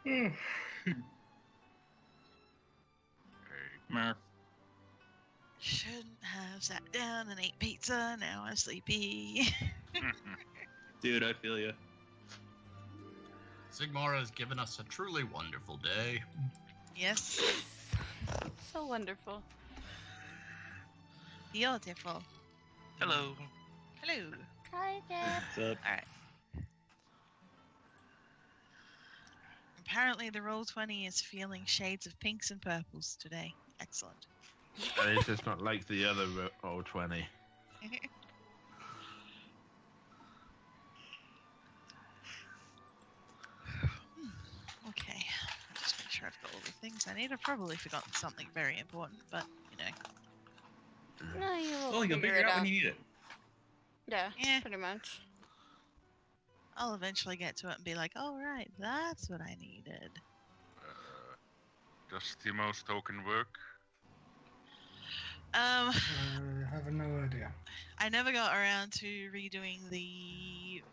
Hey, Murph. Shouldn't have sat down and ate pizza. Now I'm sleepy. Dude, I feel you. Sigmar has given us a truly wonderful day. Yes. So wonderful. Beautiful. Hello. Hello. Hi, Dad. What's up? Alright. Apparently the Roll20 is feeling shades of pinks and purples today. Excellent. At least it's not like the other Roll20. Okay. Just make sure I've got all the things I need. I've probably forgotten something very important, but, you know. No, you'll Well, you'll figure it out when you need it. Yeah, Yeah. pretty much. I'll eventually get to it and be like, oh, right, that's what I needed. Does Timo's token work? I have no idea. I never got around to redoing the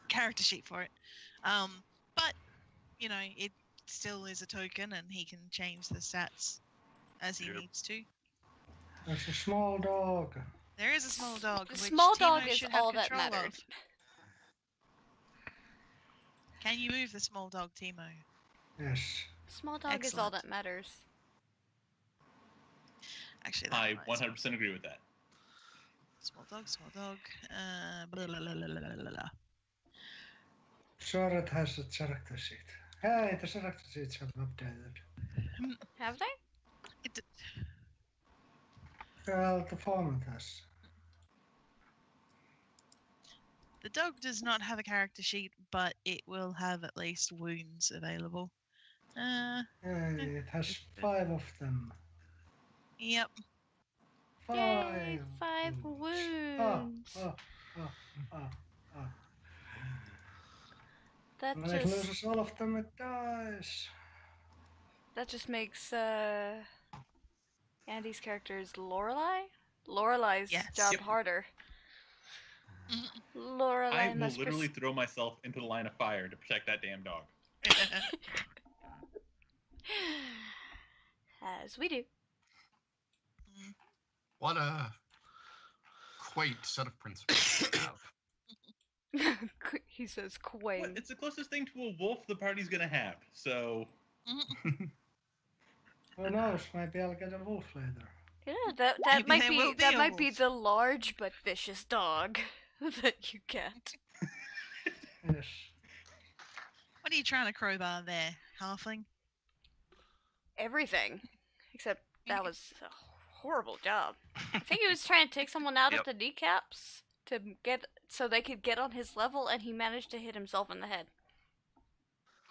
character sheet for it. But, you know, it still is a token and he can change the stats as he needs to. There's a small dog. There is a small dog. The which small Timo dog is should have all that control mattered. of. Can you move the small dog, Timo? Yes. Small dog is all Excellent. that matters. Actually, that I reminds me. 100% agree with that. Small dog, small dog. Blah, blah, blah, blah, blah, blah, blah. Sure, it has a character sheet. Hey, the character sheets have updated. Have they? It, Well, the format has. the dog does not have a character sheet, but it will have at least wounds available. Hey, it has 5 of them. Yep. 5. Yay, 5 Ah, wounds. ah, ah, ah, ah. That When it just loses all of them, it dies. makes Andy's character's Lorelei's Yes. job Yep. harder. I Lorelei will must literally throw myself into the line of fire to protect that damn dog. as we do. What a quaint set of principles you have. He says What? quaint. It's the closest thing to a wolf the party's gonna have, so... Who knows? Maybe I'll get a wolf later. Yeah, that Maybe there will be a might be wolf. the large but vicious dog that you get. Yes. What are you trying to crowbar there, halfling? Everything, except that was a horrible job. I think he was trying to take someone out Yep. of the kneecaps to get so they could get on his level, and he managed to hit himself in the head.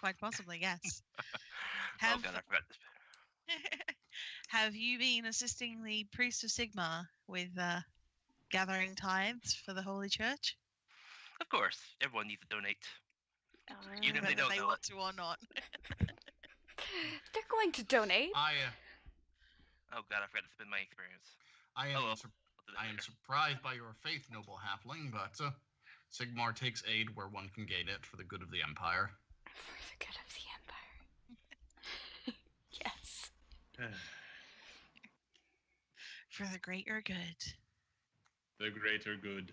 Quite possibly, yes. Oh Have, god, I forgot this. have you been assisting the priest of Sigmar with gathering tithes for the Holy Church? Of course, everyone needs to donate. Even if they Whether don't they know want it. to or not. They're going to donate. Oh god, I forgot to spend my experience. I Oh, well. I am surprised by your faith, noble halfling, but Sigmar takes aid where one can gain it for the good of the Empire. For the good of the Empire. Yes. For the greater good. The greater good.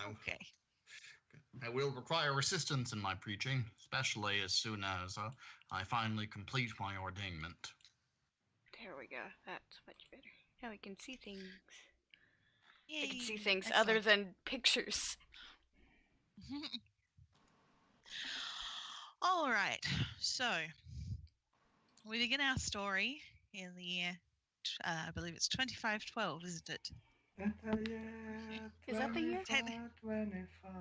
Okay. I will require assistance in my preaching, especially as soon as I finally complete my ordainment. There we go. That's much better. Now we can see things. Yay. I can see things other than pictures. All right. So we begin our story in the year, I believe it's 2512, isn't it? Is that the year? 25.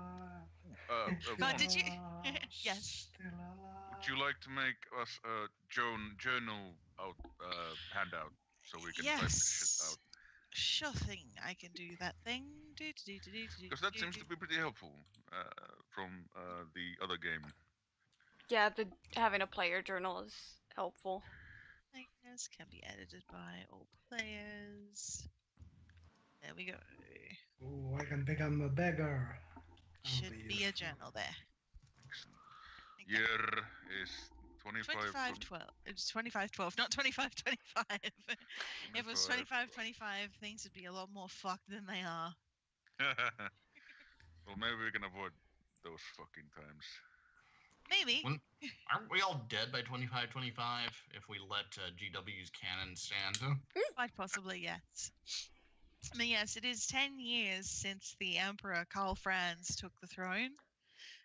But did you? I'm Yes. still alive. Would you like to make us a journal handout so we can type this shit Yes. out? Sure thing. I can do that thing. Because that seems to be pretty helpful from the other game. Yeah, having a player journal is helpful. This can be edited by all players. There we go. Ooh, I can become a beggar. That'll Should be a useful. journal there. Okay. Year is 25. 2512. It's 2512, not 2525. If it was 25. 2525, things would be a lot more fucked than they are. Well, maybe we can avoid those fucking times. Maybe. When- Aren't we all dead by 2525 if we let GW's cannon stand? Quite possibly, yes. I mean, yes, it is 10 years since the Emperor Karl Franz took the throne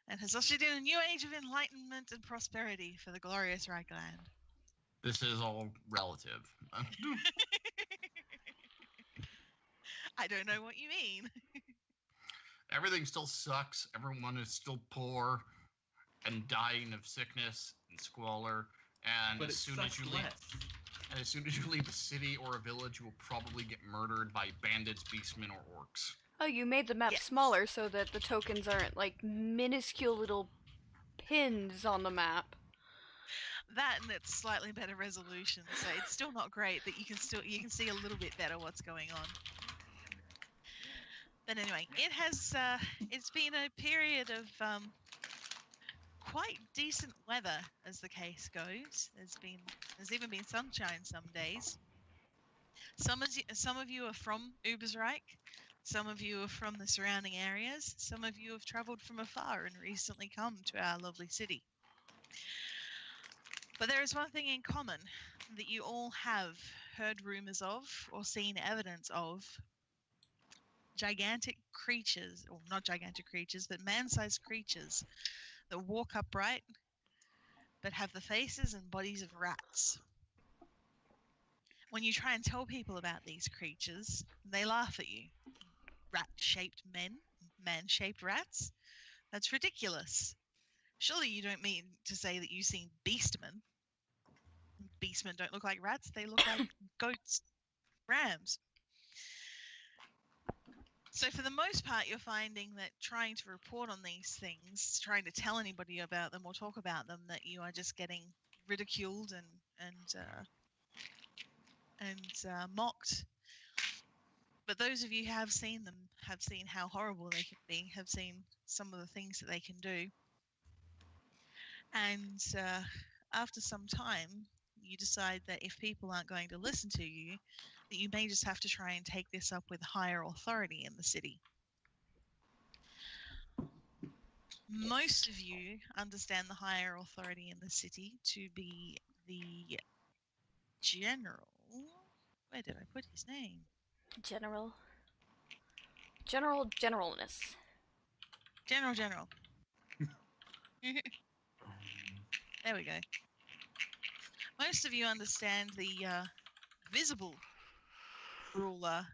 and has ushered in a new age of enlightenment and prosperity for the glorious Reikland. This is all relative. I don't know what you mean. Everything still sucks. Everyone is still poor and dying of sickness and squalor. And But as it soon as sucks you leave, less. and as soon as you leave a city or a village, you will probably get murdered by bandits, beastmen, or orcs. Oh, you made the map Yes. smaller so that the tokens aren't like minuscule little pins on the map. That and it's slightly better resolution, so it's still not great, but you can see a little bit better what's going on. But anyway, it's been a period of quite decent weather, as the case goes. There's even been sunshine some days. Some of you are from Ubersreich. Some of you are from the surrounding areas. Some of you have travelled from afar and recently come to our lovely city. But there is one thing in common that you all have heard rumours of or seen evidence of. Gigantic creatures, or not gigantic creatures, but man-sized creatures that walk upright but have the faces and bodies of rats. When you try and tell people about these creatures, they laugh at you. Rat-shaped men, man-shaped rats? That's ridiculous. Surely you don't mean to say that you've seen beastmen. Beastmen don't look like rats, they look like goats, rams. So for the most part, you're finding that trying to report on these things, trying to tell anybody about them or talk about them, that you are just getting ridiculed and mocked. But those of you who have seen them, have seen how horrible they can be, have seen some of the things that they can do. And after some time, you decide that if people aren't going to listen to you, that you may just have to try and take this up with higher authority in the city. Most of you understand the higher authority in the city to be the general. Where did I put his name? Generalness. General. There we go. Most of you understand the visible ruler,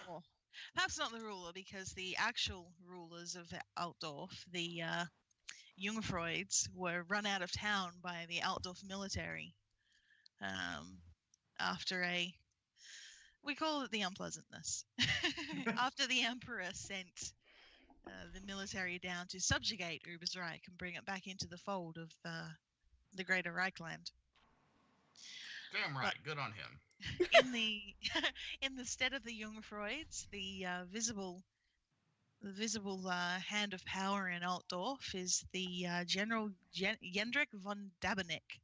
or perhaps not the ruler, because the actual rulers of Altdorf, the Jungfreuds, were run out of town by the Altdorf military after we call it the unpleasantness. After the Emperor sent the military down to subjugate Ubersreich and bring it back into the fold of the Greater Reikland. Damn right, good on him. In the stead of the Jungfreuds, the visible hand of power in Altdorf is the General Jendrik von Dabernick,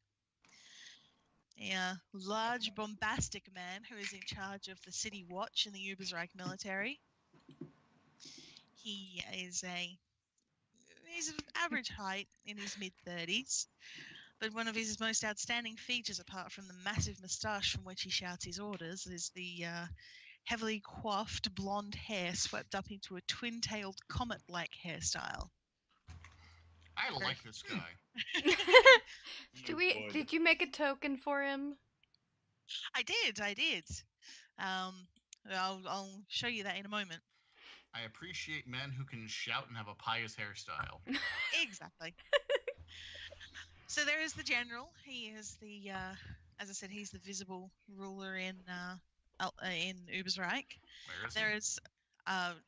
a large, bombastic man who is in charge of the city watch in the Ubersreich military. He's of average height, in his mid-30s. But one of his most outstanding features, apart from the massive moustache from which he shouts his orders, is the heavily coiffed blonde hair swept up into a twin-tailed comet-like hairstyle. I like this guy. Did you make a token for him? I did. I'll show you that in a moment. I appreciate men who can shout and have a pious hairstyle. Exactly. So there is the general. He is the, as I said, he's the visible ruler in Ubersreich. Where is There he? is,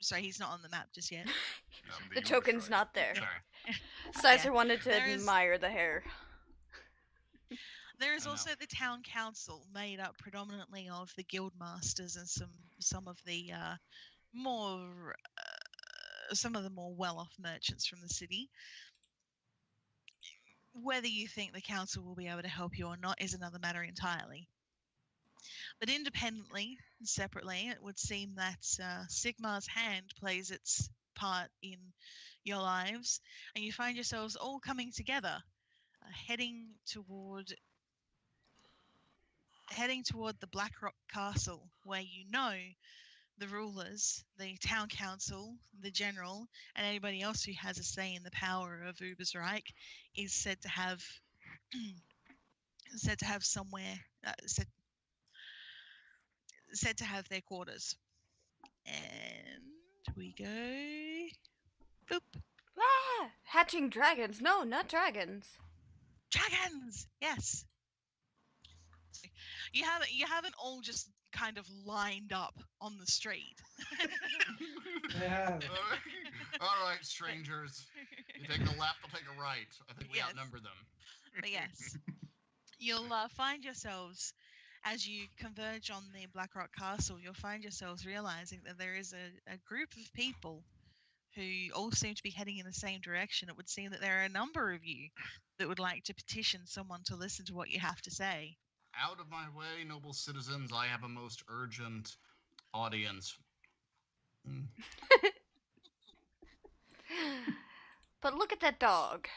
sorry, he's not on the map just yet. He's in The token's Ubersreich. not there. Sorry. Sizer wanted to There is- admire the hair. There is I know. also the town council, made up predominantly of the guild masters and some of the more some of the more well-off merchants from the city. Whether you think the council will be able to help you or not is another matter entirely. But independently and separately, it would seem that Sigmar's hand plays its part in your lives, and you find yourselves all coming together, heading toward the Blackrock Castle, where you know the rulers, the town council, the general, and anybody else who has a say in the power of Ubersreich is said to have somewhere said to have their quarters. And we go. Boop. Ah! Hatching dragons. No, not dragons. Dragons! Yes. You haven't all just kind of lined up on the street. Yeah. All right, strangers. You take a left, I'll take a right. I think we Yes. outnumber them. But yes, you'll find yourselves, as you converge on the Blackrock Castle, you'll find yourselves realizing that there is a group of people who all seem to be heading in the same direction. It would seem that there are a number of you that would like to petition someone to listen to what you have to say. Out of my way, noble citizens, I have a most urgent audience. But look at that dog.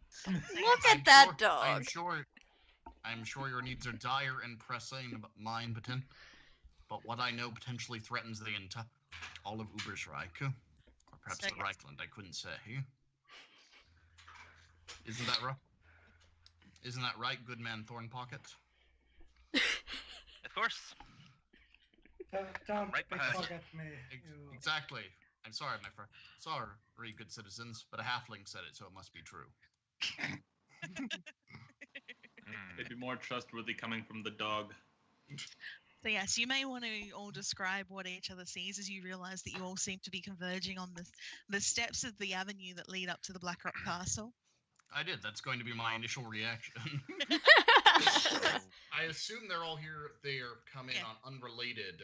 So Look yes, at that sure, dog. I'm sure your needs are dire and pressing, but mine, but what I know potentially threatens the all of Ubersreich, or perhaps So the yes. Reikland. I couldn't say. Isn't that right? Isn't that right, good man Thornpocket? Of course. Don't Right behind you. forget me. You... Exactly. I'm sorry, my friend. Sorry, good citizens, but a halfling said it, so it must be true. It'd be more trustworthy coming from the dog. So yes, you may want to all describe what each other sees as you realize that you all seem to be converging on the steps of the avenue that lead up to the Blackrock Castle. I did. That's going to be my initial reaction. I assume they're all here. They are coming Yeah. on unrelated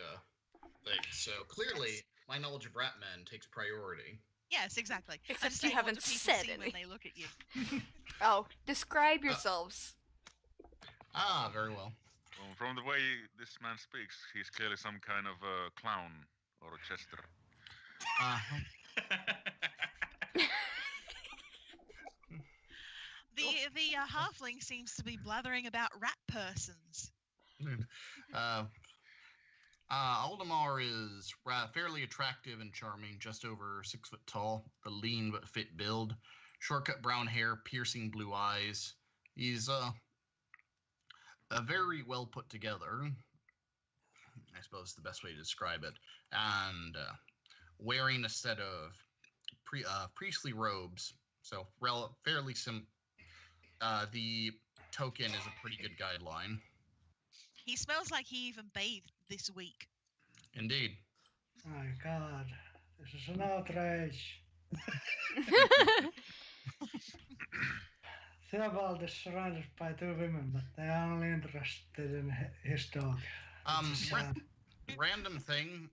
things. So clearly, my knowledge of rat men takes priority. Yes, exactly. I Except just you say, what haven't do people said see any. when they look at you. Oh, describe yourselves. Ah, very well. Well, from the way this man speaks, he's clearly some kind of a clown or a jester. The halfling seems to be blathering about rat persons. Aldemar is fairly attractive and charming, just over 6 foot tall, the lean but fit build, short-cut brown hair, piercing blue eyes. He's very well put together, I suppose is the best way to describe it, and wearing a set of priestly robes, so fairly the token is a pretty good guideline. He smells like he even bathed this week. Indeed. My God, this is an outrage. Theobald is surrounded by 2 women, but they are only interested in his dog. It's sad. Random thing.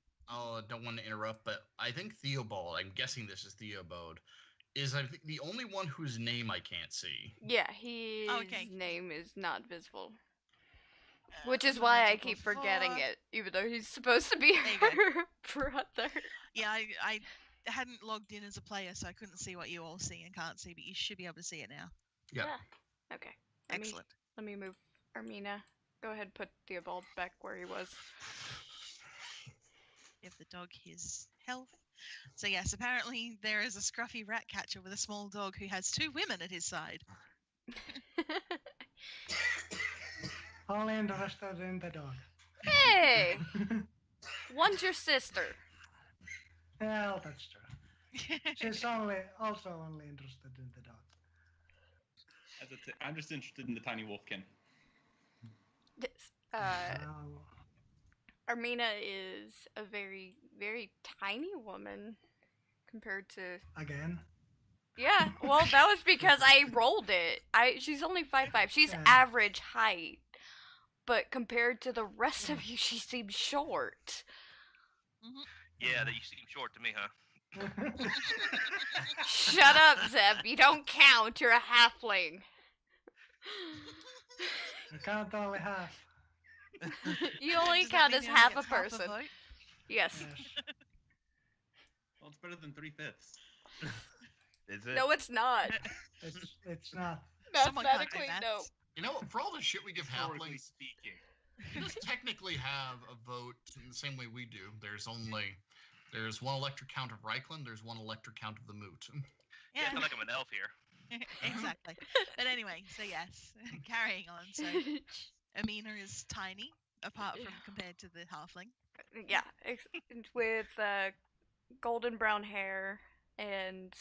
Don't want to interrupt, but I think Theobald, I'm guessing this is Theobald, is I think the only one whose name I can't see. Yeah, his Okay. name is not visible. Which is why I keep forgetting it, even though he's supposed to be There you go. her brother. Yeah, I hadn't logged in as a player, so I couldn't see what you all see and can't see, but you should be able to see it now. Yeah. Okay. Let me- Excellent. Let me move Armina. Go ahead, put Theobald back where he was. Give the dog his health. So yes, apparently there is a scruffy rat catcher with a small dog who has 2 women at his side. Only interested in the dog. Hey! One's your sister. Well, that's true. She's also only interested in the dog. I'm just interested in the tiny wolfkin. This, Now, Armina is a very, very tiny woman compared to. again, Yeah, well, that was because I rolled it. She's only 5'5". She's Yeah. average height, but compared to the rest of you, she seems short. Yeah, that you seem short to me, huh? Shut up, Zeb. You don't count. You're a halfling. You count only half. You only Does that count mean as he only half a gets person. vote? Yes. Yes. Well, it's better than 3/5. Is it? No, it's not. It's not. Someone can't do Mathematically, maths. no. You know, for all the shit we give Historically halflings, speaking. you just technically have a vote in the same way we do. There's one electric count of Reikland, there's one electric count of the Moot. Yeah, I Yeah, feel like I'm an elf here. exactly. But anyway, so yes, carrying on. So Amina is tiny, apart from compared to the halfling. Yeah, with golden brown hair and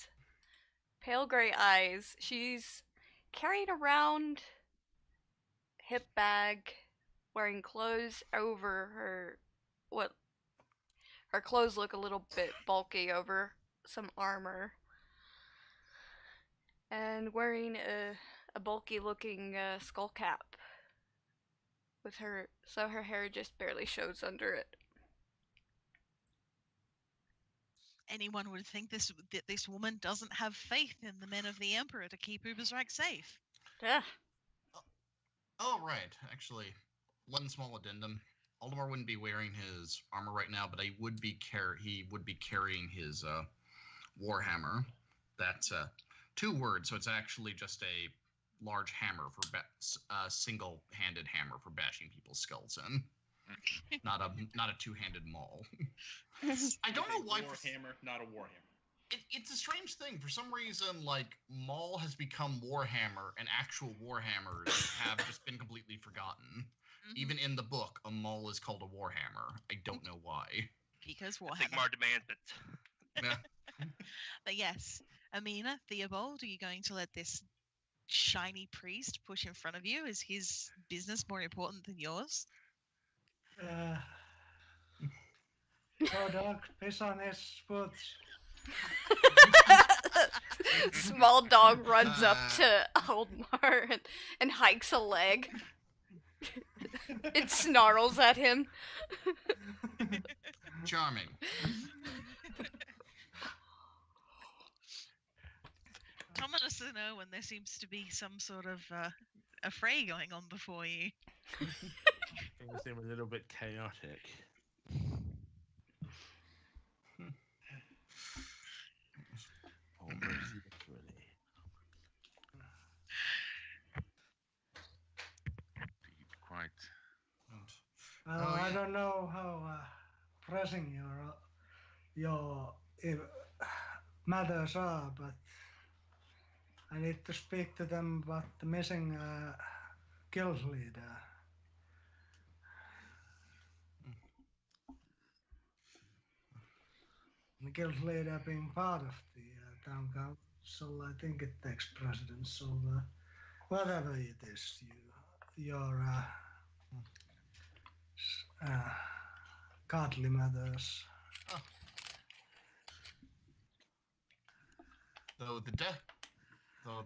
pale gray eyes. She's carrying around hip bag, wearing clothes over her. What? Her clothes look a little bit bulky over some armor, and wearing a bulky looking skull cap. With her, so her hair just barely shows under it. Anyone would think that this woman doesn't have faith in the men of the Emperor to keep Ubersreich safe. Yeah. Oh, right. Actually, one small addendum. Aldemar wouldn't be wearing his armor right now, but he would be carrying his warhammer. That's 2 words, so it's actually just a large hammer for single-handed hammer for bashing people's skulls in. not a 2-handed maul. I don't know why. Warhammer, not a warhammer. It's a strange thing. For some reason, like, Maul has become Warhammer, and actual Warhammers have just been completely forgotten. Mhm. Even in the book, a Maul is called a Warhammer. I don't know why. Because Sigmar demandment. Yeah. But yes, Amina, Theobald, are you going to let this shiny priest push in front of you? Is his business more important than yours? Go dog, piss on his boots. Small dog runs up to Aldmar and hikes a leg. It snarls at him. Charming. Ominous to know when there seems to be some sort of a fray going on before you. Things seem a little bit chaotic. Almost literally. Indeed, quite. Well, Oh, I yeah. don't know how pressing your matters are, but I need to speak to them about the missing guild leader. The guild leader being part of the town council, I think it takes precedence over whatever it is your godly matters. Though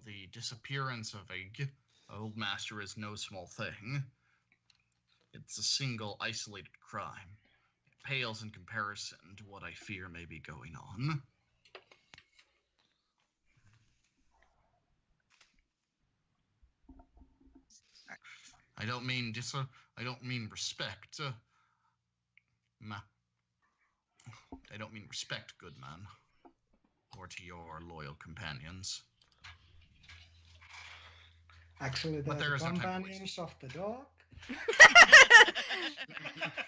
the disappearance of a old master is no small thing, it's a single isolated crime. It pales in comparison to what I fear may be going on. I don't mean respect. I don't mean respect, good man, or to your loyal companions. Actually, they're there the is no time to companions of the dog.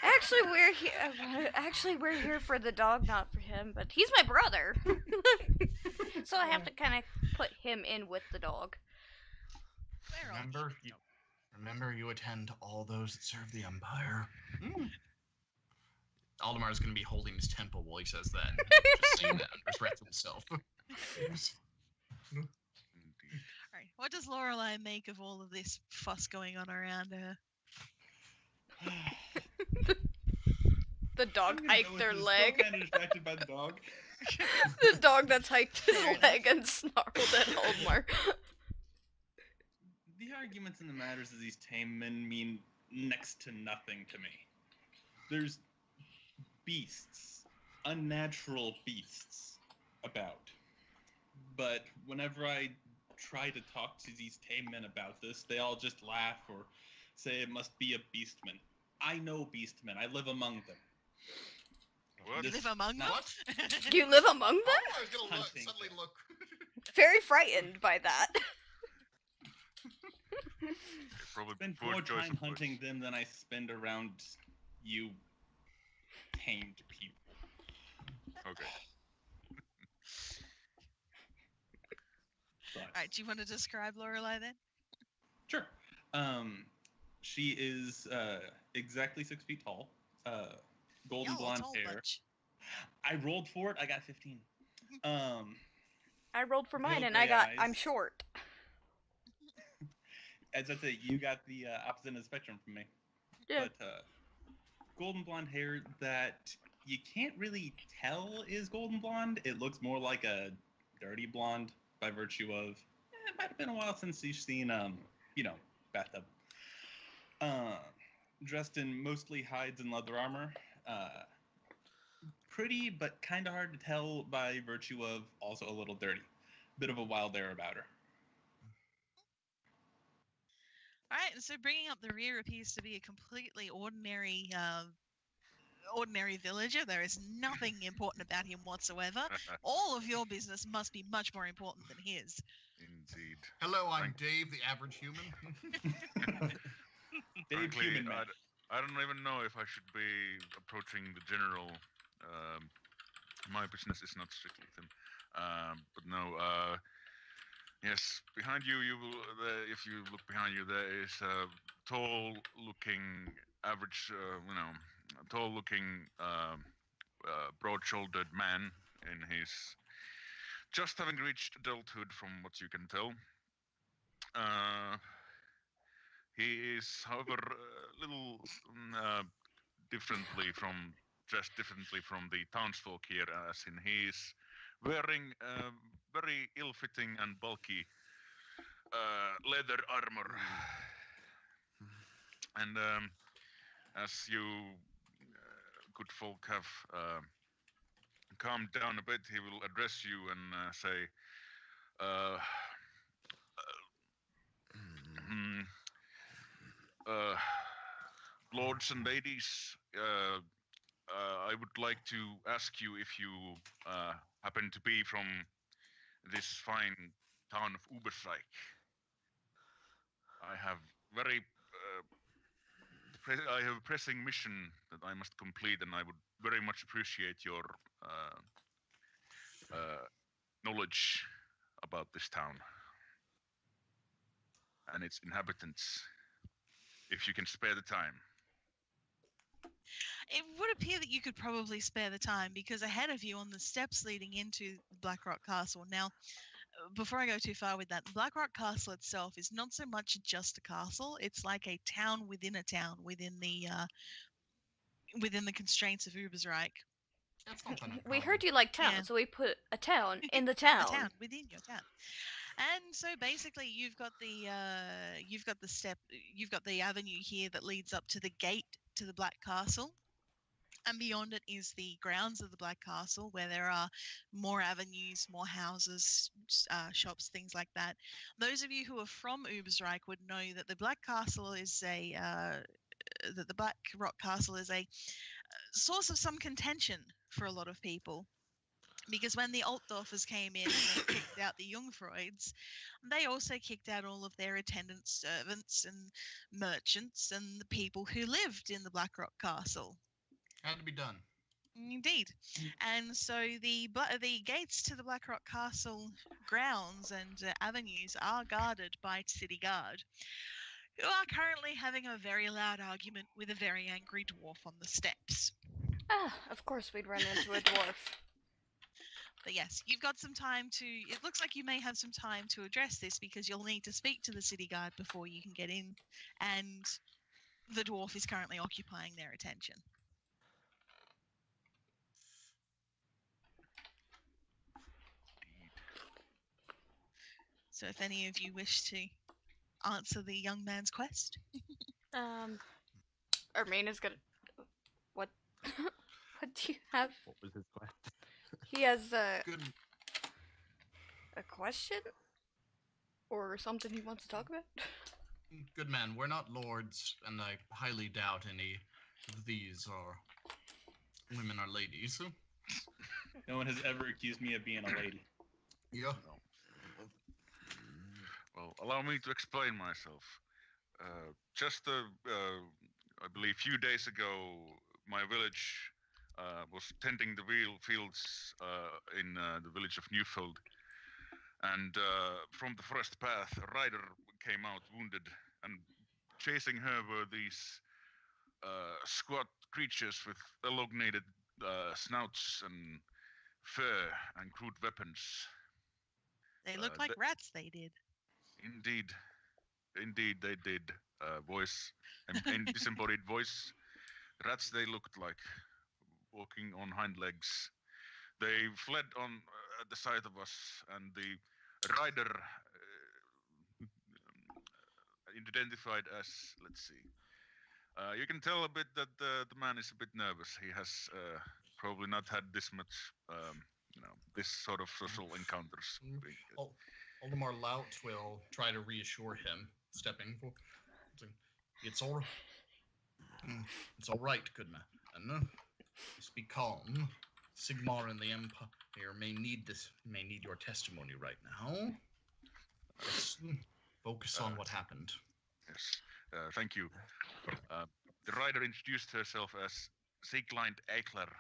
Actually, we're here for the dog, not for him. But he's my brother, so I have to kind of put him in with the dog. Remember, you attend to all those that serve the Empire. Aldemar is going to be holding his temple while he says that. Just saying that under threat to himself. Indeed. Right. What does Lorelei make of all of this fuss going on around her? The dog hiked their leg. Kind of distracted by the dog. The dog that's hiked his leg and snarled at Aldmar. The arguments and the matters of these tame men mean next to nothing to me. There's beasts unnatural beasts about. But whenever I try to talk to these tame men about this, they all just laugh or say it must be a beastman. I know beastmen. I live among them. What? You live among them? What? You live among them? Oh, I was gonna look, Hunting suddenly them. look. Very frightened by that. Probably Spend poor more choice time of words. hunting them than I spend around you tamed people. Okay. But Alright, do you want to describe Lorelei then? sure. She is exactly 6 feet tall. Golden Y'all blonde tall hair. bunch. I rolled for it. I got 15. I rolled for mine Real and I gray got, eyes. I'm short. As I say, you got the opposite end of the spectrum from me. Yeah. But golden blonde hair that you can't really tell is golden blonde. It looks more like a dirty blonde by virtue of it might have been a while since you've seen bathtub. Dressed in mostly hides and leather armor. Pretty, but kind of hard to tell by virtue of also a little dirty. Bit of a wild air about her. Alright, and so bringing up the rear appears to be a completely ordinary villager. There is nothing important about him whatsoever. All of your business must be much more important than his. Indeed. Hello, I'm Thank- Dave, the average human. Dave Frankly, Human Man. I don't even know if I should be approaching the general. My business is not strictly with him. But no. Yes, behind you, if you look behind you, there is a tall-looking, average, tall-looking, broad-shouldered man in his just having reached adulthood, from what you can tell. He is, however, a little dressed differently from the townsfolk here, as in he is wearing very ill-fitting and bulky leather armor. And as you good folk have calmed down a bit, he will address you and say, lords and ladies, I would like to ask you if you happen to be from this fine town of Ubersreich. I have I have a pressing mission that I must complete, and I would very much appreciate your knowledge about this town and its inhabitants, if you can spare the time. It would appear that you could probably spare the time because ahead of you on the steps leading into Blackrock Castle. Now, before I go too far with that, Blackrock Castle itself is not so much just a castle. It's like a town within the constraints of Ubersreich. That's not that We uncommon. heard you like town, Yeah. so we put a town in the town. A town within your town. And so basically, you've got the avenue here that leads up to the gate to the Black Castle. And beyond it is the grounds of the Black Castle, where there are more avenues, more houses, shops, things like that. Those of you who are from Ubersreich would know that the Black Castle is the Black Rock Castle is a source of some contention for a lot of people. Because when the Altdorfers came in and they kicked out the Jungfreuds, they also kicked out all of their attendant servants and merchants and the people who lived in the Black Rock Castle. Had to be done. Indeed. And so the gates to the Blackrock Castle grounds and avenues are guarded by city guard, who are currently having a very loud argument with a very angry dwarf on the steps. Ah, of course we'd run into a dwarf. But yes, you've got some time to... It looks like you may have some time to address this because you'll need to speak to the city guard before you can get in, and the dwarf is currently occupying their attention. So if any of you wish to answer the young man's quest. Ermina's gonna... What? Do you have? What was his question? He has Good. a question or something he wants to talk about. Good man. We're not lords, and I highly doubt any of these are women or ladies. No one has ever accused me of being a lady. Yeah. Well, allow me to explain myself. I believe, few days ago, my village was tending the fields in the village of Newfold, and from the forest path, a rider came out wounded, and chasing her were these squat creatures with elongated snouts and fur and crude weapons. They look like th- rats. They did. Indeed, they did. Voice and disembodied voice. Rats they looked like, walking on hind legs. They fled on at the sight of us, and the rider, identified as, let's see. You can tell a bit that the man is a bit nervous. He has probably not had this much, this sort of social encounters. Oldemar Lout will try to reassure him, stepping forward. It's all right, good man. Just be calm. Sigmar and the Empire may need your testimony right now. Let's focus on what happened. Yes, thank you. The rider introduced herself as Reikland Eikler,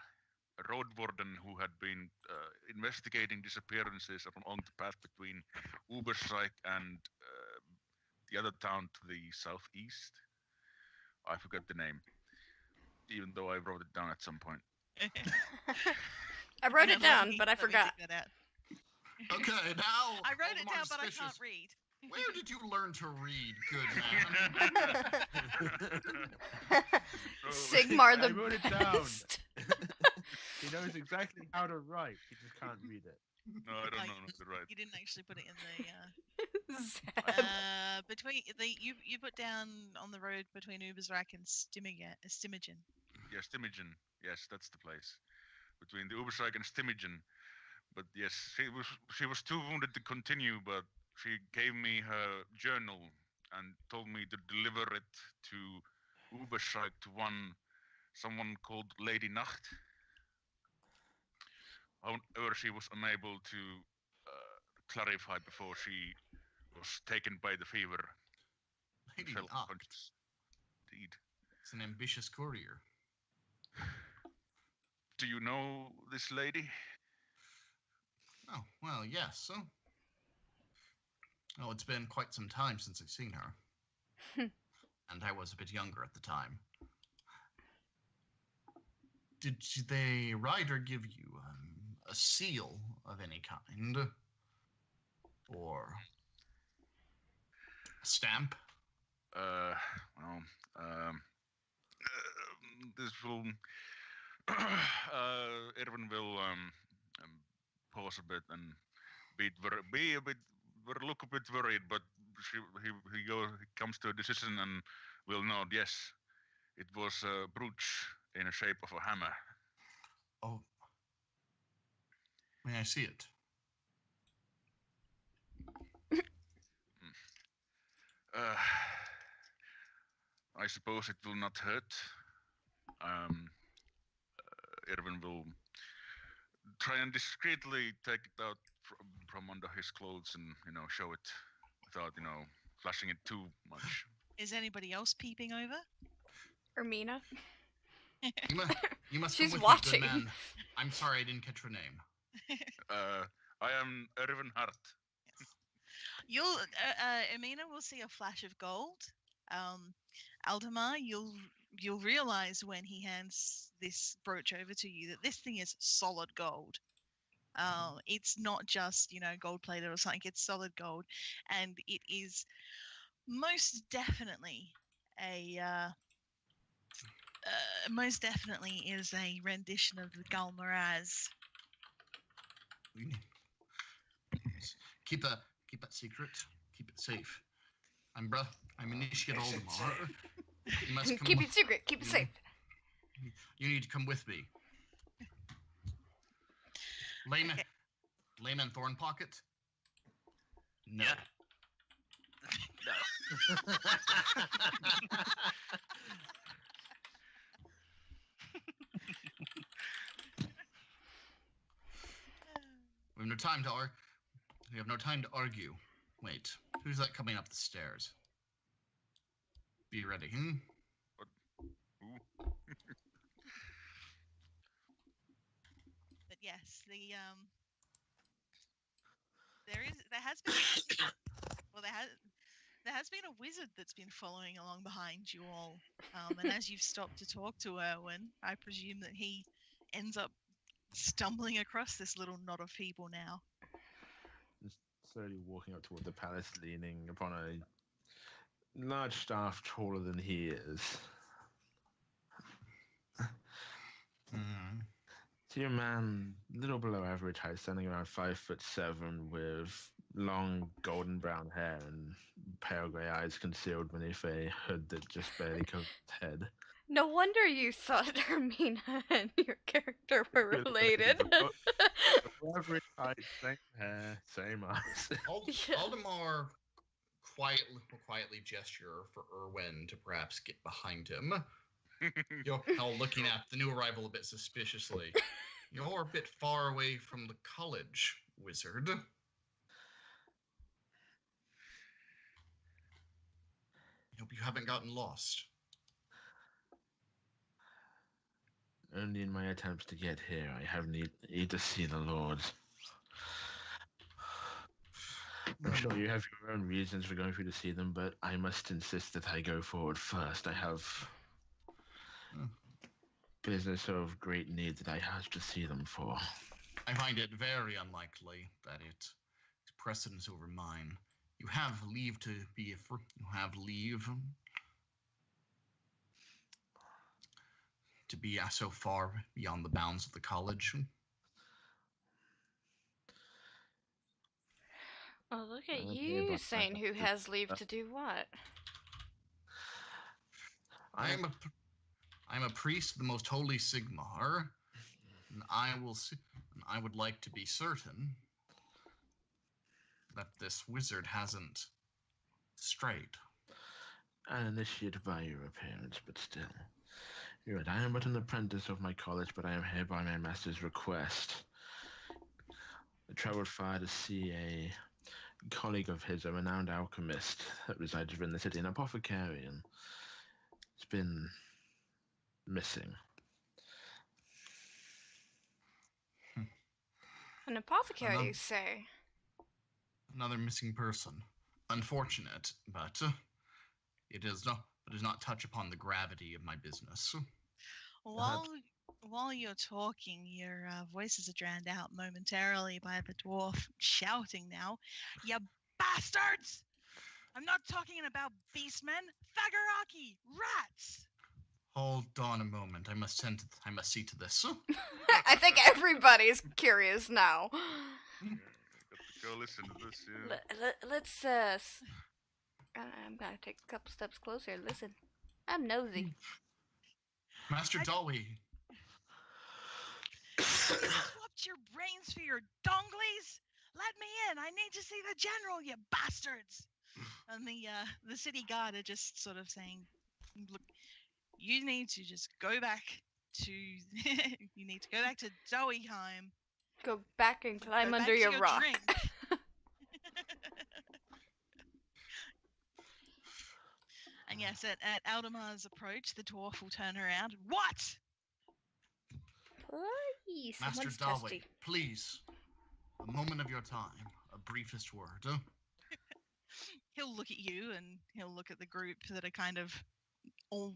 a road warden who had been investigating disappearances along the path between Uberstreik and the other town to the southeast. I forgot the name, even though I wrote it down at some point. I wrote it down, but I forgot. Okay, now. I wrote it down, Oldemar's but I suspicious. can't read. Where did you learn to read, good man? Sigmar the I wrote it down. best. He knows exactly how to write. He just can't read it. No, I don't know the right. You didn't actually put it in Zeb. the between the you put down on the road between Ubersreich and Stimogen. Yes, Stimogen. Yes, that's the place. Between the Uberstreik and Stimogen. But yes, she was too wounded to continue, but she gave me her journal and told me to deliver it to Uberstreik to someone called Lady Nacht. However, she was unable to clarify before she was taken by the fever. Lady Fell Nacht. unconscious. Indeed. It's an ambitious courier. Do you know this lady? Oh, well, yes. Oh, it's been quite some time since I've seen her. And I was a bit younger at the time. Did the rider give you a seal of any kind? Or a stamp? This will... Erwin will pause a bit and look a bit worried, but he comes to a decision and will nod. Yes, it was a brooch in the shape of a hammer. Oh. May I see it? I suppose it will not hurt. Erwin will try and discreetly take it out from under his clothes and, show it without, flashing it too much. Is anybody else peeping over? Ermina. You must She's come with watching. me, good man. I'm sorry I didn't catch her name. I am Erwin Hart. You'll Amina will see a flash of gold. Aldemar, you'll realize when he hands this brooch over to you that this thing is solid gold. It's not just gold plated or something. It's solid gold, and it is most definitely a rendition of the Galmaraz. Keep that secret. Keep it safe. I'm Initiate Oldemar. You must come Keep it secret. Keep it safe. You need to come with me. Layman, Okay. Layman Thornpocket? No. Yeah. No. We have no time to We have no time to argue. Wait, who's that coming up the stairs? Be ready, Ooh. But yes, there has been well there has been a wizard that's been following along behind you all. And as you've stopped to talk to Erwin, I presume that he ends up stumbling across this little knot of people now. Just slowly walking up toward the palace, leaning upon a large staff taller than he is. Mm-hmm. See a man, little below average height, standing around 5'7", with long golden brown hair and pale grey eyes concealed beneath a hood that just barely covers his head. No wonder you thought Hermina and your character were related. Average height, same hair, same eyes. Yeah. Aldemar will quietly gesture for Erwin to perhaps get behind him. You're now looking at the new arrival a bit suspiciously. You're a bit far away from the college, wizard. I hope you haven't gotten lost. Only in my attempts to get here, I have need to see the Lord. I'm sure you have your own reasons for going through to see them, but I must insist that I go forward first. I have business of great need that I have to see them for. I find it very unlikely that it's precedence over mine. You have leave to be you have leave to be so far beyond the bounds of the college. Oh, look at I don't care you about saying that. who has leave to do what. I'm a priest of the most holy Sigmar, and I would like to be certain that this wizard hasn't strayed. An initiate by your appearance, but still. You're right, I am but an apprentice of my college, but I am here by my master's request. I traveled far to see a colleague of his, a renowned alchemist that resides within the city, an apothecary, and it's been missing. An apothecary, you say? Another missing person. Unfortunate, but it does not touch upon the gravity of my business. While you're talking, your voices are drowned out momentarily by the dwarf shouting now, "You bastards! I'm not talking about beastmen, Fagaraki, rats!" Hold on a moment. I must see to this. I think everybody's curious now. Got to go listen to this. Yeah. Let's, I'm gonna take a couple steps closer. Listen, I'm nosy. Master Dolly. You swapped your brains for your donglies? Let me in. I need to see the general, you bastards. And the city guard are just sort of saying, look, you need to just go back to Doeheim. Go back and climb Go under back to your rock. drink. And yes, at Aldemar's approach, the dwarf will turn around. What? Please, Master someone's Dolly, testy. please. A moment of your time. A briefest word. He'll look at you and he'll look at the group that are kind of all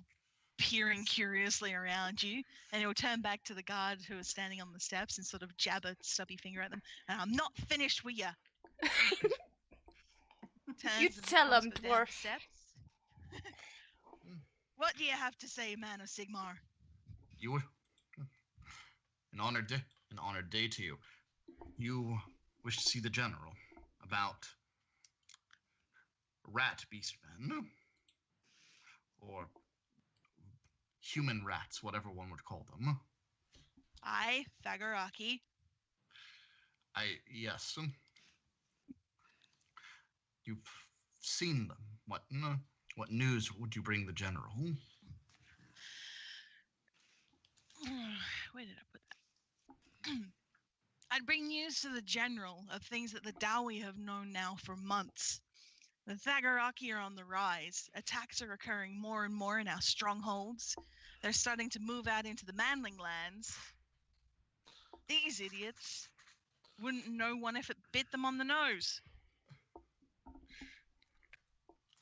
peering curiously around you, and he'll turn back to the guard who is standing on the steps and sort of jab a stubby finger at them. And I'm not finished with ya. You tell him, dwarf. What do you have to say, man of Sigmar? You, an honored day to you. You wish to see the general about rat beastmen, or human rats, whatever one would call them. I, Fagaraki. Yes. You've seen them. What news would you bring the general? Where did I put that? I'd bring news to the general of things that the Dowie have known now for months. The Thagaraki are on the rise. Attacks are occurring more and more in our strongholds. They're starting to move out into the Manling lands. These idiots wouldn't know one if it bit them on the nose.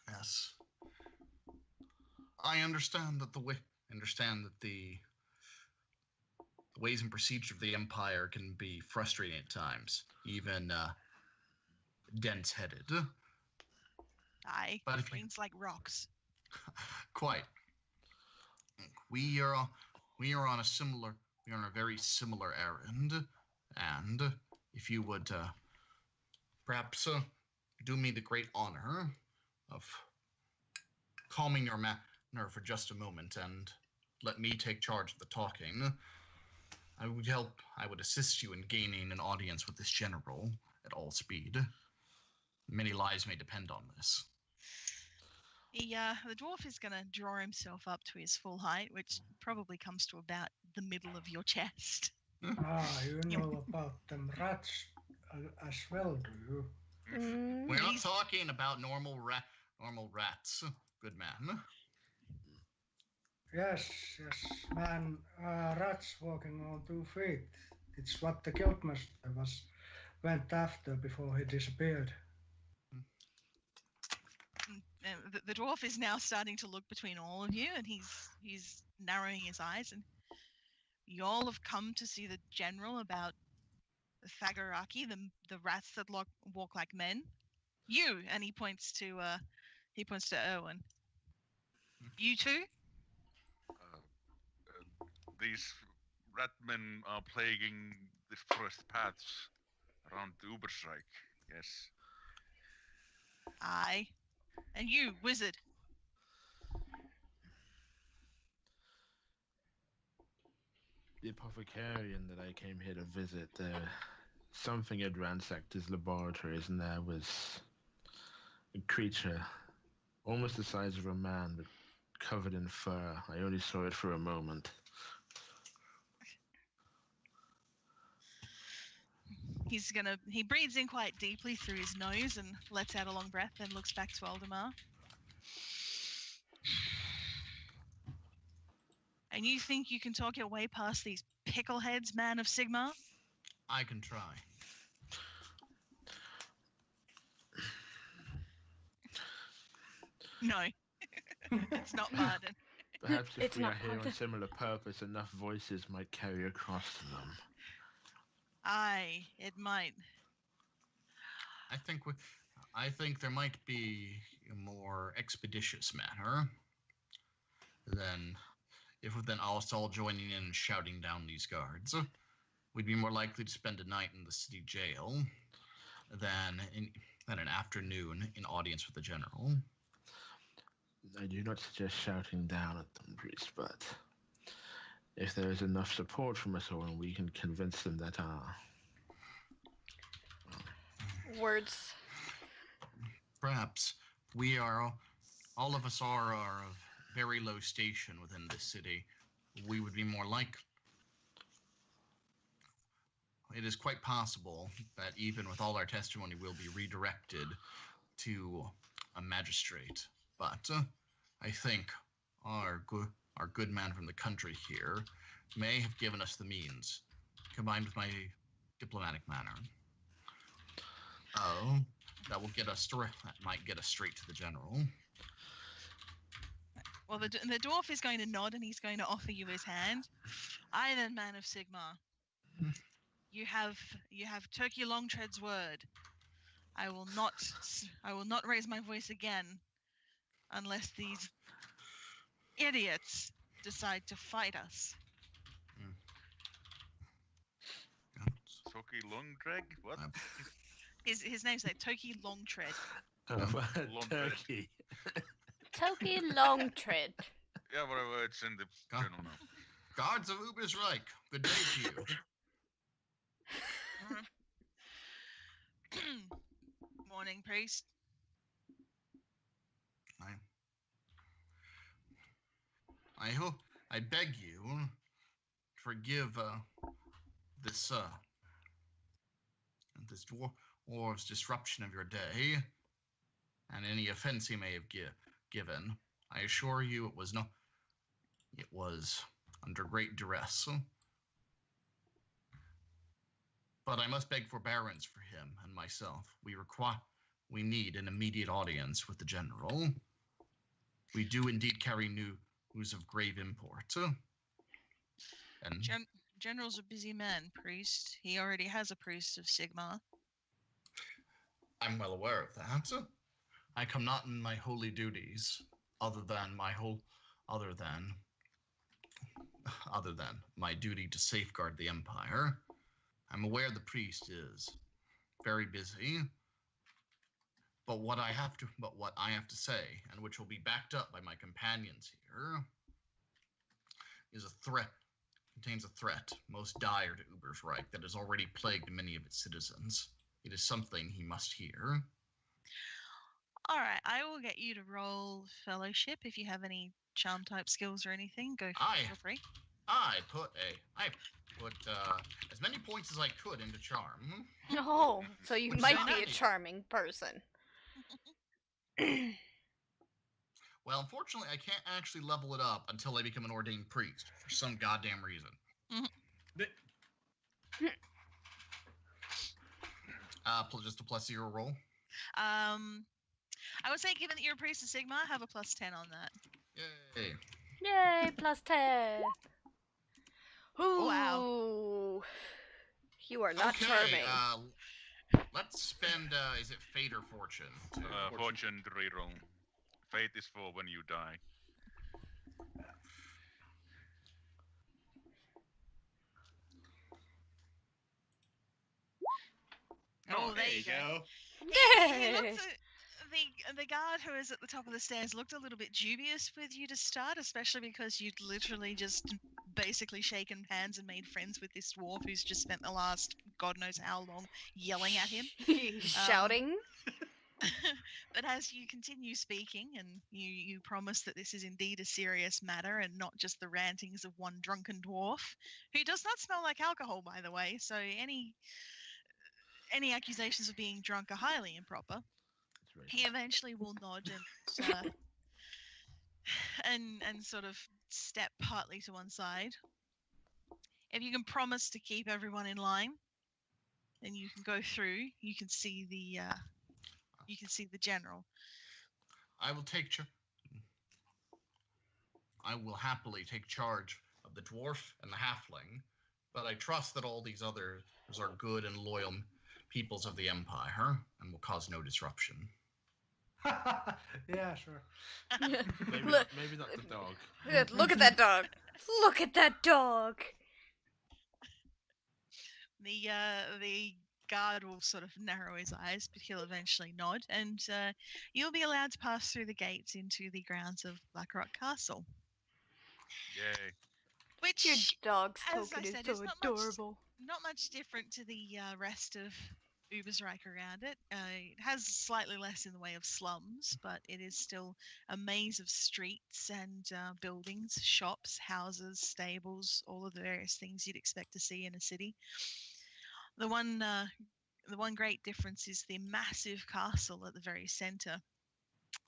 Yes. I understand that the ways and procedures of the Empire can be frustrating at times, even dense-headed. Aye, But if brains like rocks. Quite. We are on a very similar errand, and if you would perhaps do me the great honor of calming your manner for just a moment and let me take charge of the talking, I would assist you in gaining an audience with this general at all speed. Many lives may depend on this. The dwarf is going to draw himself up to his full height, which probably comes to about the middle of your chest. You know about them rats as well, do you? We're not talking about normal rats, good man. Yes, man. Rats walking on 2 feet. It's what the guildmaster went after before he disappeared. The dwarf is now starting to look between all of you, and he's narrowing his eyes. And y'all have come to see the general about the Thagaraki, the rats that walk like men. You, and he points to Erwin. You too? These rat men are plaguing the forest paths around the Ubersreich, yes. Aye. And you, wizard? The apothecarian that I came here to visit, something had ransacked his laboratories, and there was a creature almost the size of a man but covered in fur. I only saw it for a moment. He breathes in quite deeply through his nose and lets out a long breath, then looks back to Aldemar. And you think you can talk your way past these pickleheads, man of Sigmar? I can try. No. It's not pardon. Perhaps if It's we are not here on hard. similar purpose, enough voices might carry across to them. Aye, it might. I think there might be a more expeditious manner than us all joining in and shouting down these guards. We'd be more likely to spend a night in the city jail than an afternoon in audience with the general. I do not suggest shouting down at them, priest, but if there is enough support from us all, and we can convince them that Words. Perhaps all of us are of very low station within this city. We would be more like. It is quite possible that even with all our testimony, we'll be redirected to a magistrate. But I think our good man from the country here may have given us the means, combined with my diplomatic manner. That might get us straight to the general. Well, the dwarf is going to nod and he's going to offer you his hand. Aye then, man of Sigmar. You have Turkey Longtread's word. I will not raise my voice again unless these idiots decide to fight us. Soki Longdreg? What? His name's like Toki Longtread. Longtread. turkey. Toki Longtread. Yeah, whatever, it's in the journal now. Guards of Ubersreich, good day to you. Morning, priest. I beg you to forgive this dwarf's disruption of your day, and any offense he may have given. I assure you, it was under great duress. But I must beg forbearance for him and myself. We need an immediate audience with the general. We do indeed carry news of grave import. And General's a busy man, priest. He already has a priest of Sigmar. I'm well aware of that. I come not in my holy duties, other than my duty to safeguard the empire. I'm aware the priest is very busy, but what I have to say, and which will be backed up by my companions here, contains a threat most dire to Uber's Reich that has already plagued many of its citizens. It is something he must hear. All right, I will get you to roll fellowship if you have any charm type skills or anything. Feel free. I put as many points as I could into charm. Oh, so you might be a charming person. Well, unfortunately, I can't actually level it up until I become an ordained priest for some goddamn reason. Just a +0 roll. I would say, given that you're a priest of Sigma, have a +10 on that. Yay! Yay, +10. Ooh. Wow. You are not charming. Let's spend, is it fate or fortune? Fortune to reroll. Fate is for when you die. Oh, there you go. Yay! The guard who is at the top of the stairs looked a little bit dubious with you to start, especially because you'd literally just basically shaken hands and made friends with this dwarf who's just spent the last God knows how long yelling at him. Shouting. But as you continue speaking and you promise that this is indeed a serious matter and not just the rantings of one drunken dwarf, who does not smell like alcohol, by the way, so any accusations of being drunk are highly improper. He eventually will nod and sort of step partly to one side. If you can promise to keep everyone in line, then you can go through. You can see the general. I will happily take charge of the dwarf and the halfling, but I trust that all these others are good and loyal peoples of the empire and will cause no disruption. Yeah, sure. Maybe not the dog. Look at that dog. Look at that dog. The guard will sort of narrow his eyes, but he'll eventually nod, and you'll be allowed to pass through the gates into the grounds of Blackrock Castle. Yay. Which, your dog's as token I is said, so is adorable. Not much different to the rest of Ubersreich around it. It has slightly less in the way of slums, but it is still a maze of streets and buildings, shops, houses, stables, all of the various things you'd expect to see in a city. The one great difference is the massive castle at the very center,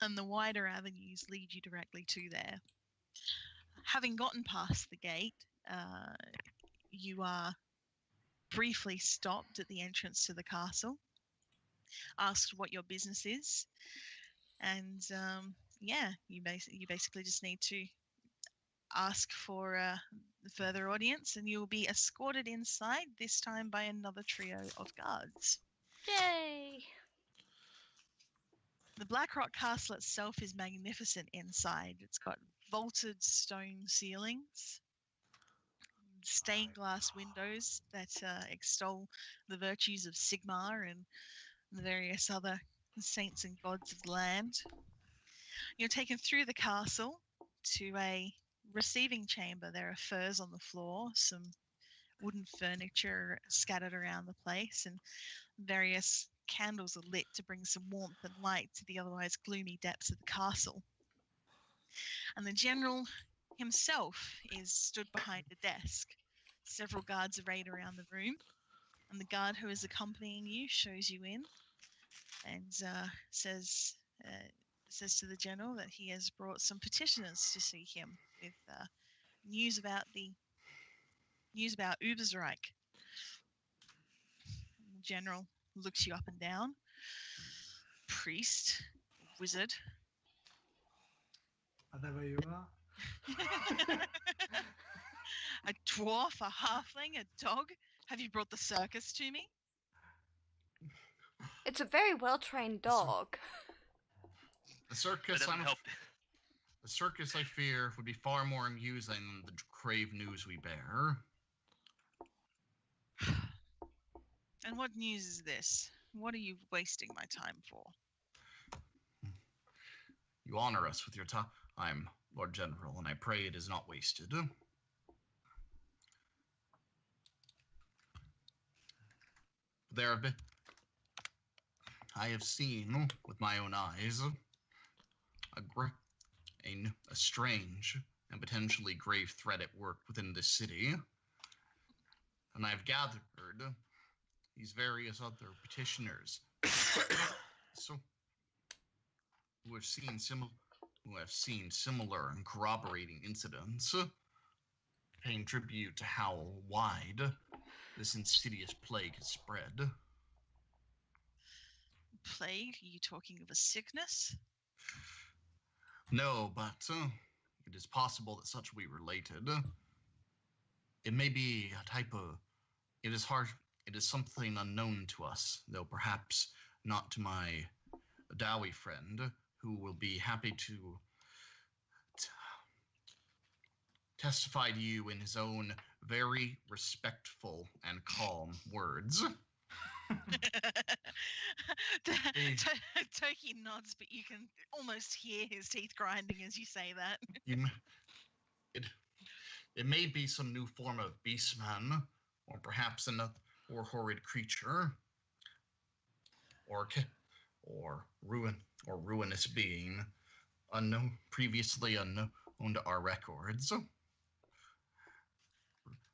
and the wider avenues lead you directly to there. Having gotten past the gate, you are briefly stopped at the entrance to the castle, asked what your business is, and you basically just need to ask for the further audience, and you will be escorted inside, this time by another trio of guards. Yay! The Blackrock Castle itself is magnificent inside. It's got vaulted stone ceilings, stained glass windows that extol the virtues of Sigmar and the various other saints and gods of the land. You're taken through the castle to a receiving chamber. There are furs on the floor, some wooden furniture scattered around the place, and various candles are lit to bring some warmth and light to the otherwise gloomy depths of the castle. And the general himself is stood behind a desk. Several guards arrayed around the room, and the guard who is accompanying you shows you in and says to the general that he has brought some petitioners to see him with news about Ubersreich. The general looks you up and down. Priest, wizard. Whatever you are. A dwarf, a halfling, a dog. Have you brought the circus to me? It's a very well-trained dog. The That circus, doesn't help. the circus, I fear, would be far more amusing than the grave news we bear. And what news is this? What are you wasting my time for? You honor us with your time, Lord General, and I pray it is not wasted. There have been... I have seen, with my own eyes, a strange and potentially grave threat at work within this city. And I've gathered these various other petitioners so who have seen similar and corroborating incidents, paying tribute to how wide this insidious plague has spread. Plague? Are you talking of a sickness? No, but it is possible that such will be related. It may be a type of... It is something unknown to us, though perhaps not to my Dowie friend, who will be happy to testify to you in his own very respectful and calm words. Toki nods, but you can almost hear his teeth grinding as you say that. It may be some new form of beastman, or perhaps another or horrid creature, or ruinous being, previously unknown to our records.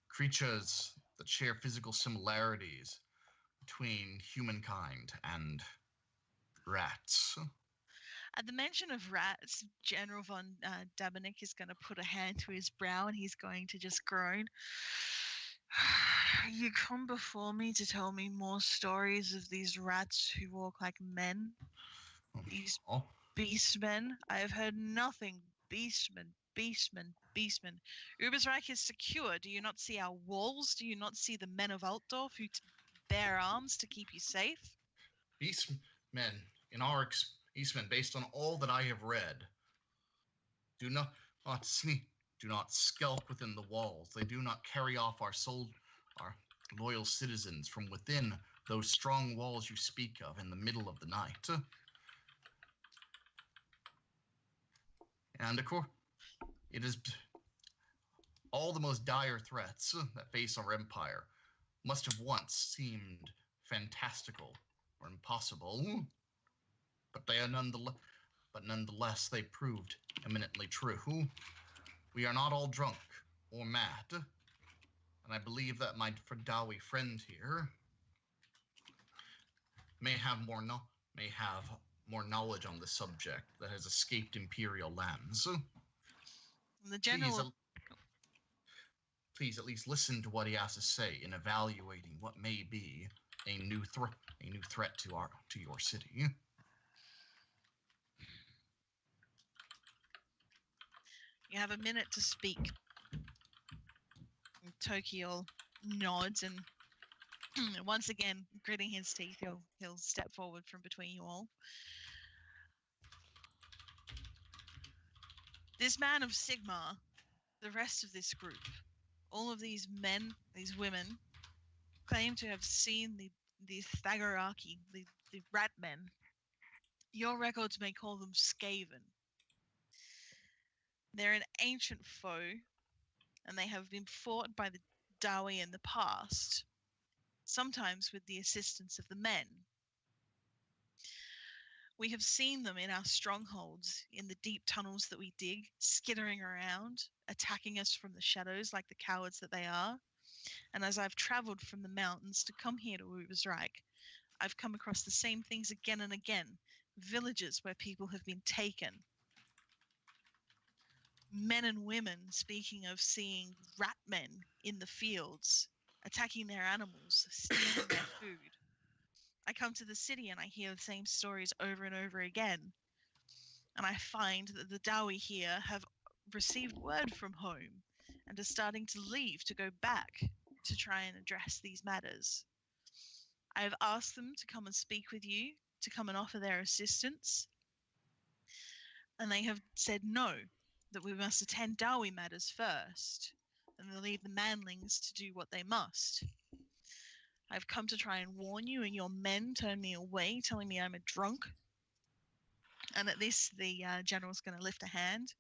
Creatures that share physical similarities between humankind and rats. At the mention of rats, General von Dabenik is going to put a hand to his brow and he's going to just groan. You come before me to tell me more stories of these rats who walk like men? These beastmen? I have heard nothing. Beastmen, beastmen, beastmen. Ubersreich is secure. Do you not see our walls? Do you not see the men of Altdorf who bear arms to keep you safe? Beastmen, beastmen, based on all that I have read, do not skulk within the walls. They do not carry off our loyal citizens from within those strong walls you speak of in the middle of the night. And of course, it is all the most dire threats that face our empire must have once seemed fantastical or impossible, but they are nonetheless they proved eminently true. We are not all drunk or mad, and I believe that my Dowie friend here may have more knowledge on the subject that has escaped Imperial lands. The general... Please at least listen to what he has to say in evaluating what may be a new threat to your city. You have a minute to speak. And Tokyo nods and once again, gritting his teeth, he'll step forward from between you all. This man of Sigmar, the rest of this group, all of these men, these women, claim to have seen the Thagaraki, the rat men. Your records may call them Skaven. They're an ancient foe, and they have been fought by the Dowie in the past, sometimes with the assistance of the men. We have seen them in our strongholds, in the deep tunnels that we dig, skittering around, attacking us from the shadows like the cowards that they are. And as I've traveled from the mountains to come here to Ubersreich, I've come across the same things again and again. Villages where people have been taken. Men and women speaking of seeing rat men in the fields, attacking their animals, stealing their food. I come to the city and I hear the same stories over and over again. And I find that the Dawi here have received word from home and are starting to leave to go back to try and address these matters. I have asked them to come and speak with you, to come and offer their assistance. And they have said no, that we must attend Dawi matters first, and they'll leave the manlings to do what they must. I've come to try and warn you, and your men turn me away, telling me I'm a drunk. And at this, the general's going to lift a hand.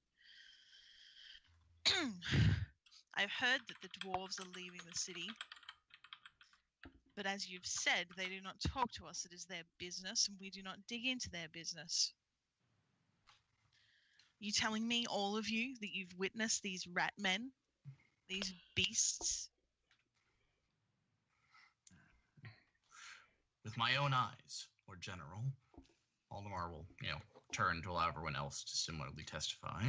I've heard that the dwarves are leaving the city. But as you've said, they do not talk to us. It is their business, and we do not dig into their business. You telling me, all of you, that you've witnessed these rat men, these beasts? With my own eyes, Lord General. Aldemar will, turn to allow everyone else to similarly testify.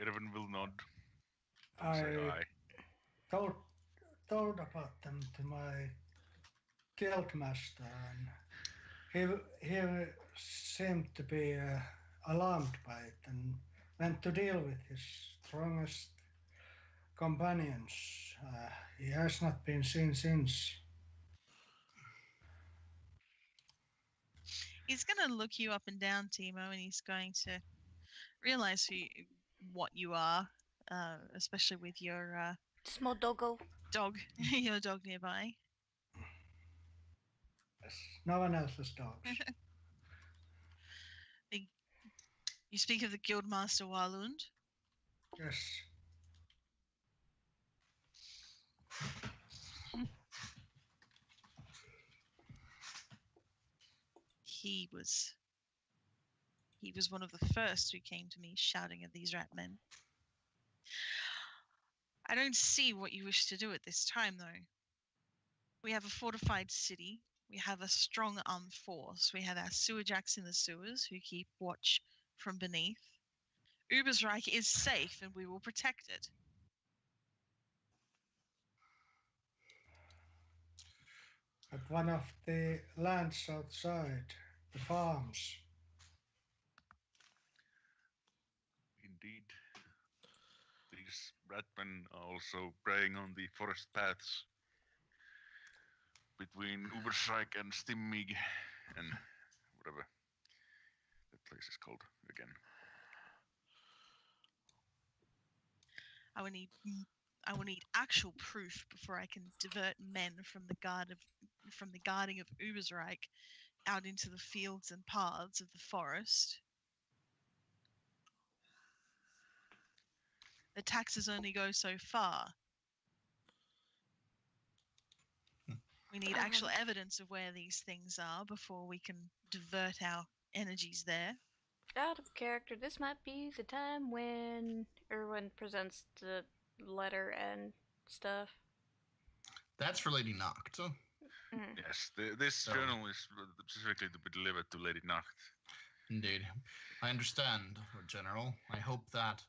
Erwin will nod. And I say aye. told about them to my guildmaster, and he seemed to be alarmed by it and went to deal with his strongest companions. He has not been seen since. He's going to look you up and down, Timo, and he's going to realize what you are, especially with your Small doggo. dog, your dog nearby. Yes, no one else's dogs. You speak of the Guildmaster Walund? Yes. He was one of the first who came to me shouting at these rat men. I don't see what you wish to do at this time, though. We have a fortified city. We have a strong armed force. We have our sewer jacks in the sewers who keep watch from beneath. Ubersreich is safe, and we will protect it. At one of the lands outside, the farms. Indeed. These ratmen are also preying on the forest paths between Ubersreich and Stimmig and whatever that place is called again. I will need actual proof before I can divert men from the guarding of Ubersreich out into the fields and paths of the forest. The taxes only go so far. We need actual evidence of where these things are before we can divert our energies there. Out of character, this might be the time when Erwin presents the letter and stuff. That's for Lady Nacht. Yes, this journal is specifically to be delivered to Lady Nacht. Indeed. I understand, Lord General. I hope that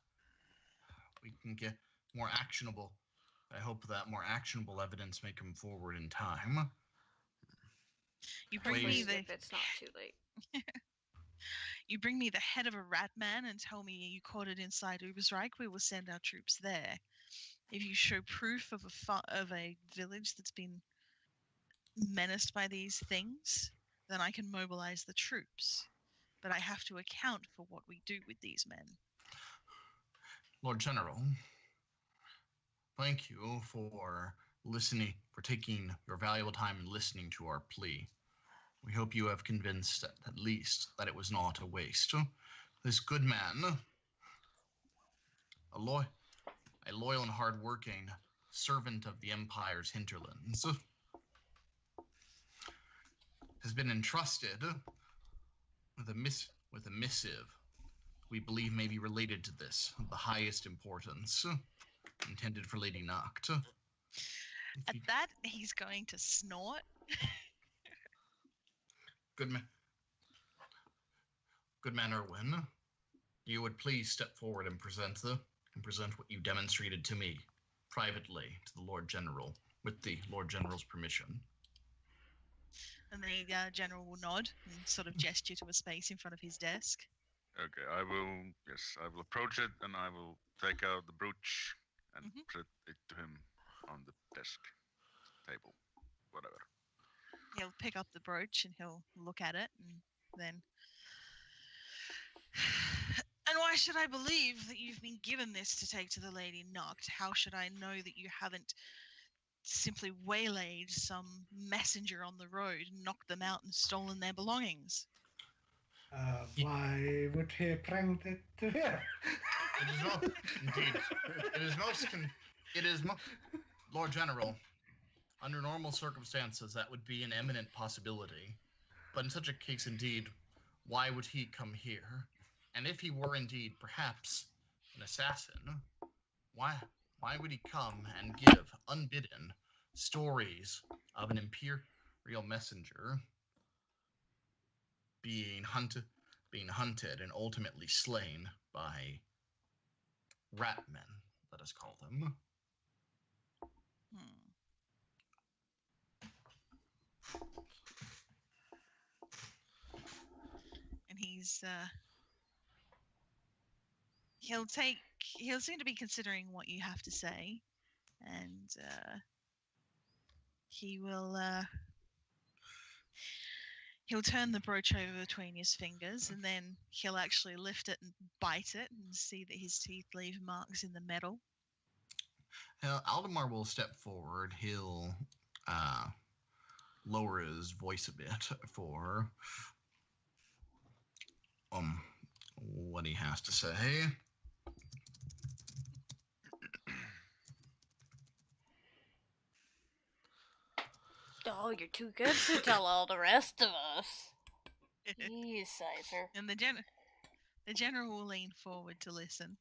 we can get more actionable. I hope that more actionable evidence may come forward in time. You bring me if it's not too late. You bring me the head of a rat man and tell me you caught it inside Ubersreich, we will send our troops there. If you show proof of a village that's been menaced by these things, then I can mobilize the troops. But I have to account for what we do with these men. Lord General, thank you for taking your valuable time and listening to our plea. We hope you have convinced at least that it was not a waste. This good man, a loyal and hard-working servant of the Empire's hinterlands, has been entrusted with a missive we believe may be related to this, of the highest importance, intended for Lady Noct. At that, he's going to snort. Good man Erwin, you would please step forward and present what you demonstrated to me privately to the Lord General, with the Lord General's permission. And the general will nod and sort of gesture to a space in front of his desk. Okay, I will approach it and I will take out the brooch and put it to him on the desk, table, whatever. He'll pick up the brooch and he'll look at it and then... And why should I believe that you've been given this to take to the Lady Noct? How should I know that you haven't simply waylaid some messenger on the road, knocked them out and stolen their belongings? Why would he bring it to here? It is not, indeed. It is Lord General. Under normal circumstances, that would be an eminent possibility. But in such a case, indeed, why would he come here? And if he were indeed, perhaps, an assassin, why would he come and give, unbidden, stories of an imperial messenger being hunted and ultimately slain by rat men, let us call them? And he'll seem to be considering what you have to say, and he'll turn the brooch over between his fingers, and then he'll actually lift it and bite it and see that his teeth leave marks in the metal. Aldemar will step forward. He'll lower his voice a bit for what he has to say. Oh, you're too good to tell all the rest of us. Jeez, Sizer. And the general will lean forward to listen.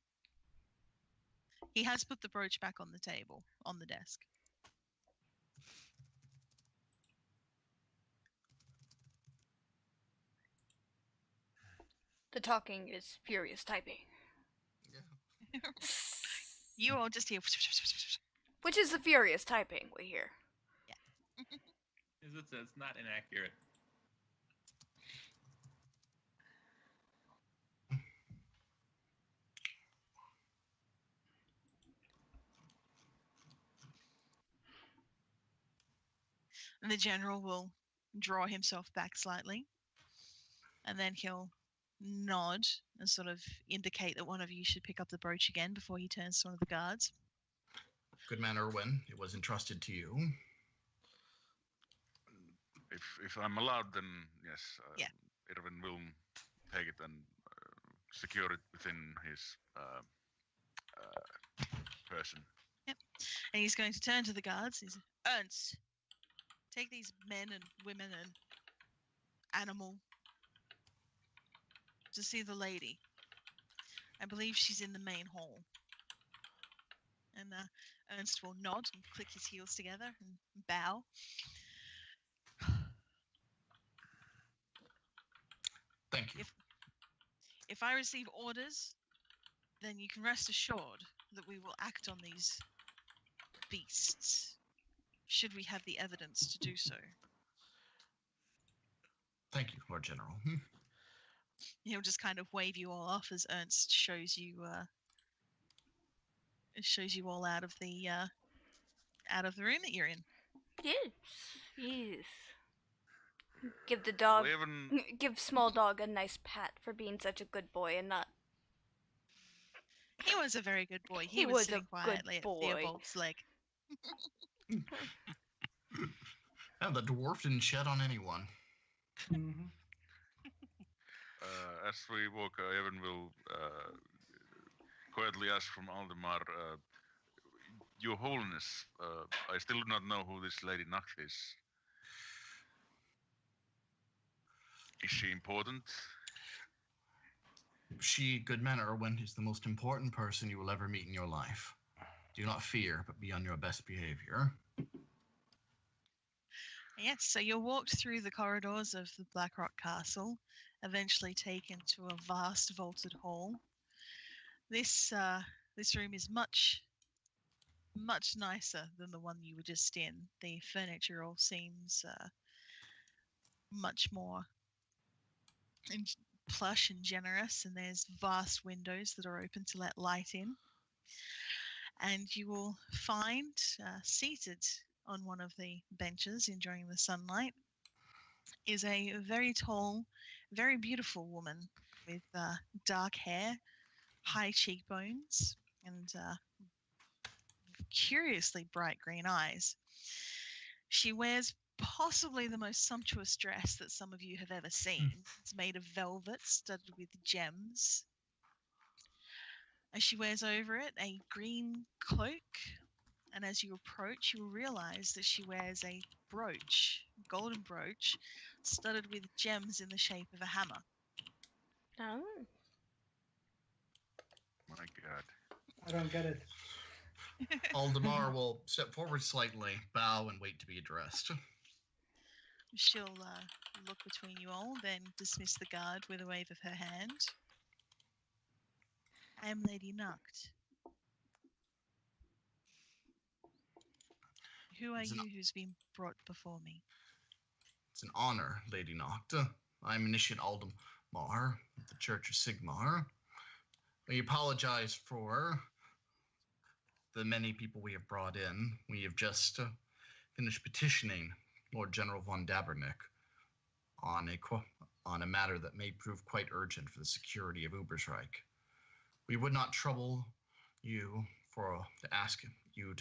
He has put the brooch back on the table, on the desk. The talking is furious typing. Yeah. You all just hear... Which is the furious typing we hear. It's not inaccurate. And the general will draw himself back slightly. And then he'll nod and sort of indicate that one of you should pick up the brooch again before he turns to one of the guards. Good man Erwin, it was entrusted to you. If I'm allowed, then yes. Yeah. Irvin will take it and secure it within his person. Yep. And he's going to turn to the guards. He's Ernst, take these men and women and animal to see the lady. I believe she's in the main hall. And Ernst will nod and click his heels together and bow. Thank you. If I receive orders, then you can rest assured that we will act on these beasts, should we have the evidence to do so. Thank you, Lord General. He'll just kind of wave you all off as Ernst shows you all out of the room that you're in. Yes, yes. Give the dog, give small dog a nice pat for being such a good boy and not. He was a very good boy. He was sitting a quietly good boy. at Theobald's leg. Yeah, the dwarf didn't shed on anyone. Mm-hmm. As we walk, Evan will quietly ask from Aldemar, Your Holiness, I still do not know who this Lady Noct is. Is she important? She, good man Erwin, is the most important person you will ever meet in your life. Do not fear, but be on your best behavior. Yes, so you're walked through the corridors of the Blackrock Castle, eventually taken to a vast vaulted hall. This room is much nicer than the one you were just in. The furniture all seems much more plush and generous, and there's vast windows that are open to let light in. And you will find seated on one of the benches enjoying the sunlight is a very tall, very beautiful woman with dark hair, high cheekbones, and curiously bright green eyes. She wears possibly the most sumptuous dress that some of you have ever seen. It's made of velvet studded with gems. And she wears over it a green cloak. And as you approach, you will realize that she wears a brooch, golden brooch, studded with gems in the shape of a hammer. Oh. My God. I don't get it. Aldemar will step forward slightly, bow, and wait to be addressed. She'll look between you all, then dismiss the guard with a wave of her hand. I am Lady Noct. Who are you who's been brought before me? It's an honor, Lady Noct. I'm Initiate Aldemar of the Church of Sigmar. We apologize for the many people we have brought in. We have just finished petitioning Lord General von Dabernick on a matter that may prove quite urgent for the security of Ubersreich. We would not trouble you to ask you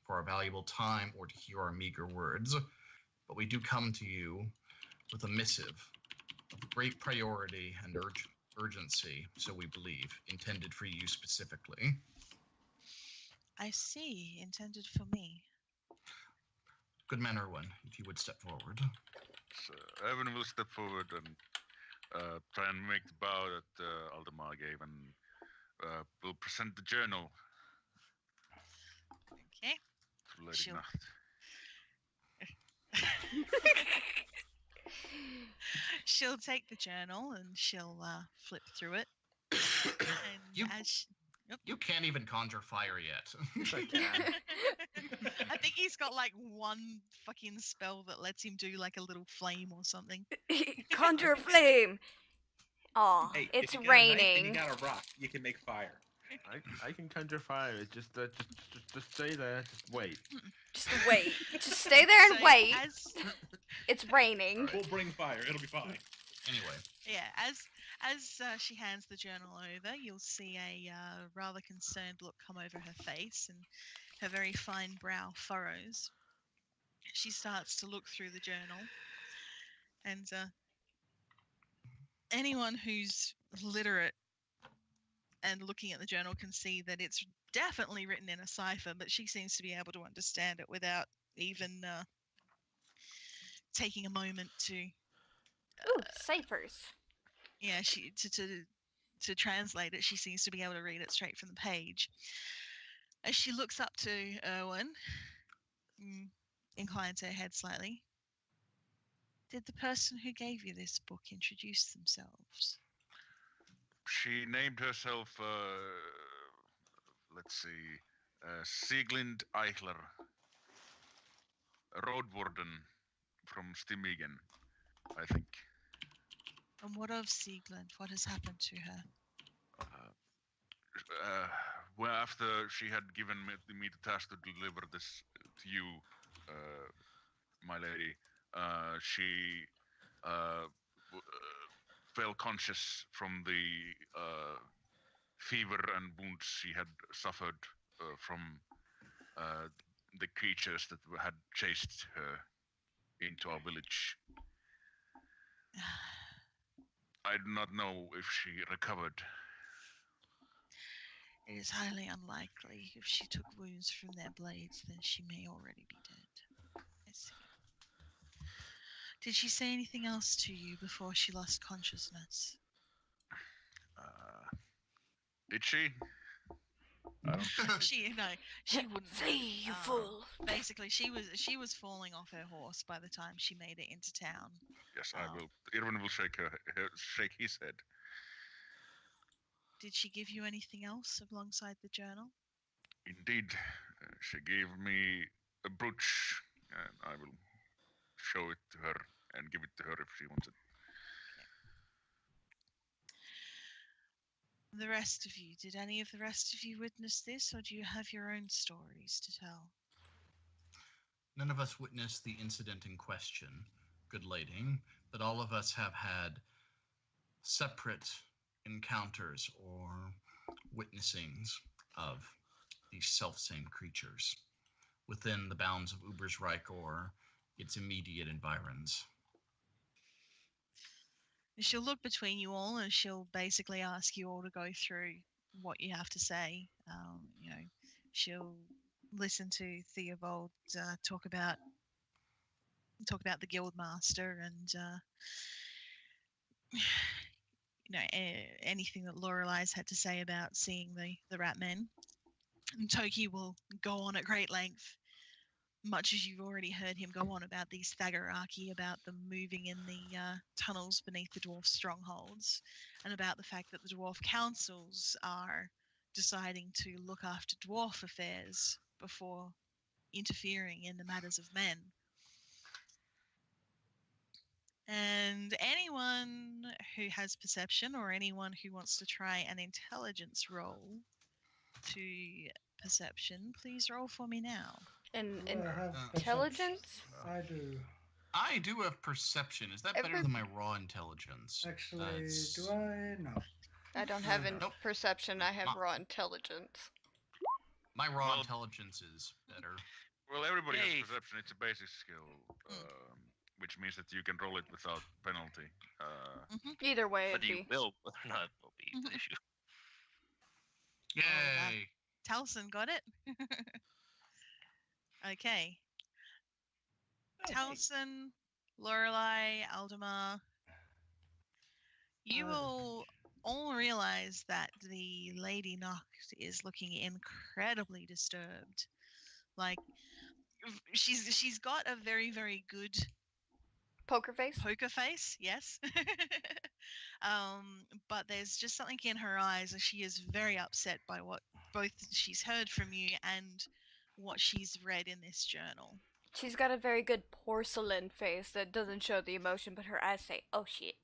for our valuable time or to hear our meager words, but we do come to you with a missive of great priority and urgency, so we believe, intended for you specifically. I see, intended for me. Good man, Erwin, if you would step forward. So Erwin will step forward and try and make the bow that Aldemar gave, and will present the journal Okay. to Lady She'll- Noct. She'll take the journal and she'll flip through it. And You- as You can't even conjure fire yet. Yes, I can. I think he's got like one fucking spell that lets him do like a little flame or something. Conjure flame. Aw, Hey, it's if you got a knife and raining. you got a rock, you can make fire. I can conjure fire. It's just stay there. Just wait. Just wait. Just stay there and So wait. As, It's raining. We'll bring fire. It'll be fine. Anyway, yeah, as she hands the journal over, you'll see a rather concerned look come over her face, and her very fine brow furrows. She starts to look through the journal, and anyone who's literate and looking at the journal can see that it's definitely written in a cipher, but she seems to be able to understand it without even taking a moment to Ooh, ciphers. yeah, she to translate it. She seems to be able to read it straight from the page. As she looks up to Erwin, inclines her head slightly. Did the person who gave you this book introduce themselves? She named herself, let's see, Sieglind Eichler, a road warden from Stimmigen, I think. And what of Sieglind? What has happened to her? Well, after she had given me the task to deliver this to you, my lady, she fell conscious from the fever and wounds she had suffered from the creatures that had chased her into our village. I do not know if she recovered. It is highly unlikely. If she took wounds from their blades, then she may already be dead. I see. Did she say anything else to you before she lost consciousness? Did she? I don't think She wouldn't. Say, you fool. Basically, she was falling off her horse by the time she made it into town. Yes, Oh. I will. Irwin will shake his head. Did she give you anything else alongside the journal? Indeed, she gave me a brooch, and I will show it to her and give it to her if she wants it. The rest of you, did any of the rest of you witness this, or do you have your own stories to tell? None of us witnessed the incident in question, good lady, but all of us have had separate encounters or witnessings of these self-same creatures within the bounds of Uber's Reich or its immediate environs. She'll look between you all and she'll basically ask you all to go through what you have to say. She'll listen to Theobald talk about the Guildmaster and anything that Lorelei's had to say about seeing the rat men. And Toki will go on at great length, much as you've already heard him go on about these Thagaraki, about them moving in the tunnels beneath the dwarf strongholds, and about the fact that the dwarf councils are deciding to look after dwarf affairs before interfering in the matters of men. And anyone who has perception or anyone who wants to try an intelligence roll to perception, please roll for me now. Do I have Intelligence? perception? I do. I do have perception. Is that better than my raw intelligence? Actually, That's- do I? No. I don't have Nope. perception, I have raw intelligence. My raw Well- intelligence is better. Well, everybody Hey. has perception. It's a basic skill, which means that you can roll it without penalty. Either way, But it'd you be. will, whether or not it will be the issue. Yay! Taliesin got it. Okay. Taliesin, Lorelei, Aldemar, you will all realize that the Lady Noct is looking incredibly disturbed. Like, she's got a very, very good Poker face? poker face, yes. But there's just something in her eyes, and she is very upset by what both she's heard from you and what she's read in this journal. She's got a very good porcelain face that doesn't show the emotion, but her eyes say, oh shit.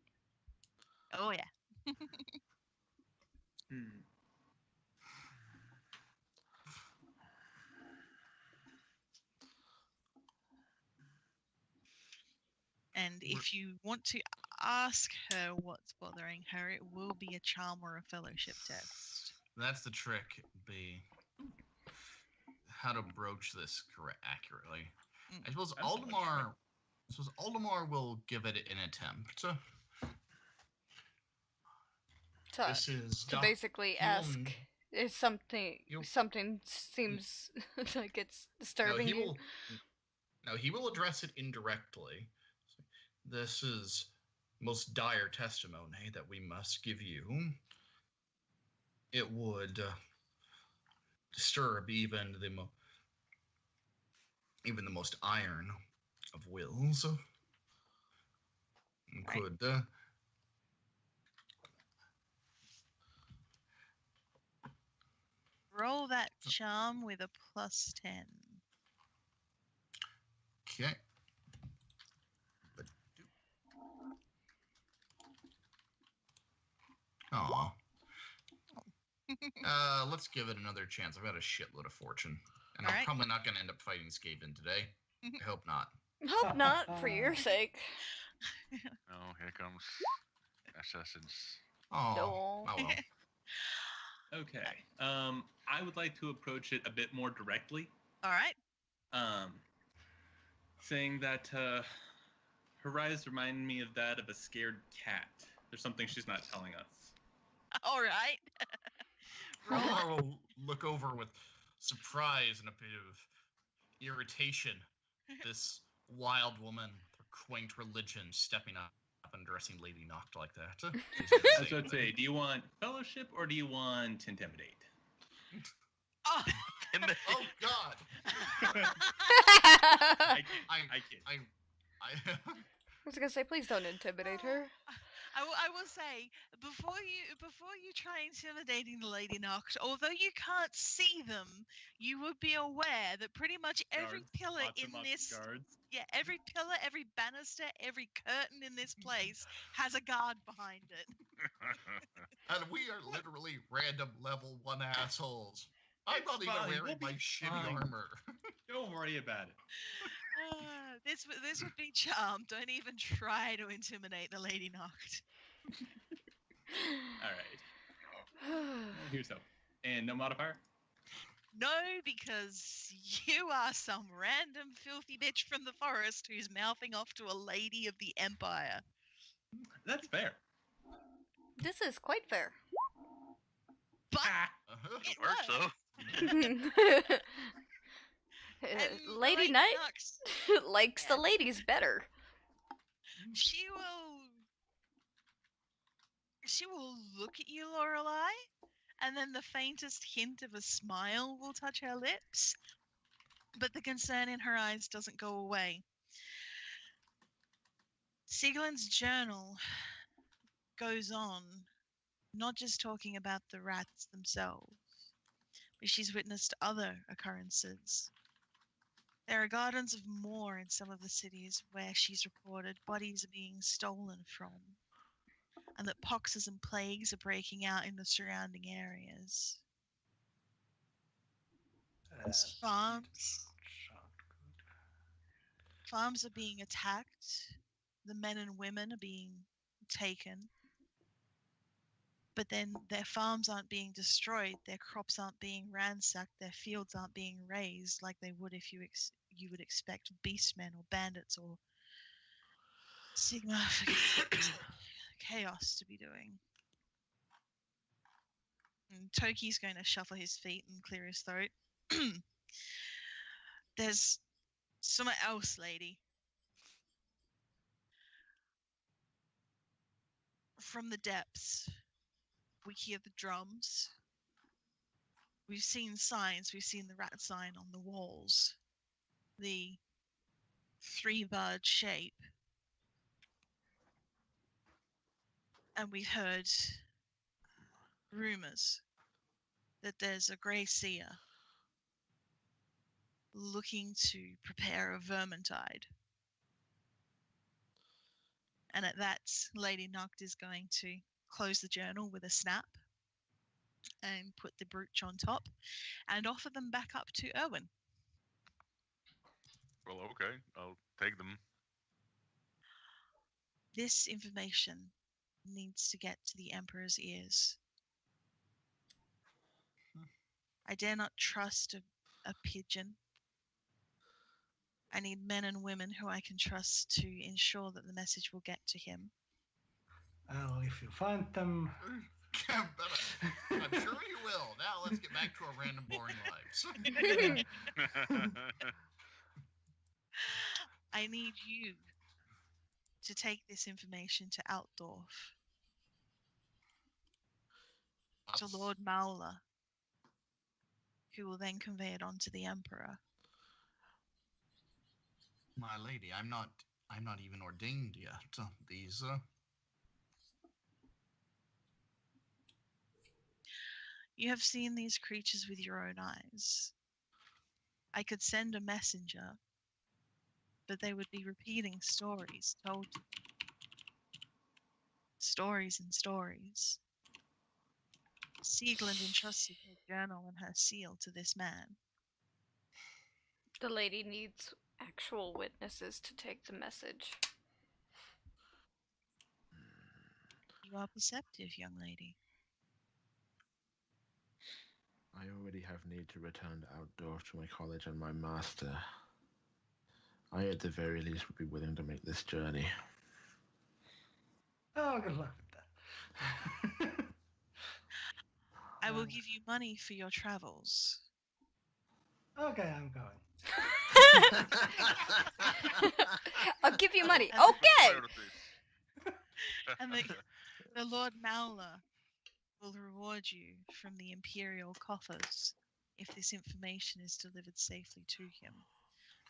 Oh yeah. And if you want to ask her what's bothering her, it will be a charm or a fellowship test. That's the trick. Be how to broach this accurately. I suppose That's so much fun. Aldemar will give it an attempt. This is To basically ask if something seems like it's disturbing you. He will address it indirectly. This is most dire testimony that we must give you. It would disturb even the most iron of wills. And Right. could Roll that charm with a +10. okay. Aw. Let's give it another chance. I've got a shitload of fortune. And I'm Alright. probably not going to end up fighting Skaven today. I hope not. Hope not, for your sake. Oh, here comes assassins. Oh, No. oh well. Okay. I would like to approach it a bit more directly. All right. Saying that her eyes remind me of that of a scared cat. There's something she's not telling us. All right. Roll it. Aldemar will look over with surprise and a bit of irritation. This wild woman, her quaint religion stepping up and dressing Lady Noct like that. That's what I'd say. Do you want fellowship or do you want intimidate? Oh, Oh God! I kid. I was gonna say, please don't intimidate her. I will say, before you try intimidating the Lady Noct, although you can't see them, you would be aware that pretty much every Guards, pillar lots in and lots this of guards. every pillar, every banister, every curtain in this place has a guard behind it. And we are literally random level 1 assholes. I'm not even fine, wearing we'll my be shitty fine. armor. Don't worry about it. This would be charmed. Don't even try to intimidate the Lady Noct. All right. Here's hope. And no modifier? No, because you are some random filthy bitch from the forest who's mouthing off to a lady of the Empire. That's fair. This is quite fair. But Ah, it Works works. though. And Lady the Knight Noct, likes the ladies better. she will look at you, Lorelei, and then the faintest hint of a smile will touch her lips, but the concern in her eyes doesn't go away. Sieglin's journal goes on, not just talking about the rats themselves, but she's witnessed other occurrences. There are gardens of more in some of the cities where she's reported bodies are being stolen from, and that poxes and plagues are breaking out in the surrounding areas. Farms are being attacked. The men and women are being taken. But then their farms aren't being destroyed, their crops aren't being ransacked, their fields aren't being razed like they would if you would expect beastmen or bandits or Sigma chaos to be doing. And Toki's going to shuffle his feet and clear his throat. There's something else, lady. From the depths, we hear the drums. We've seen signs. We've seen the rat sign on the walls. The 3-bird shape. And we've heard rumors that there's a grey seer looking to prepare a vermintide. And at that, Lady Noct is going to close the journal with a snap and put the brooch on top and offer them back up to Erwin. Well, okay, I'll take them. This information needs to get to the Emperor's ears. I dare not trust a pigeon. I need men and women who I can trust to ensure that the message will get to him. Well, if you find them, I'm sure you will. Now let's get back to our random boring lives. I need you to take this information to Altdorf, to Lord Maula, who will then convey it on to the Emperor. My lady, I'm not even ordained yet. These You have seen these creatures with your own eyes. I could send a messenger, but they would be repeating stories told to them. Stories and stories. Sieglind entrusted her journal and her seal to this man. The lady needs actual witnesses to take the message. You are perceptive, young lady. I already have need to return to Outdoor to my college and my master. I at the very least would be willing to make this journey. oh, good luck with that. I will give you money for your travels. Okay, I'm going. I'll give you money. And- Okay. Priorities. And the Lord Mauler will reward you from the Imperial coffers if this information is delivered safely to him.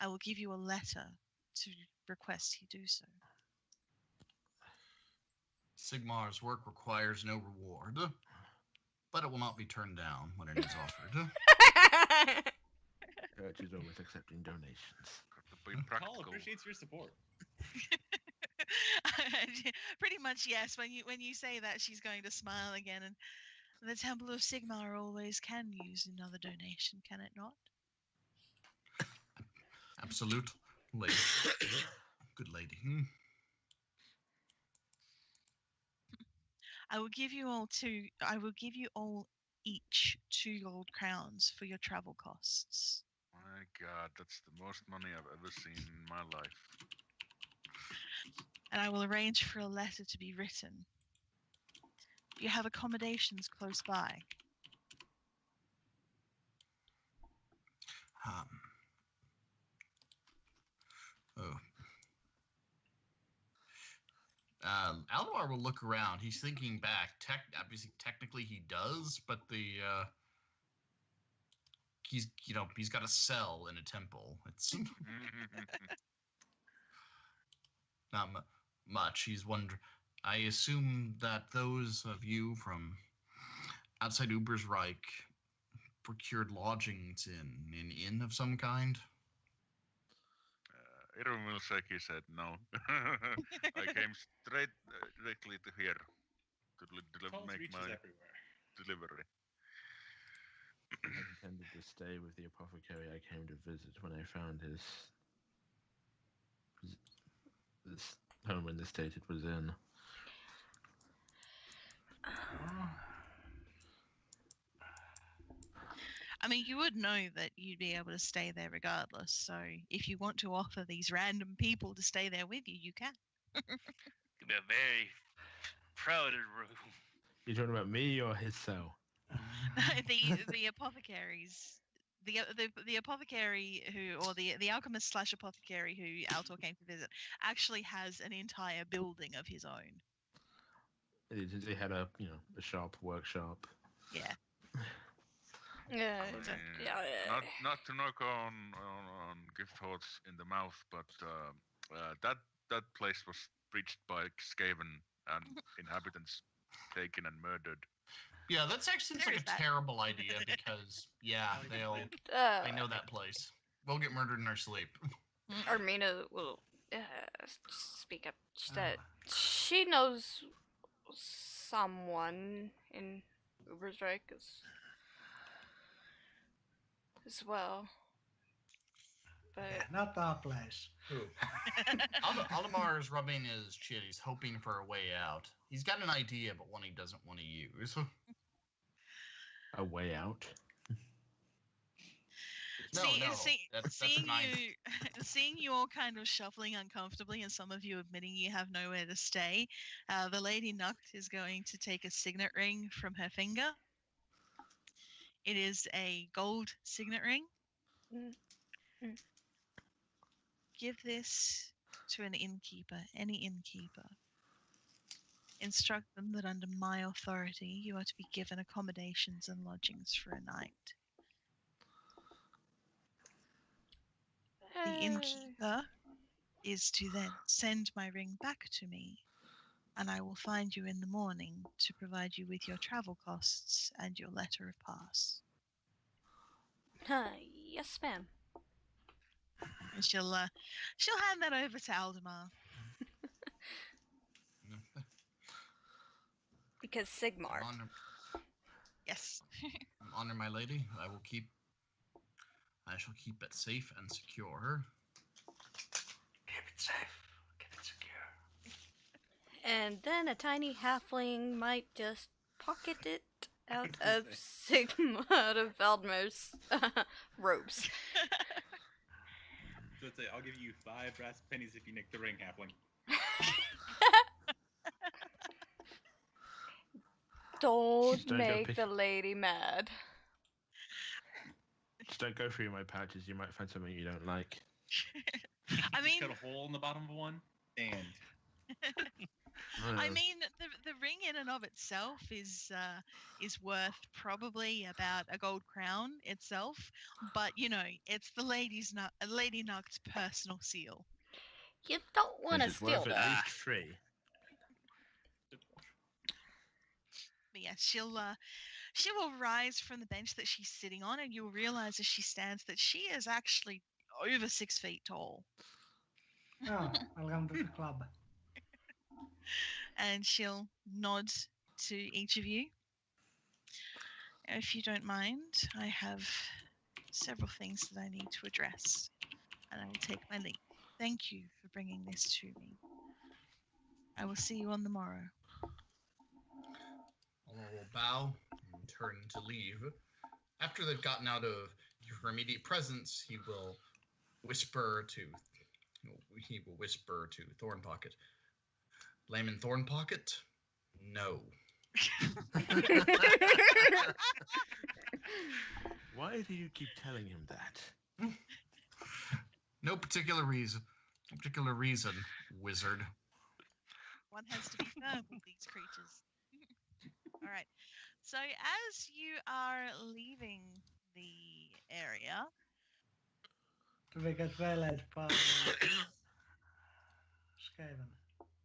I will give you a letter to request he do so. Sigmar's work requires no reward, but it will not be turned down when it is offered. Church is always accepting donations. Got to be Paul practical. appreciates your support. Pretty much, yes. When you say that, she's going to smile again, and the Temple of Sigmar always can use another donation, can it not? Absolutely. Good lady. I will give you all each 2 gold crowns for your travel costs. My God, that's the most money I've ever seen in my life. And I will arrange for a letter to be written. You have accommodations close by. Oh. Aldemar will look around. He's thinking back. Obviously, technically he does, but he's got a cell in a temple. It's not much. He's wondering. I assume that those of you from outside Ubersreich procured lodgings in an inn of some kind. Irvin will shake his head no. I came straight directly to here to Paul's make reaches my everywhere. delivery. I intended to stay with the apothecary I came to visit when I found his home in the state it was in. I mean, you would know that you'd be able to stay there regardless. So if you want to offer these random people to stay there with you, you can. Could be a very crowded room. You talking about me or his cell? the apothecaries, the apothecary the alchemist / apothecary who Altor came to visit actually has an entire building of his own. They had a shop, workshop. Yeah. Yeah. Not to knock on gift hordes in the mouth, but that place was breached by Skaven and inhabitants taken and murdered. Yeah, that actually seems There like is a that. terrible idea because they know that place. We'll get murdered in our sleep. Armina will speak up. That she knows someone in Ubersreich as well. But Not our place. Aldemar is rubbing his chin. He's hoping for a way out. He's got an idea, but one he doesn't want to use. A way out? Seeing you all kind of shuffling uncomfortably and some of you admitting you have nowhere to stay, the Lady Nuct is going to take a signet ring from her finger. It is a gold signet ring. Mm. Give this to an innkeeper, any innkeeper. Instruct them that under my authority you are to be given accommodations and lodgings for a night. The innkeeper is to then send my ring back to me, and I will find you in the morning to provide you with your travel costs and your letter of pass. Yes, ma'am. And she'll hand that over to Aldemar. Because Sigmar. Yes. Honor my lady. I shall keep it safe and secure. Keep it safe. Keep it secure. And then a tiny halfling might just pocket it out of Aldemar's robes. So it's I'll give you 5 brass pennies if you nick the ring, halfling. Don't make the lady mad. Just don't go through my pouches. You might find something you don't like. I mean, Just cut a hole in the bottom of one, and I mean, the ring in and of itself is worth probably about a gold crown itself, but you know, it's the Lady Nug's personal seal. You don't want to This is steal worth at that. least 3. But yes, she will rise from the bench that she's sitting on, and you'll realize as she stands that she is actually over 6 feet tall. Oh, welcome to the club. And she'll nod to each of you. If you don't mind, I have several things that I need to address, and I will take my leave. Thank you for bringing this to me. I will see you on the morrow. Alma will bow and turn to leave. After they've gotten out of her immediate presence, he will whisper to Thornpocket. Layman Thornpocket, no. Why do you keep telling him that? No particular reason. No particular reason, wizard. One has to be firm with these creatures. All right. So as you are leaving the area, Do we get waylaid by Skaven?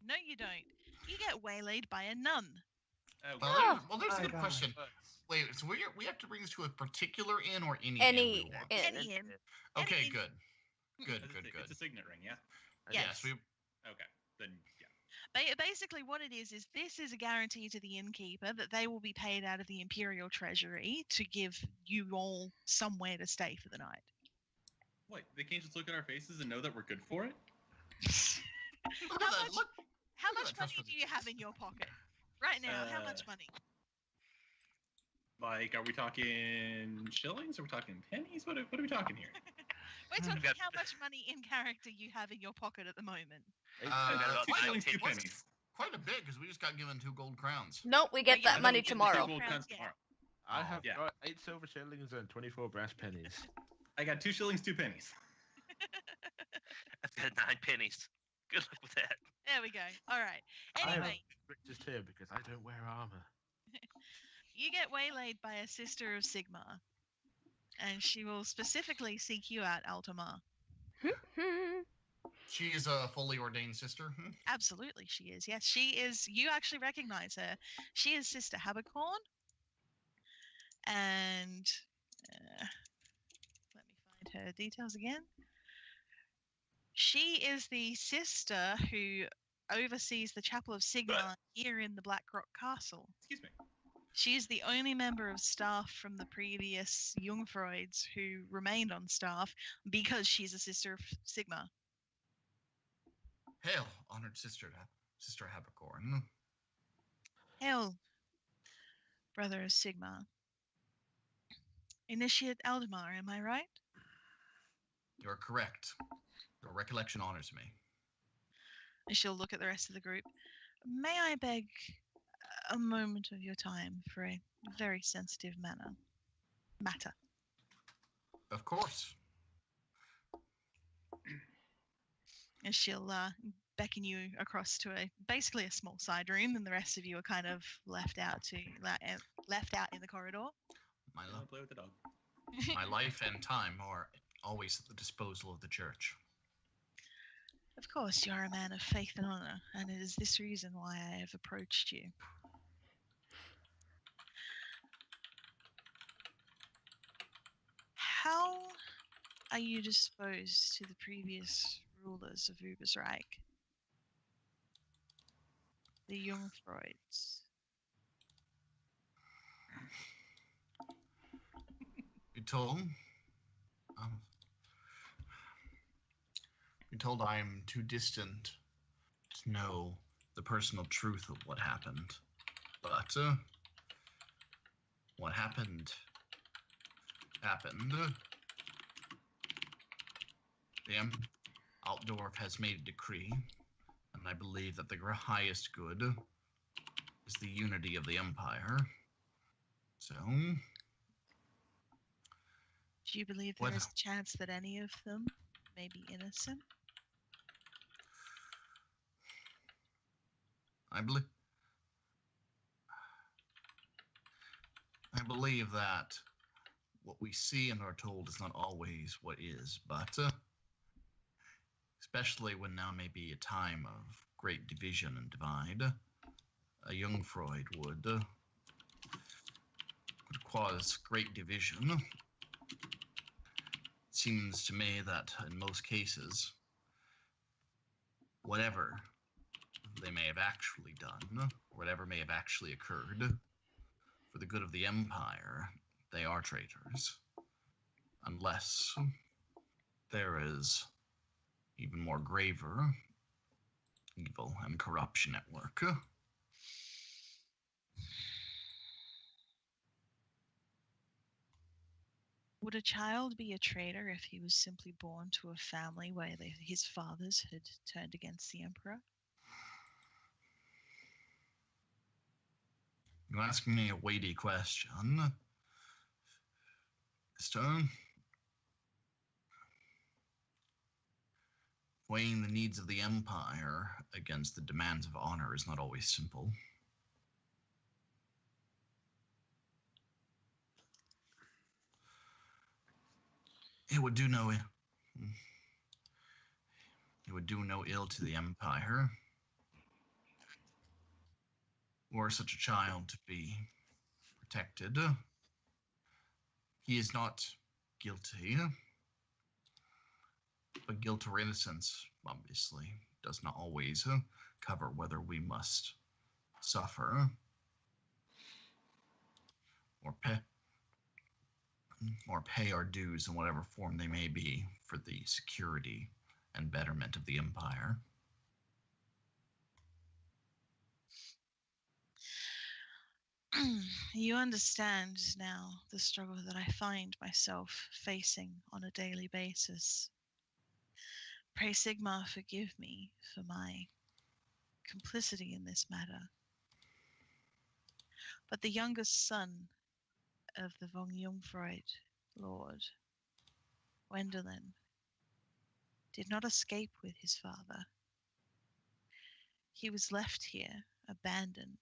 no, you don't. You get waylaid by a nun. Well, there's a My good God. question. Wait, so we have to bring this to a particular inn or any Any inn we want? inn. Any inn. Okay, any inn. good. Good. It's a signet ring, yeah. Yes. Okay, then yeah. Basically, what it is this is a guarantee to the innkeeper that they will be paid out of the Imperial Treasury to give you all somewhere to stay for the night. What? They can't just look at our faces and know that we're good for it? Look at that, look. How Look at much that money trust do you have in your pocket right now? How much money? Like, are we talking shillings? Are we talking pennies? What are we talking here? We're talking got- how much money in character you have in your pocket at the moment. about Two shillings, 2 19. pennies. Quite a bit, because we just got given 2 gold crowns. Nope, we get yeah, that I money Get the tomorrow. gold crowns Yeah. tomorrow. I have yeah. got 8 silver shillings and 24 brass pennies. I got 2 shillings, 2 pennies. I've got 9 pennies. Good luck with that. There we go. All right. I have Anyway, riches too because I don't wear armor. you get waylaid by a sister of Sigmar, and she will specifically seek you out, Altamar. She is a fully ordained sister. Absolutely, she is. Yes, she is. You actually recognize her. She is Sister Habercorn. And let me find her details again. She is the sister who oversees the Chapel of Sigmar here in the Blackrock Castle. Excuse me. She is the only member of staff from the previous Jungfreuds who remained on staff because she's a sister of Sigmar. Hail, honored Sister Habercorn. Hail, brother of Sigmar. Initiate Aldemar, am I right? You're correct. Your recollection honors me. And she'll look at the rest of the group. May I beg a moment of your time for a very sensitive matter? Of course. And she'll beckon you across to basically a small side room, and the rest of you are kind of left out in the corridor. My, I lo- play with the dog. my life and time are always at the disposal of the church. Of course, you are a man of faith and honor, and it is this reason why I have approached you. How are you disposed to the previous rulers of Ubersreich? The Jungfreuds. Be told I am too distant to know the personal truth of what happened. But what happened. The Altdorf has made a decree, and I believe that the highest good is the unity of the Empire. So, Do you believe there What- is a chance that any of them may be innocent? I believe that what we see and are told is not always what is, but especially when now may be a time of great division and divide, a young Freud would cause great division. It seems to me that in most cases, whatever they may have actually done, whatever may have actually occurred, for the good of the Empire, they are traitors. Unless there is even more graver evil and corruption at work. Would a child be a traitor if he was simply born to a family where his fathers had turned against the Emperor? You ask me a weighty question, Stone. Weighing the needs of the Empire against the demands of honor is not always simple. It would do no ill to the Empire were such a child to be protected. He is not guilty, but guilt or innocence, obviously, does not always cover whether we must suffer or pay our dues in whatever form they may be for the security and betterment of the Empire. You understand now the struggle that I find myself facing on a daily basis. Pray, Sigmar, forgive me for my complicity in this matter. But the youngest son of the von Jungfreud Lord, Wendelin, did not escape with his father. He was left here, abandoned,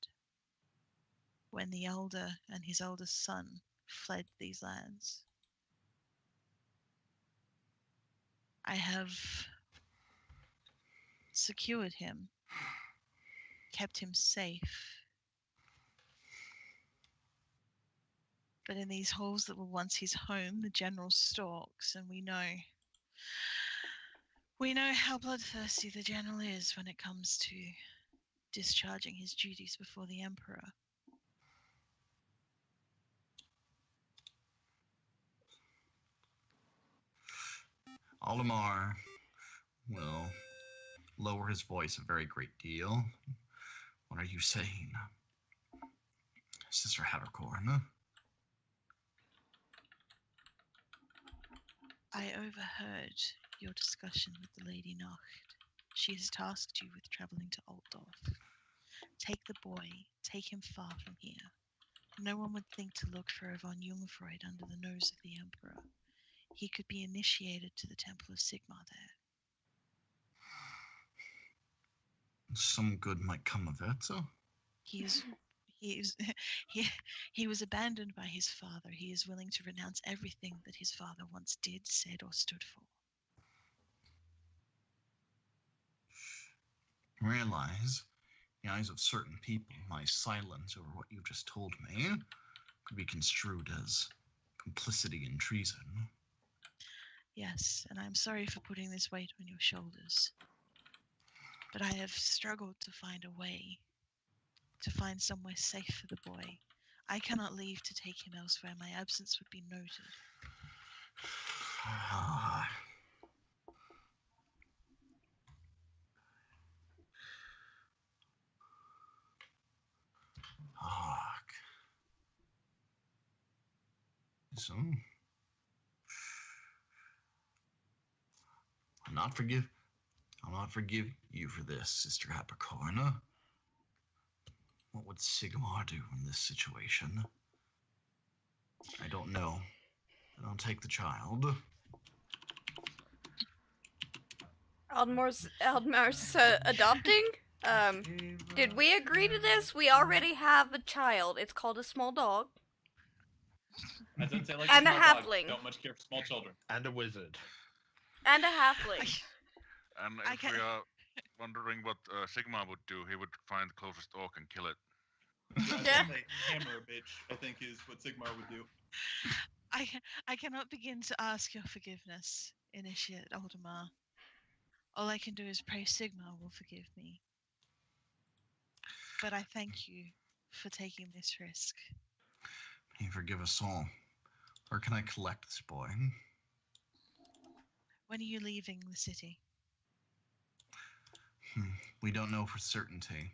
when the elder and his eldest son fled these lands. I have secured him, kept him safe. But in these halls that were once his home, the general stalks, and we know how bloodthirsty the general is when it comes to discharging his duties before the Emperor. Olimar will lower his voice a very great deal. What are you saying, Sister Havercorn? I overheard your discussion with the Lady Nacht. She has tasked you with traveling to Altdorf. Take the boy, take him far from here. No one would think to look for a von Jungfreud under the nose of the Emperor. He could be initiated to the Temple of Sigmar there. Some good might come of it. He was abandoned by his father. He is willing to renounce everything that his father once did, said, or stood for. Realize, in the eyes of certain people, my silence over what you just told me could be construed as complicity in treason. Yes, and I'm sorry for putting this weight on your shoulders. But I have struggled to find a way, to find somewhere safe for the boy. I cannot leave to take him elsewhere. My absence would be noted. So, I'll not forgive you for this, Sister Havercorn. What would Sigmar do in this situation? I don't know. I don't take the child. Aldmar's adopting? Did we agree to this? We already have a child. It's called a small dog. As I'd say, like And a small dog, halfling. don't much care for small children. And a wizard. And a halfling. And I if can- we are wondering what Sigma would do, he would find the closest orc and kill it. Yeah. Hammer a bitch, I think, is what Sigmar would do. I cannot begin to ask your forgiveness, Initiate Aldemar. All I can do is pray Sigmar will forgive me. But I thank you for taking this risk. May you forgive us all. Where can I collect this boy? When are you leaving the city? We don't know for certainty.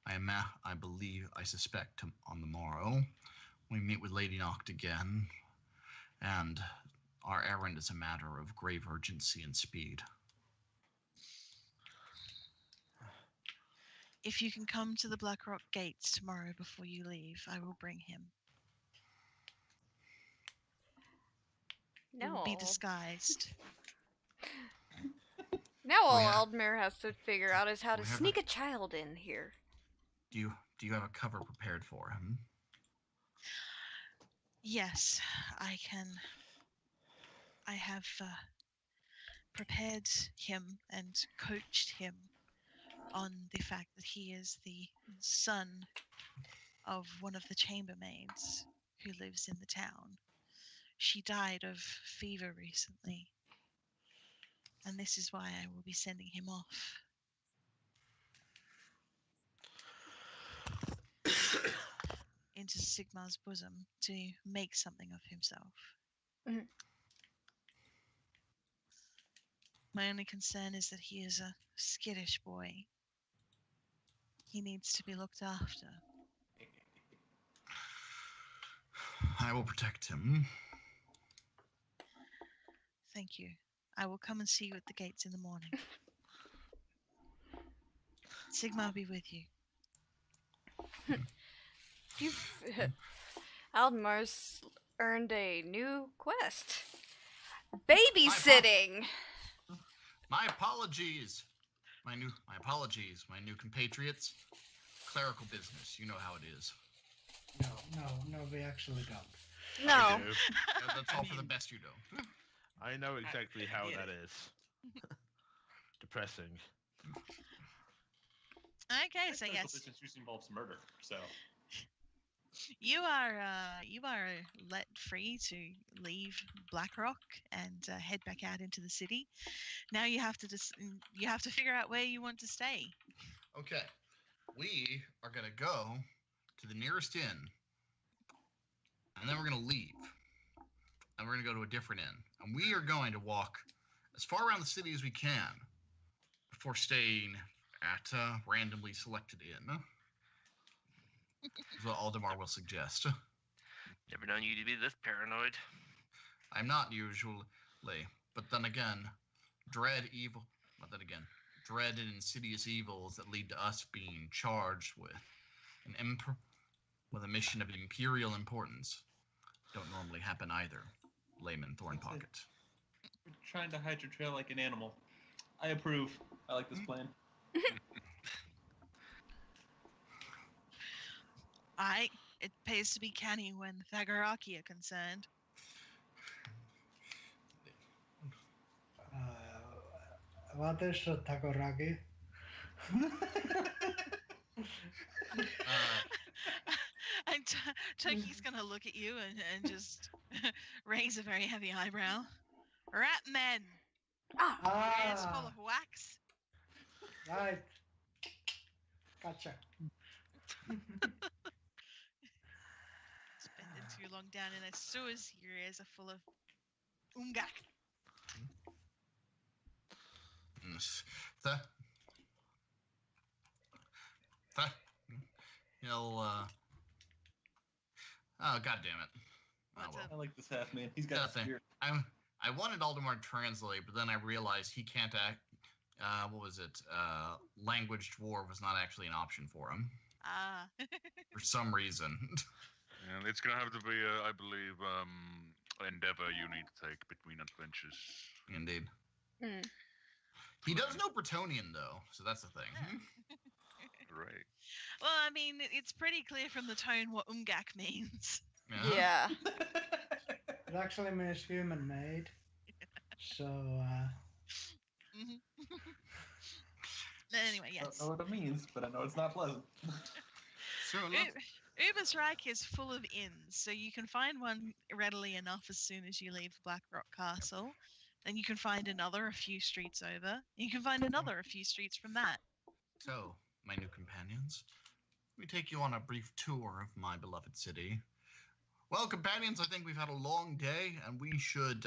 I suspect on the morrow we meet with Lady Noct again, and our errand is a matter of grave urgency and speed. If you can come to the Blackrock gates tomorrow before you leave, I will bring him. He will be disguised. Now all Yeah. Aldmir has to figure out is how to We have sneak a child in here. Do you have a cover prepared for him? Yes, I can. I have prepared him and coached him on the fact that he is the son of one of the chambermaids who lives in the town. She died of fever recently, and this is why I will be sending him off. Into Sigmar's bosom to make something of himself. Mhm. My only concern is that he is a skittish boy. He needs to be looked after. I will protect him. Thank you. I will come and see you at the gates in the morning. Sigmar be with you. Aldmar's earned a new quest. Babysitting. My apologies. My new compatriots. Clerical business. You know how it is. No, we actually don't. No. I do. That's all for the best you know. I know exactly how get that is. Depressing. Okay, so Clinical yes, business usually involves murder, so you are let free to leave Blackrock and head back out into the city. Now you have to figure out where you want to stay. Okay. We are going to go to the nearest inn. And then we're going to leave. And we're going to go to a different inn. And we are going to walk as far around the city as we can before staying at a randomly selected inn. Is what Aldemar will suggest. Never known you to be this paranoid. I'm not usually, but then again, dread and insidious evils that lead to us being charged with with a mission of imperial importance don't normally happen either, layman Thornpocket. you're trying to hide your trail like an animal. I approve. I like this plan. It pays to be canny when Thagaraki are concerned. What is a takoraki? And Toki's gonna look at you and just raise a very heavy eyebrow. Rat men, hands full of wax. Right. Gotcha. Spending too long down in the sewers, your ears are full of umgak. He'll, oh, god damn it. What's well. up? I like this half man. He's got a Nothing. spirit. I wanted Aldemar to translate, but then I realized he can't act. Language dwarf was not actually an option for him Ah. for some reason. And it's gonna have to be, I believe, endeavor you need to take between adventures. Indeed. He does know Bretonian, though, so that's the thing. Right. Well, I mean, it's pretty clear from the tone what umgak means. Yeah. It actually means human made. So, Mhm. Anyway, I don't yes. know what it means, but I know it's not pleasant. So let's, Ubersreich is full of inns, so you can find one readily enough as soon as you leave Blackrock Castle. Then you can find another a few streets over. You can find another a few streets from that. so, my new companions, let me take you on a brief tour of my beloved city. Well, companions, I think we've had a long day, and we should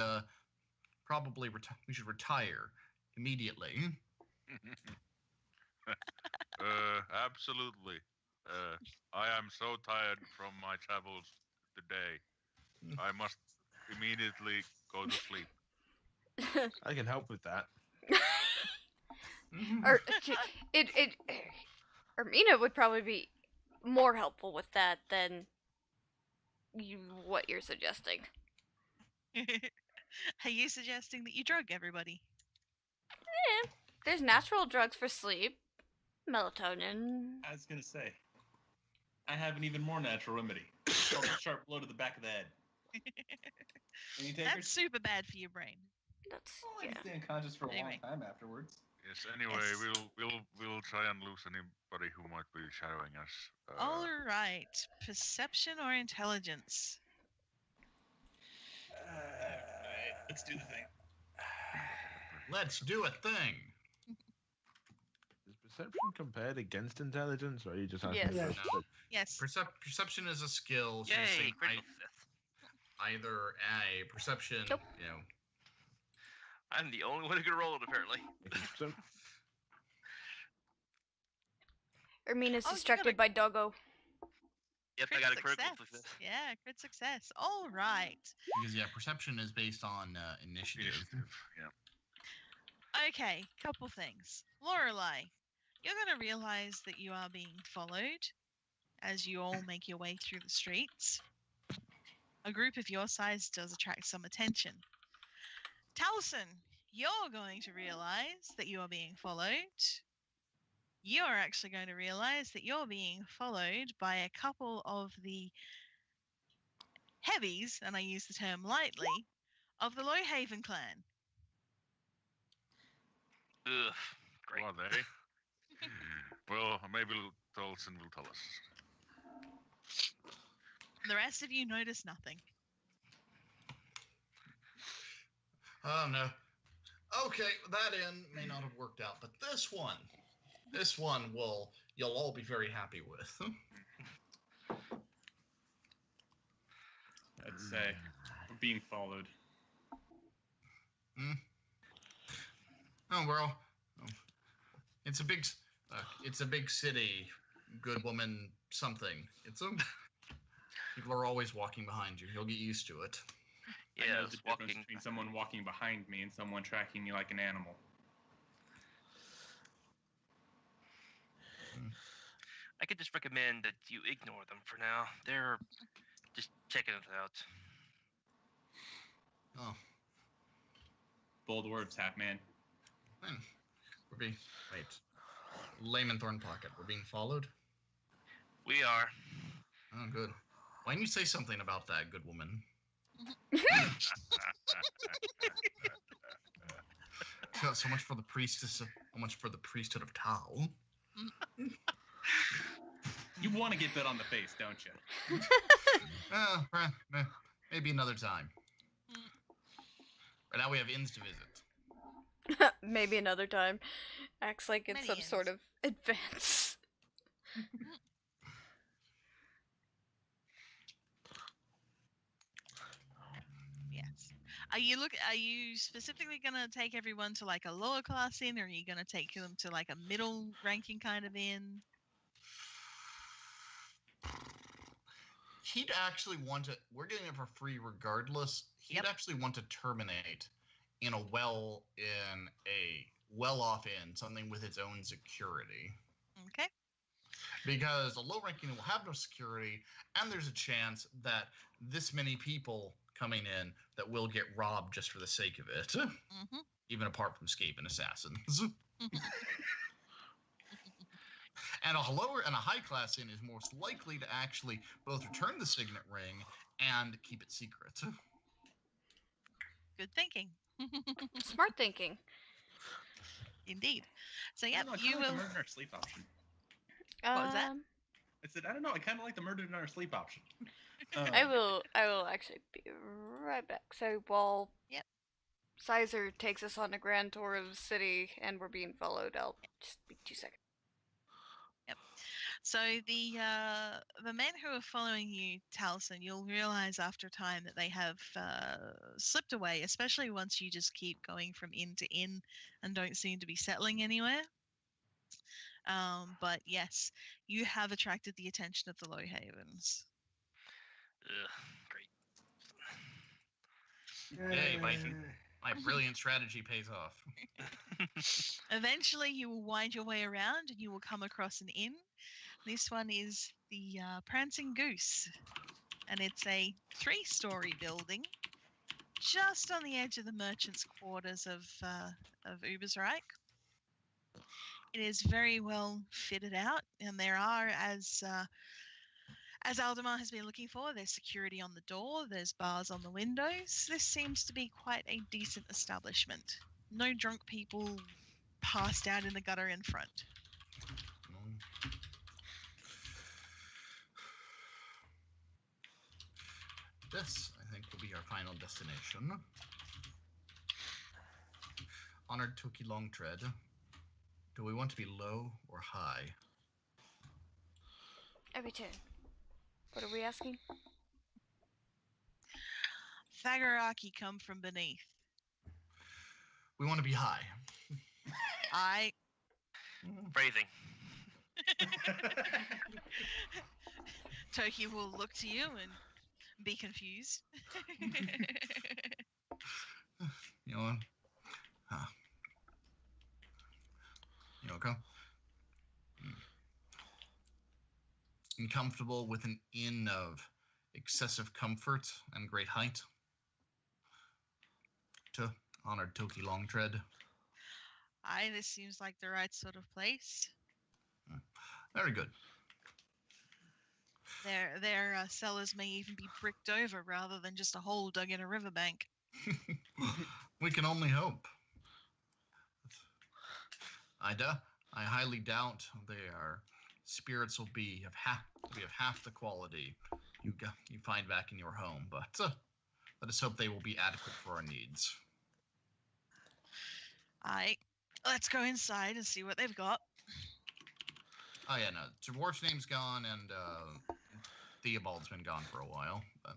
probably retire immediately. Absolutely. I am so tired from my travels today. I must immediately go to sleep. I can help with that. Or Ermina would probably be more helpful with that than what you're suggesting. Are you suggesting that you drug everybody? Yeah, there's natural drugs for sleep, melatonin. I was gonna say, I have an even more natural remedy. It's called a sharp blow to the back of the head. Any takers? That's super bad for your brain. That's Well, I yeah. can stay unconscious for a Anyway. long time afterwards. Yes. Anyway, Yes. we'll try and lose anybody who might be shadowing us. All right. Perception or intelligence? Alright, let's do the thing. Let's do a thing. Is perception compared against intelligence, or are you just asking? Yes. Yes. perception? Yes. Perception is a skill. So you're Yay, saying critical fifth. either a perception, Nope. I'm the only one who can roll it, apparently. So, Ermina's Oh, you distracted by Doggo. Yep, I Crit got a critical success. success. Yeah, crit success. All right. Because perception is based on initiative. Yeah. Okay, couple things. Lorelei, you're going to realize that you are being followed as you all make your way through the streets. A group of your size does attract some attention. Taliesin, you're going to realize that you are being followed. You're actually going to realize that you're being followed by a couple of the heavies, and I use the term lightly, of the Lowhaven clan. Ugh, great. Who are they? Well, maybe Tolson will tell us. The rest of you notice nothing. Oh no. Okay, that end may not have worked out, but this one you'll all be very happy with. I'd say we're being followed. Oh well, it's a big city. Good woman, something. People are always walking behind you. You'll get used to it. I know Yeah, the it's difference walking. between someone walking behind me and someone tracking me like an animal. I could just recommend that you ignore them for now. They're just checking it out. Oh, Bold words, Half Man. we're being Layman Thornpocket. We're being followed. We are. Oh, good. Why didn't you say something about that, good woman? So much for the priestess. So much for the priesthood of Tau. You want to get bit on the face, don't you? Maybe another time. Right now we have inns to visit. Maybe another time. Acts like it's Many some sort inns. of advance. Yes. Are you specifically gonna take everyone to like a lower class inn, or are you gonna take them to like a middle ranking kind of inn? He'd actually want to. We're getting it for free regardless. He'd Yep. actually want to terminate in a well-off inn, something with its own security. Okay. Because a low ranking will have no security, and there's a chance that this many people coming in that will get robbed just for the sake of it. Mm-hmm. even apart from escaping assassins. And a high-class inn is most likely to actually both return the signet ring and keep it secret. Good thinking. Smart thinking. Indeed. So I yeah, don't know, I you kinda like the will. murder in our sleep option. What was that? I said, I don't know, I kind of like the murder in our sleep option. I will actually be right back. So while Yep. Sizer takes us on a grand tour of the city and we're being followed, I'll just be 2 seconds. So the men who are following you, Taliesin, you'll realize after time that they have slipped away, especially once you just keep going from inn to inn and don't seem to be settling anywhere. But yes, you have attracted the attention of the Low Havens. Ugh, great. Yay, my brilliant strategy pays off. Eventually, you will wind your way around and you will come across an inn. This one is the Prancing Goose, and it's a 3-story building just on the edge of the merchants' quarters of Ubersreich. It is very well fitted out, and there are, as Aldemar has been looking for, there's security on the door, there's bars on the windows. This seems to be quite a decent establishment. No drunk people passed out in the gutter in front. This, I think, will be our final destination. Honored Toki Longtread. Do we want to be low or high? Every turn. What are we asking? Thagaraki come from beneath. We want to be high. Phrasing. Toki will look to you and be confused. You know, you okay? And comfortable with an inn of excessive comfort and great height. To honored Toki Longtread. This seems like the right sort of place. Very good. Their cellars may even be bricked over rather than just a hole dug in a riverbank. We can only hope. I highly doubt their spirits will be of half the quality you find back in your home, but let us hope they will be adequate for our needs. Let's go inside and see what they've got. Oh yeah, no, Dwarf's name's gone, and Theobald's been gone for a while. But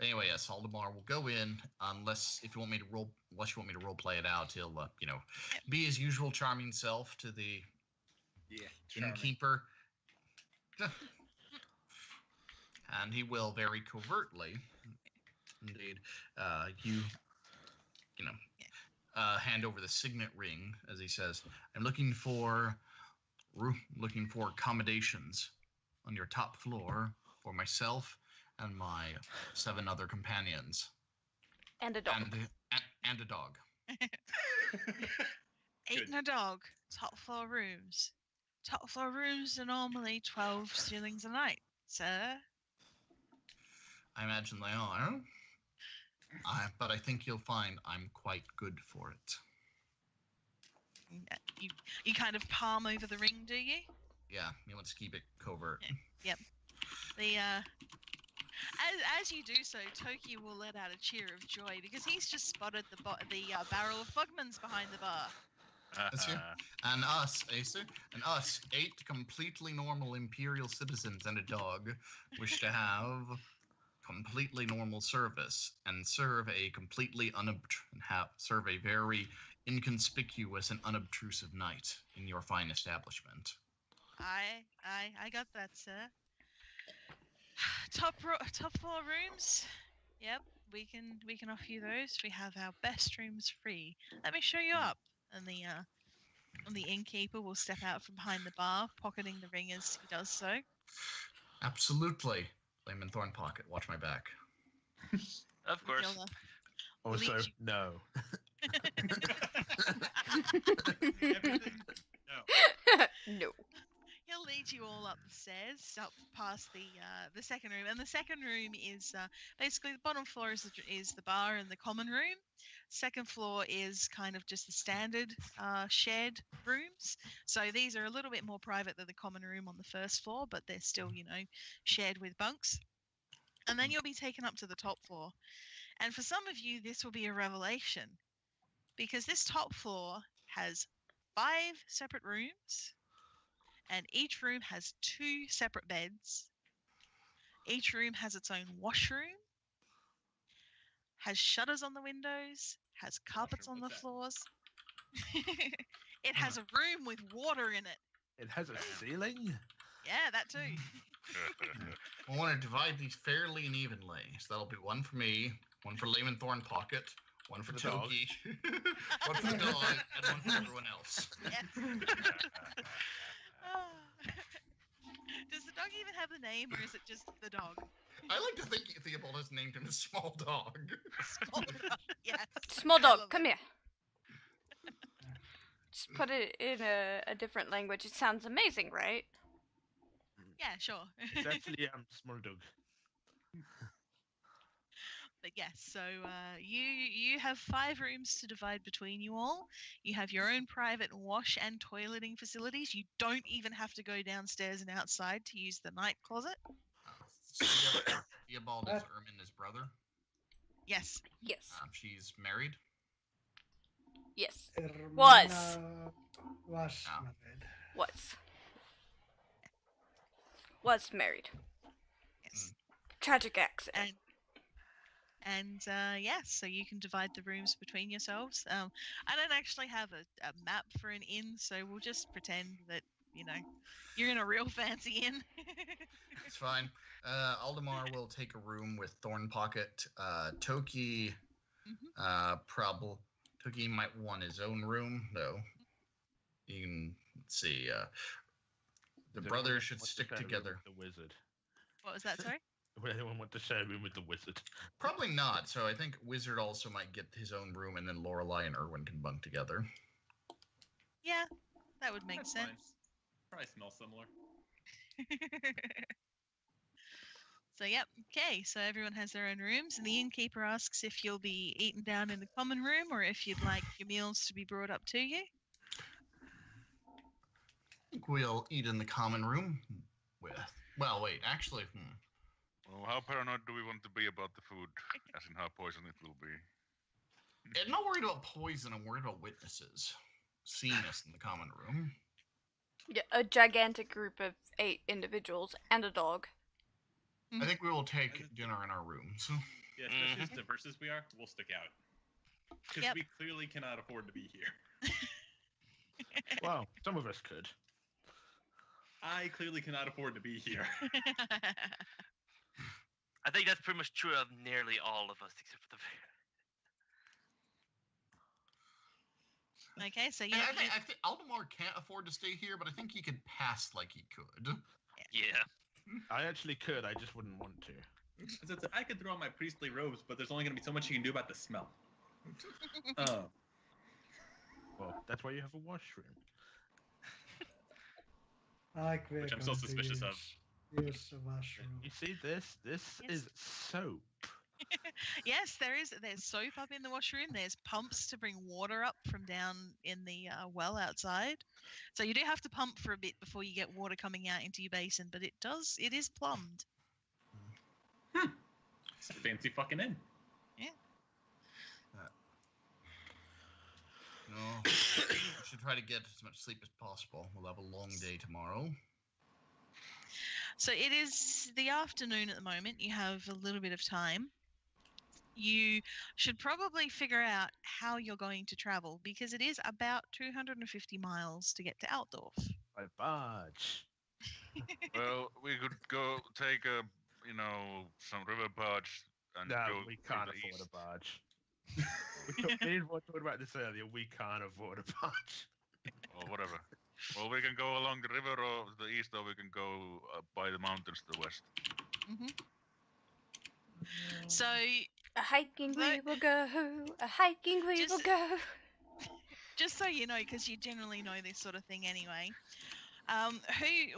anyway, yes, Aldemar will go in unless you want me to role play it out. He'll be his usual charming self to the innkeeper, and he will very covertly, indeed, hand over the signet ring as he says, "I'm looking for accommodations on your top floor for myself and my 7 other companions, And a dog. and a dog." 8 and a dog. Top floor rooms. Top floor rooms are normally 12 shillings a night, sir. I imagine they are. But I think you'll find I'm quite good for it. You kind of palm over the ring, do you? Yeah, he wants to keep it covert. Yep. As you do so, Toki will let out a cheer of joy because he's just spotted the barrel of Fugmans behind the bar. And us, Acer, and us, 8 completely normal Imperial citizens and a dog, wish to have completely normal service and serve a very inconspicuous and unobtrusive night in your fine establishment. I got that, sir. Top floor rooms. Yep, we can offer you those. We have our best rooms free. Let me show you up. And the innkeeper will step out from behind the bar, pocketing the ring as he does so. Absolutely. Layman Thorn pocket. Watch my back. Of course. Also, Leech- no. Everything? No. No. He'll lead you all up the stairs, up past the second room, and the second room is basically the bottom floor is the bar and the common room. Second floor is kind of just the standard shared rooms. So these are a little bit more private than the common room on the first floor, but they're still, shared with bunks. And then you'll be taken up to the top floor. And for some of you, this will be a revelation because this top floor has 5 separate rooms. And each room has 2 separate beds. Each room has its own washroom, has shutters on the windows, has carpets on the what's that? floors. It has a room with water in it. It has a ceiling? Yeah, that too. I want to divide these fairly and evenly. So that'll be one for me, one for Layman Thorn Pocket, one for The dog. Toki, one for the dog, and one for everyone else. Yes. Does the dog even have a name, or is it just the dog? I like to think Theobald has named him a small dog. Small dog. Yes. Small I dog, love come it. here. Just put it in a different language. It sounds amazing, right? Yeah, sure. It's actually small dog. But yes, so you have 5 rooms to divide between you all. You have your own private wash and toileting facilities. You don't even have to go downstairs and outside to use the night closet. Theobald is Ermin's brother. Yes. Yes. She's married. Yes. Ermina Was. Was Ah. married. Was married. Yes. Tragic accident. And yes, so you can divide the rooms between yourselves. I don't actually have a map for an inn, so we'll just pretend that you're in a real fancy inn. It's fine. Aldemar will take a room with Thorn Pocket. Toki, Toki might want his own room, though. You can, let's see. The brothers should stick together. The wizard. What was that, sorry? Would anyone want to share a room with the wizard? Probably not. So I think Wizard also might get his own room, and then Lorelei and Erwin can bunk together. Yeah, that would make That's sense. fine. Probably smell similar. So yep, okay, so everyone has their own rooms, and the innkeeper asks if you'll be eaten down in the common room or if you'd like your meals to be brought up to you. I think we'll eat in the common room with. Well, wait. Actually, Well, how paranoid do we want to be about the food, as in how poison it will be? I'm not worried about poison. I'm worried about witnesses seeing us in the common room. Yeah, a gigantic group of 8 individuals and a dog. I think we will take dinner in our rooms. Yeah, especially as diverse as we are, we'll stick out. Because Yep. we clearly cannot afford to be here. Well, some of us could. I clearly cannot afford to be here. I think that's pretty much true of nearly all of us, except for the. Okay, so And yeah, I think Aldemar can't afford to stay here, but I think he could pass like he could. Yeah. I actually could, I just wouldn't want to. I could throw on my priestly robes, but there's only going to be so much you can do about the smell. Well, that's why you have a washroom. I like Which I'm so suspicious of. Use the washroom. You see this? This Yes. is soap. yes, there's soap up in the washroom. There's pumps to bring water up from down in the well outside. So you do have to pump for a bit before you get water coming out into your basin, but it is plumbed. It's a fancy fucking inn. No, we should try to get as much sleep as possible. We'll have a long day tomorrow. So it is the afternoon at the moment. You have a little bit of time. You should probably figure out how you're going to travel because it is about 250 miles to get to Altdorf. By barge. Well, we could go take some river barge and No, go we to can't the afford east. a barge. We were talking about this earlier. We can't afford a barge. Or whatever. Well, we can go along the river or to the east, or we can go by the mountains to the west. So A hiking we Look. will go. A hiking we will Just- go. Just so you know, because you generally know this sort of thing anyway.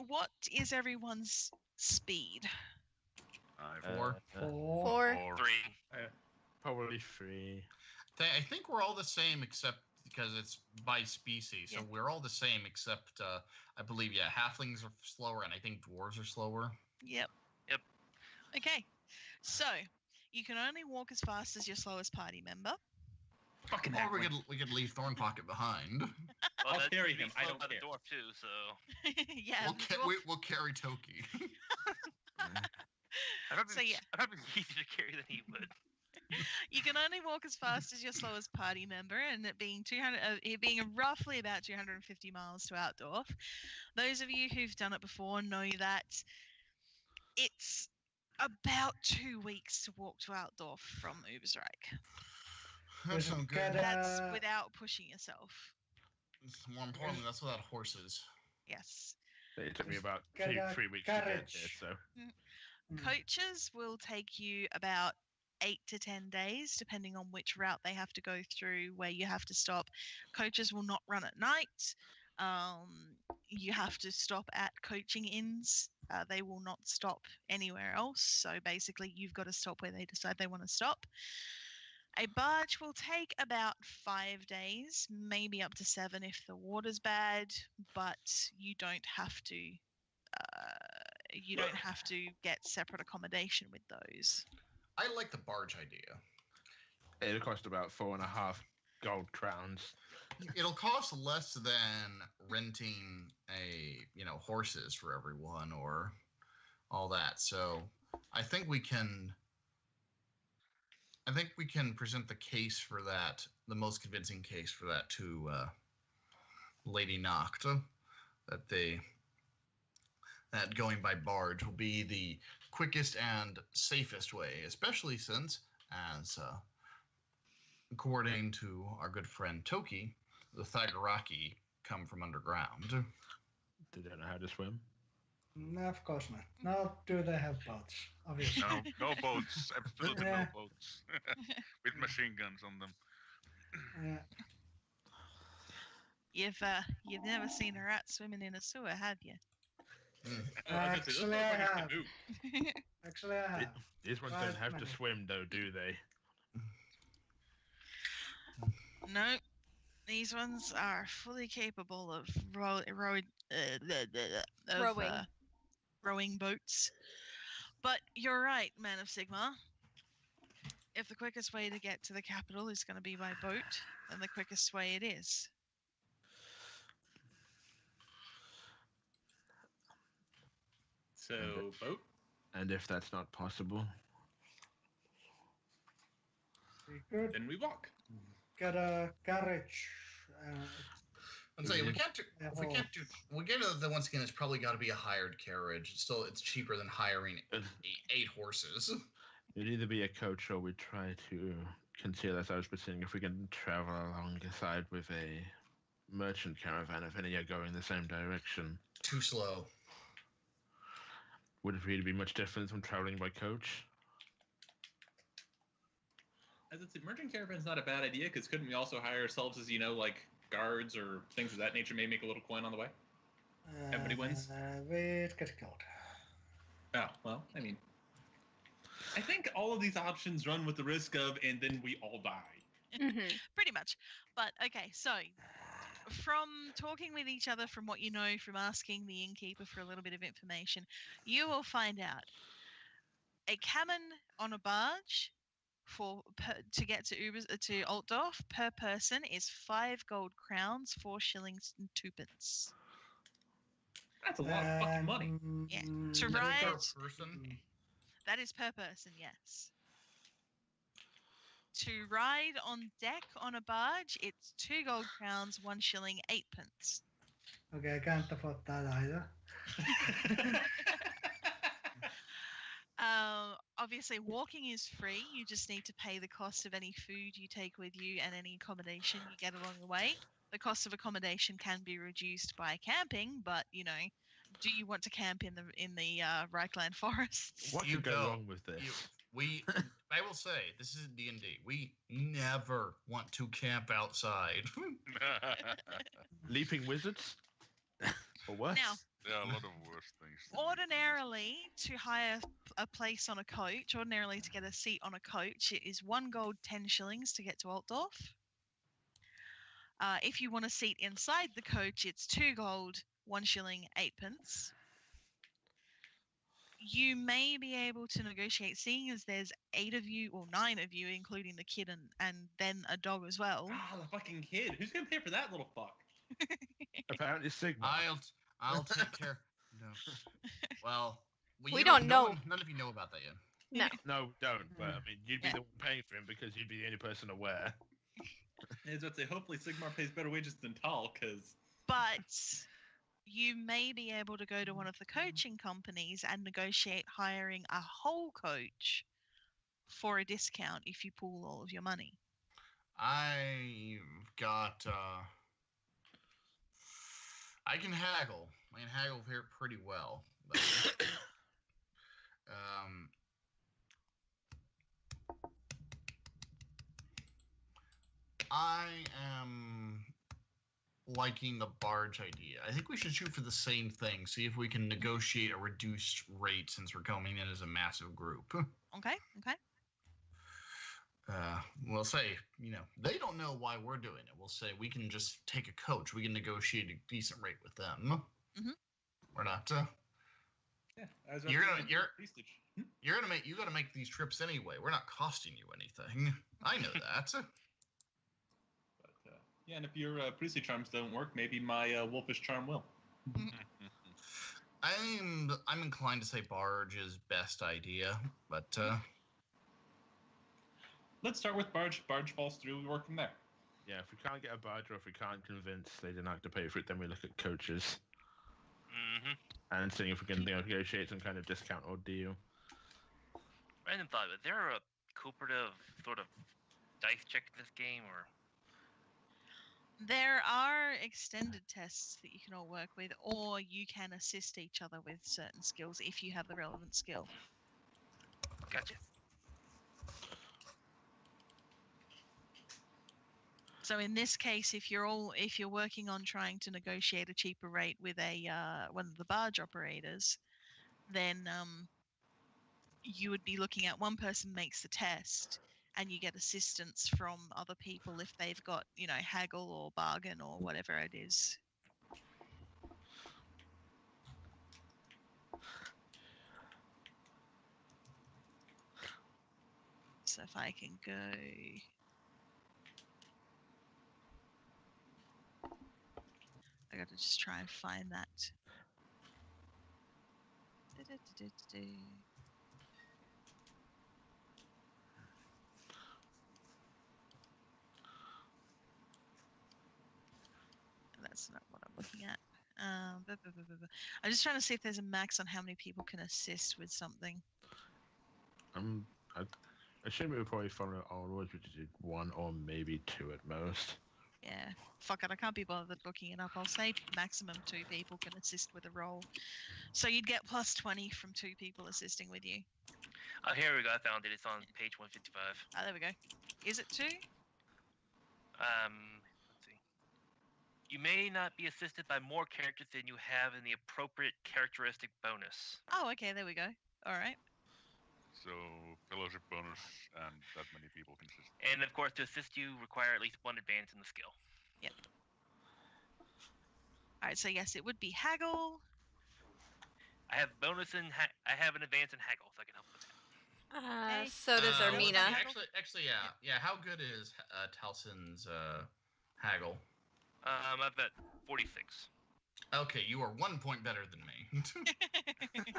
What is everyone's speed? Four. Four. Four. 3. Probably 3. I think we're all the same except because it's by species. So Yeah. we're all the same except I believe halflings are slower and I think dwarves are slower. Yep. Yep. Okay. So you can only walk as fast as your slowest party member. Fucking Or halfling. we could leave Thorn Pocket behind. Well, I'll that'd carry be him, I slowed don't by the care. dwarf too, so Yeah. we'll, the dwarf- we'll carry Toki. I'd probably, So, yeah. I'd probably be easier to carry than he would. You can only walk as fast as your slowest party member, and it being it being roughly about 250 miles to Outdorf. Those of you who've done it before know that it's about 2 weeks to walk to Outdorf from Ubersreich. That Is it sounds good. good, That's without pushing yourself. More importantly, that's without horses. Yes. It took me about Get a 3 weeks to get here, carriage. so Coaches will take you about 8 to 10 days, depending on which route they have to go through, where you have to stop. Coaches will not run at night. You have to stop at coaching inns. They will not stop anywhere else. So basically, you've got to stop where they decide they want to stop. A barge will take about 5 days, maybe up to 7 if the water's bad, but you don't have to. You don't have to get separate accommodation with those. I like the barge idea. it'll cost about 4.5 gold crowns. It'll cost less than renting horses for everyone or all that. So I think we can present the case for that, the most convincing case for that to Lady Noct, that going by barge will be the quickest and safest way, especially since, as according to our good friend Toki, the Thagaraki come from underground. They don't know how to swim. No, of course not. Now, do they have boats? Obviously. No boats. Absolutely Yeah. no boats. With machine guns on them. You've never seen a rat swimming in a sewer, have you? Actually, I have. Actually, I have. These ones Right, don't have to money. swim, though, do they? No, these ones are fully capable of rowing boats. But you're right, Man of Sigma. If the quickest way to get to the capital is going to be by boat, then the quickest way it is. So, boat? And if that's not possible, We could Then we walk. get a carriage. I'm saying we can't do. Yeah, If we can't do, we get the once again. It's probably got to be a hired carriage. It's cheaper than hiring eight horses. it'd either be a coach or we try to conceal ourselves, but seeing if we can travel alongside with a merchant caravan if any are going the same direction. Too slow. Would it really be much different from traveling by coach? As it's emerging caravan's not a bad idea, because couldn't we also hire ourselves as, like, guards or things of that nature, maybe make a little coin on the way? Everybody wins? We'd get killed. Oh, well, I mean, I think all of these options run with the risk of, and then we all die. Mm-hmm. Pretty much. But okay, so from talking with each other, from what you know, from asking the innkeeper for a little bit of information, you will find out a cabin on a barge to get to Altdorf per person is 5 gold crowns, 4 shillings and 2 pence. That's a lot of fucking money. Yeah. Mm, To Per ride, person. that is per person, yes. To ride on deck on a barge, it's 2 gold crowns, 1 shilling, 8 pence. Okay, I can't afford that either. Obviously, walking is free. You just need to pay the cost of any food you take with you and any accommodation you get along the way. The cost of accommodation can be reduced by camping, but do you want to camp in the Reikland forests? What You could go don't. wrong with this? We I will say, this is D&D. We never want to camp outside. Leaping wizards? Or what? Now, There are a lot of worse things. ordinarily, to hire a place on a coach, ordinarily to get a seat on a coach, it is 1 gold, 10 shillings to get to Altdorf. If you want a seat inside the coach, it's 2 gold, 1 shilling, 8 pence. You may be able to negotiate, seeing as there's 8 of you, or 9 of you, including the kid and then a dog as well. Ah, the fucking kid. Who's gonna pay for that little fuck? Apparently Sigma. I'll take care. No. Well, We don't know. None of you know about that yet. No. No, don't. But I mean, you'd be the one paying for him because you'd be the only person aware. I was about to say, hopefully Sigmar pays better wages than Tal, because... But you may be able to go to one of the coaching companies and negotiate hiring a whole coach for a discount if you pool all of your money. I've got. I can haggle. I can haggle here pretty well. But, I am liking the barge idea. I think we should shoot for the same thing. See if we can negotiate a reduced rate since we're coming in as a massive group. Okay. We'll say, they don't know why we're doing it. We'll say we can just take a coach. We can negotiate a decent rate with them. Mhm. We're not. Yeah, I was You're about to gonna- say, you're- prestige. You got to make these trips anyway. We're not costing you anything. I know that. But, yeah, and if your priestly charms don't work, maybe my wolfish charm will. I'm inclined to say barge is best idea, but Let's start with barge. Barge falls through, we work from there. Yeah, if we can't get a barge or if we can't convince they didn't have to pay for it, then we look at coaches Mm-hmm. and seeing if we can negotiate some kind of discount or deal. Random thought, is there a cooperative sort of dice check in this game, or There are extended tests that you can all work with, or you can assist each other with certain skills if you have the relevant skill. gotcha? So in this case, if you're working on trying to negotiate a cheaper rate with one of the barge operators, then you would be looking at one person makes the test, and you get assistance from other people if they've got haggle or bargain or whatever it is. So if I can go. I gotta just try and find that. That's not what I'm looking at. I'm just trying to see if there's a max on how many people can assist with something. I assume we would probably follow our rules, which is 1 or maybe 2 at most. Yeah, fuck it, I can't be bothered looking it up. I'll say maximum 2 people can assist with a roll. So you'd get plus 20 from 2 people assisting with you. Oh, here we go. I found it. It's on page 155. Ah, there we go. Is it 2? Let's see. You may not be assisted by more characters than you have in the appropriate characteristic bonus. Oh, okay, there we go. All right. So fellowship bonus and that many people can assist. And of course, to assist you, require at least 1 advance in the skill. Yep. All right, so yes, it would be haggle. I have bonus in I have an advance in haggle, so I can help with that. Okay. So does well, Armina. Actually, yeah. How good is Talson's haggle? I'm at 46. Okay, you are 1 point better than me.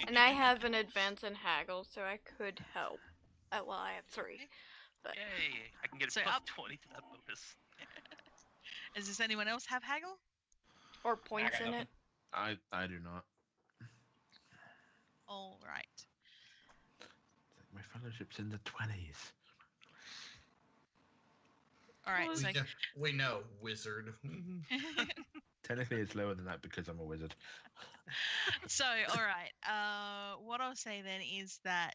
And I have an advance in haggle, so I could help. Well, I have 3. But Yay! I can get So a plus up- 20 to that bonus. Does anyone else have haggle? or points in it. I do not. All right. My fellowship's in the 20s. All right. So We know, wizard. Technically, it's lower than that because I'm a wizard. So, all right. What I'll say then is that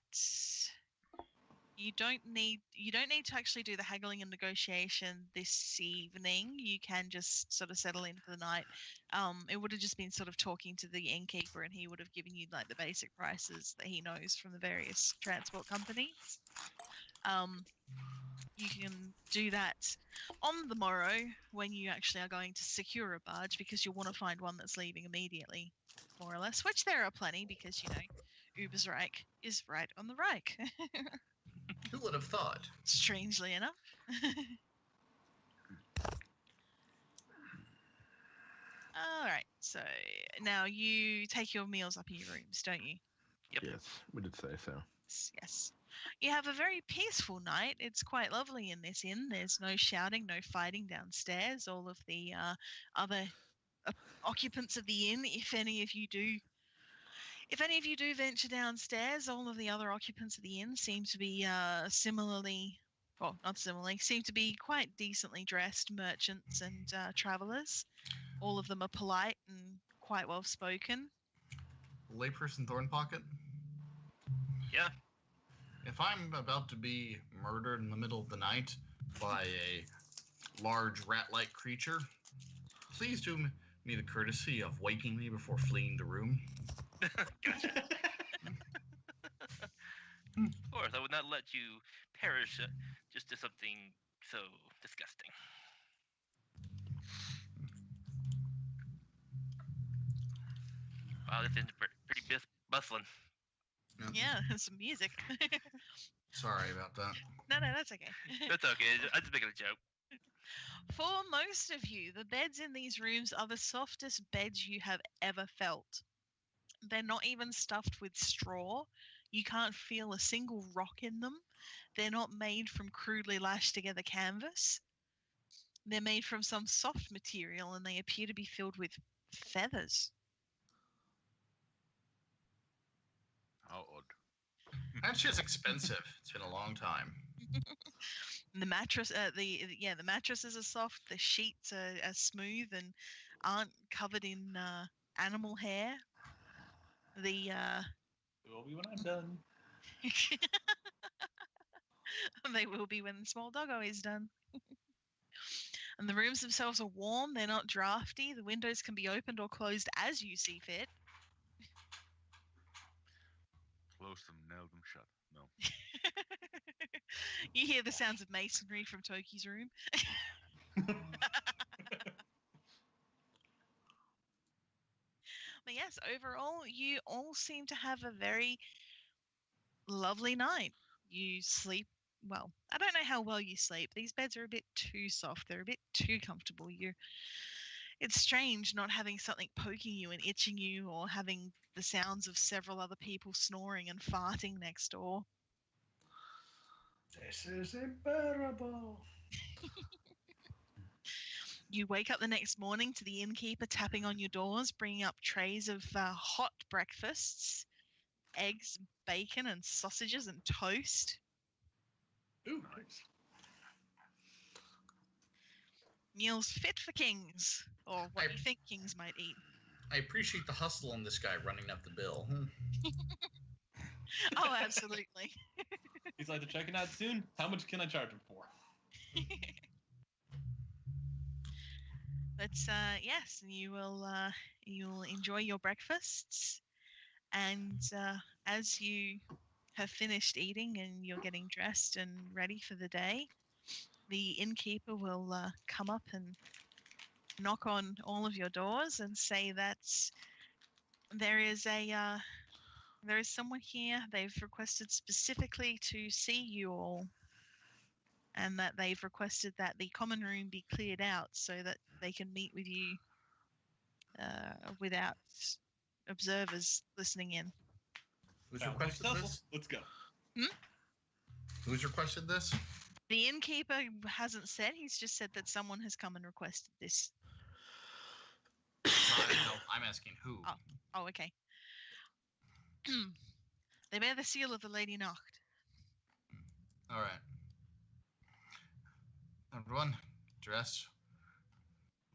You don't need to actually do the haggling and negotiation this evening. You can just sort of settle in for the night. It would have just been sort of talking to the innkeeper, and he would have given you like the basic prices that he knows from the various transport companies. You can do that on the morrow when you actually are going to secure a barge, because you'll want to find one that's leaving immediately, more or less. Which there are plenty, because Ubersreich is right on the Reich. Who would have thought? Strangely enough. All right, so now you take your meals up in your rooms, don't you? Yep. Yes, we did say so. Yes. You have a very peaceful night. It's quite lovely in this inn. There's no shouting, no fighting downstairs. All of the other occupants of the inn, if any of you do venture downstairs, all of the other occupants of the inn seem to be seem to be quite decently dressed merchants and travellers. All of them are polite and quite well spoken. Layperson Thornpocket? Yeah. If I'm about to be murdered in the middle of the night by a large rat-like creature, please do me the courtesy of waking me before fleeing the room. Gotcha. Of course, I would not let you perish just to something so disgusting. Wow, this is pretty bustling. Yeah, some music. Sorry about that. No, that's okay. That's okay. I'm just making a joke. For most of you, the beds in these rooms are the softest beds you have ever felt. They're not even stuffed with straw. You can't feel a single rock in them. They're not made from crudely lashed together canvas. They're made from some soft material, and they appear to be filled with feathers. How odd. That's just expensive. It's been a long time. The mattress, the mattresses are soft. The sheets are smooth and aren't covered in animal hair. The It will be when I'm done. they will be when the small doggo is done. And the rooms themselves are warm. They're not drafty. The windows can be opened or closed as you see fit. Close them, nail them shut. No. You hear the sounds of masonry from Toki's room. But yes, overall, you all seem to have a very lovely night. You sleep well. I don't know how well you sleep. These beds are a bit too soft. They're a bit too comfortable. It's strange not having something poking you and itching you, or having the sounds of several other people snoring and farting next door. This is unbearable. You wake up the next morning to the innkeeper tapping on your doors, bringing up trays of hot breakfasts, eggs, bacon, and sausages and toast. Ooh, nice. Meals fit for kings, or what you think kings might eat. I appreciate the hustle on this guy running up the bill. Oh, absolutely. He's like, they're checking out soon. How much can I charge him for? But yes, you'll enjoy your breakfasts, and as you have finished eating and you're getting dressed and ready for the day, the innkeeper will come up and knock on all of your doors and say that there is someone here. They've requested specifically to see you all, and that they've requested that the common room be cleared out so that they can meet with you without observers listening in. Who's Sounds requested like this? Let's go. Who's requested this? The innkeeper hasn't said. He's just said that someone has come and requested this. No, I'm asking who. Oh, okay. They bear the seal of the Lady Nacht. All right. Everyone, dress.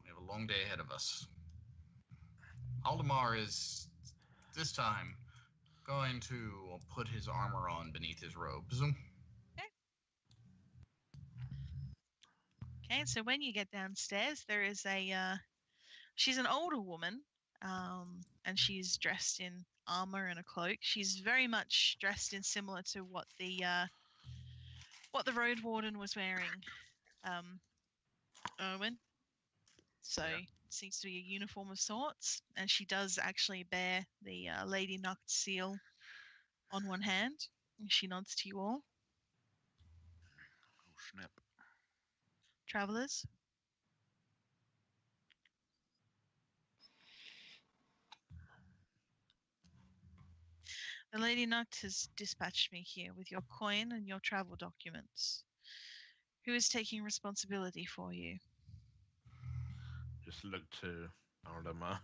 We have a long day ahead of us. Aldemar is, this time, going to put his armor on beneath his robes. Okay. Okay, so when you get downstairs, there is she's an older woman, and she's dressed in armor and a cloak. She's very much dressed in similar to what the road warden was wearing, Erwin. So it seems to be a uniform of sorts, and she does actually bear the Lady Noct seal on one hand. And she nods to you all, Oh snap! travelers. The Lady Noct has dispatched me here with your coin and your travel documents. Who is taking responsibility for you? Just look to Aldemar.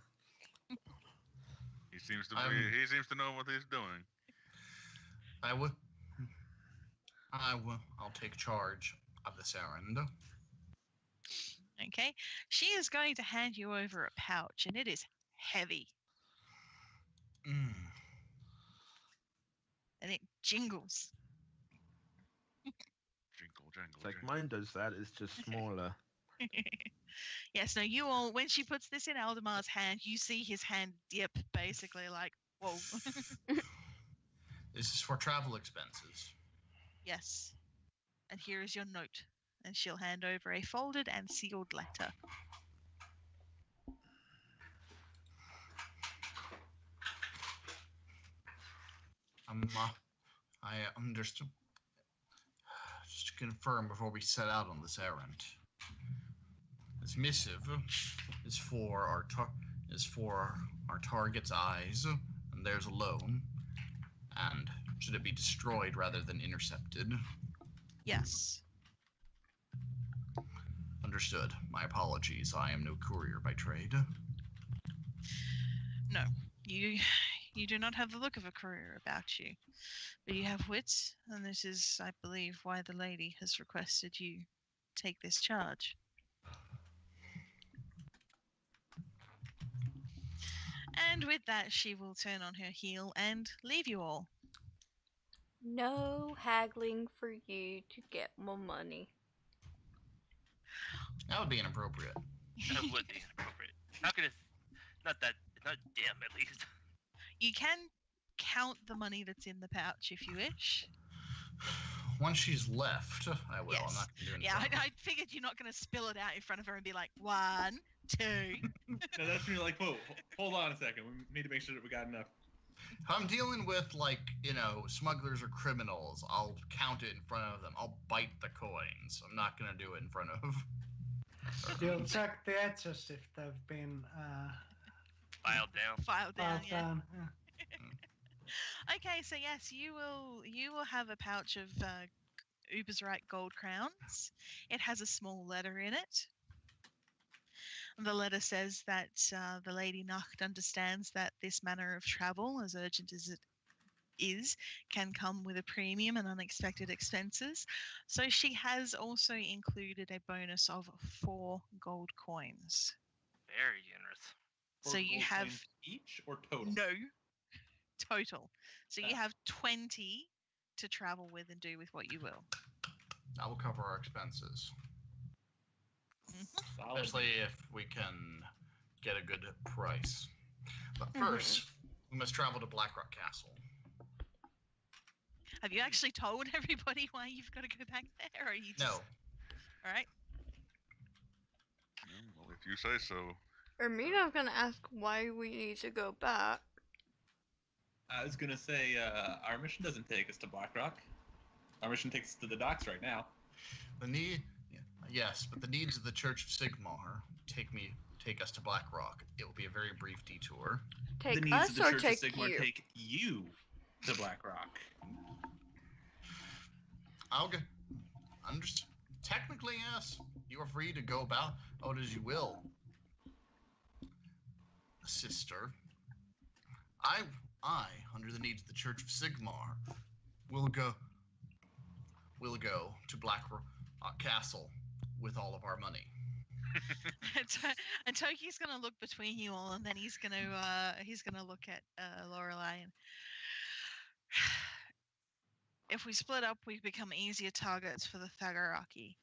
He seems to I'm- be. He seems to know what he's doing. I will. I'll take charge of this errand. Okay. She is going to hand you over a pouch, and it is heavy, Mm. and it jingles. Jingle jangle. It's like jangle. mine does that. It's just smaller. Yes, no, you all, when she puts this in Aldemar's hand, you see his hand dip, basically, like, whoa. This is for travel expenses. Yes. And here is your note. And she'll hand over a folded and sealed letter. I understood. Just to confirm before we set out on this errand, this missive is for our target's eyes and theirs alone. And should it be destroyed rather than intercepted? Yes. Understood. My apologies. I am no courier by trade. No. You do not have the look of a courier about you. But you have wits, and this is, I believe, why the lady has requested you take this charge. And with that, she will turn on her heel and leave you all. No haggling for you to get more money. That would be inappropriate. That would be inappropriate. Not gonna. Not damn, at least. You can count the money that's in the pouch if you wish. Once she's left, I will. Yes. I'm not going to do anything. Yeah, I figured you're not going to spill it out in front of her and be like, 1, 2. No, that's when you're like, whoa, hold on a second. We need to make sure that we got enough. If I'm dealing with, like, smugglers or criminals, I'll count it in front of them. I'll bite the coins. I'm not going to do it in front of... You'll check the edges if they've been Filed down. Filed down, filed yeah. down. Okay, so yes, you will have a pouch of Uber's Right gold crowns. It has a small letter in it. The letter says that the Lady Noct understands that this manner of travel, as urgent as it is, can come with a premium and unexpected expenses. So she has also included a bonus of 4 gold coins. Very generous. So you gold have coins each or total? no total. So you Ah. have 20 to travel with and do with what you will. That will cover our expenses. Solid. Especially if we can get a good price. But first, we must travel to Blackrock Castle. Have you actually told everybody why you've got to go back there, or are you just... No. All right. Well, if you say so. Ermina's gonna ask why we need to go back. I was gonna say, our mission doesn't take us to Blackrock. Our mission takes us to the docks right now. Yes, but the needs of the Church of Sigmar take us to Blackrock. It will be a very brief detour. The Take needs us of the or Church take of Sigmar you? take you to Blackrock. I'll get. Technically, yes. You are free to go about as you will. Sister, I, under the needs of the Church of Sigmar, will go to Blackrock Castle with all of our money. And Toki's gonna look between you all, and then he's gonna look at Lorelei. And if we split up, we become easier targets for the Thagaraki.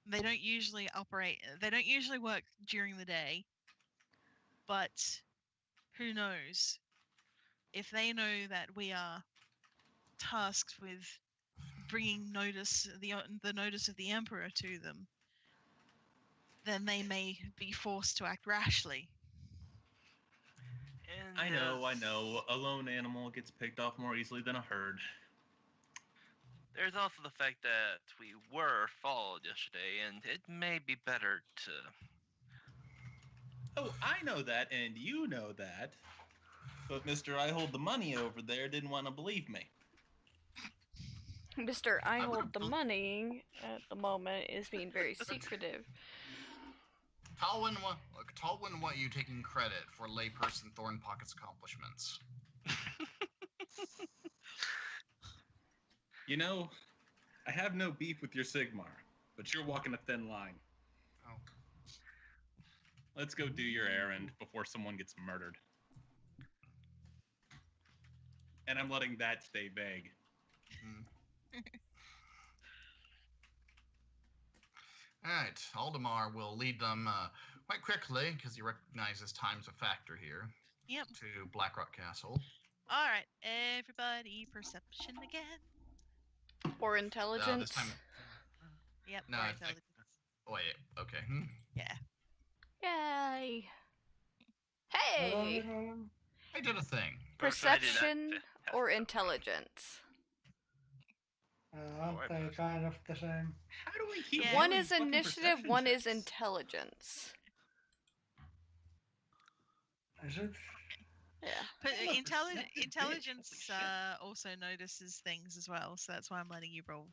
They don't usually operate. They don't usually work during the day. But who knows? If they know that we are tasked with bringing the notice of the Emperor to them, then they may be forced to act rashly. And I know. A lone animal gets picked off more easily than a herd. there's also the fact that we were followed yesterday, and it may be better to. Oh, I know that, and you know that. But Mr. I hold the money over there didn't want to believe me. Mr. I I hold would've the bel- money at the moment is being very secretive. Talwyn wouldn't want you taking credit for layperson Thornpocket's accomplishments. You know, I have no beef with your Sigmar, but you're walking a thin line. Oh. Let's go do your errand before someone gets murdered. And I'm letting that stay vague. Alright, Aldemar will lead them quite quickly, because he recognizes time's a factor here, Yep. to Blackrock Castle. All right, everybody, perception again. Or intelligence. This time... Yep. No, or I intelligence. Wait, okay. Yeah. Yay! What are we Hey! rolling? I did a thing. Perception or intelligence? Aren't they kind of the same? How do we keep Yeah. One doing is fucking initiative, perception one is checks? intelligence. Is it? Yeah. But I'm a perceptive bitch, intelligence holy shit. also notices things as well, so that's why I'm letting you roll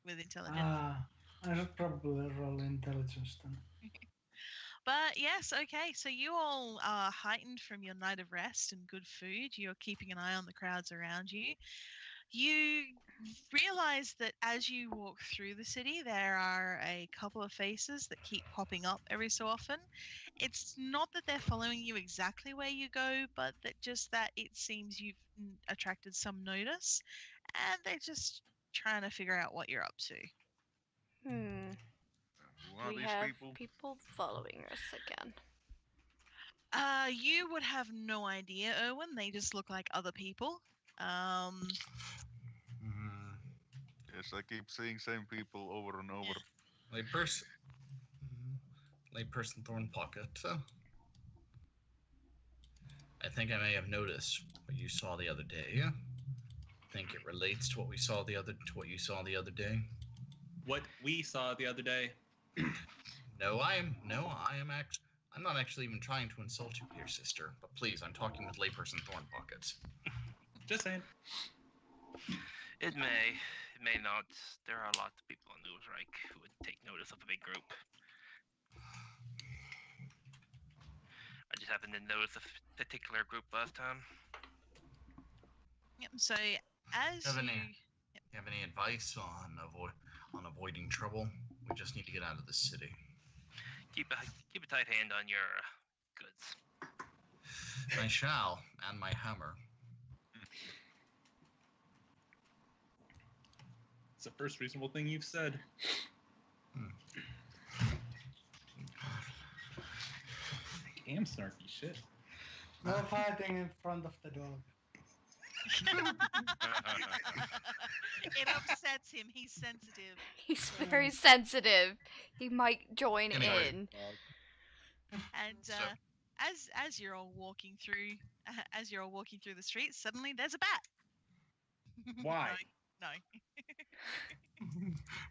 with intelligence. I should probably roll intelligence then. But yes, okay, so you all are heightened from your night of rest and good food. You're keeping an eye on the crowds around you. You realize that as you walk through the city, there are a couple of faces that keep popping up every so often. It's not that they're following you exactly where you go, but that it seems you've attracted some notice, and they're just trying to figure out what you're up to. Who are We these have people? following us again. You would have no idea, Erwin. They just look like other people. Yes, I keep seeing same people over and over. Layperson Thornpocket. I think I may have noticed what you saw the other day. Think it relates to what you saw the other day. What we saw the other day. I'm not actually even trying to insult you, dear sister. But please, I'm talking with layperson Thornpocket. Just saying. It may not. There are lots of people on Newsreich who would take notice of a big group. I just happened to notice a particular group last time. Yep. So as Have you, any- You have any advice on avoiding trouble? We just need to get out of the city. Keep a tight hand on your goods. I shall, and my hammer. It's the first reasonable thing you've said. Damn snarky shit. No fighting in front of the dog. it upsets him. He's sensitive. He's very sensitive. He might join Anyway. in. And as you're all walking through, the streets, suddenly there's a bat. Why? No.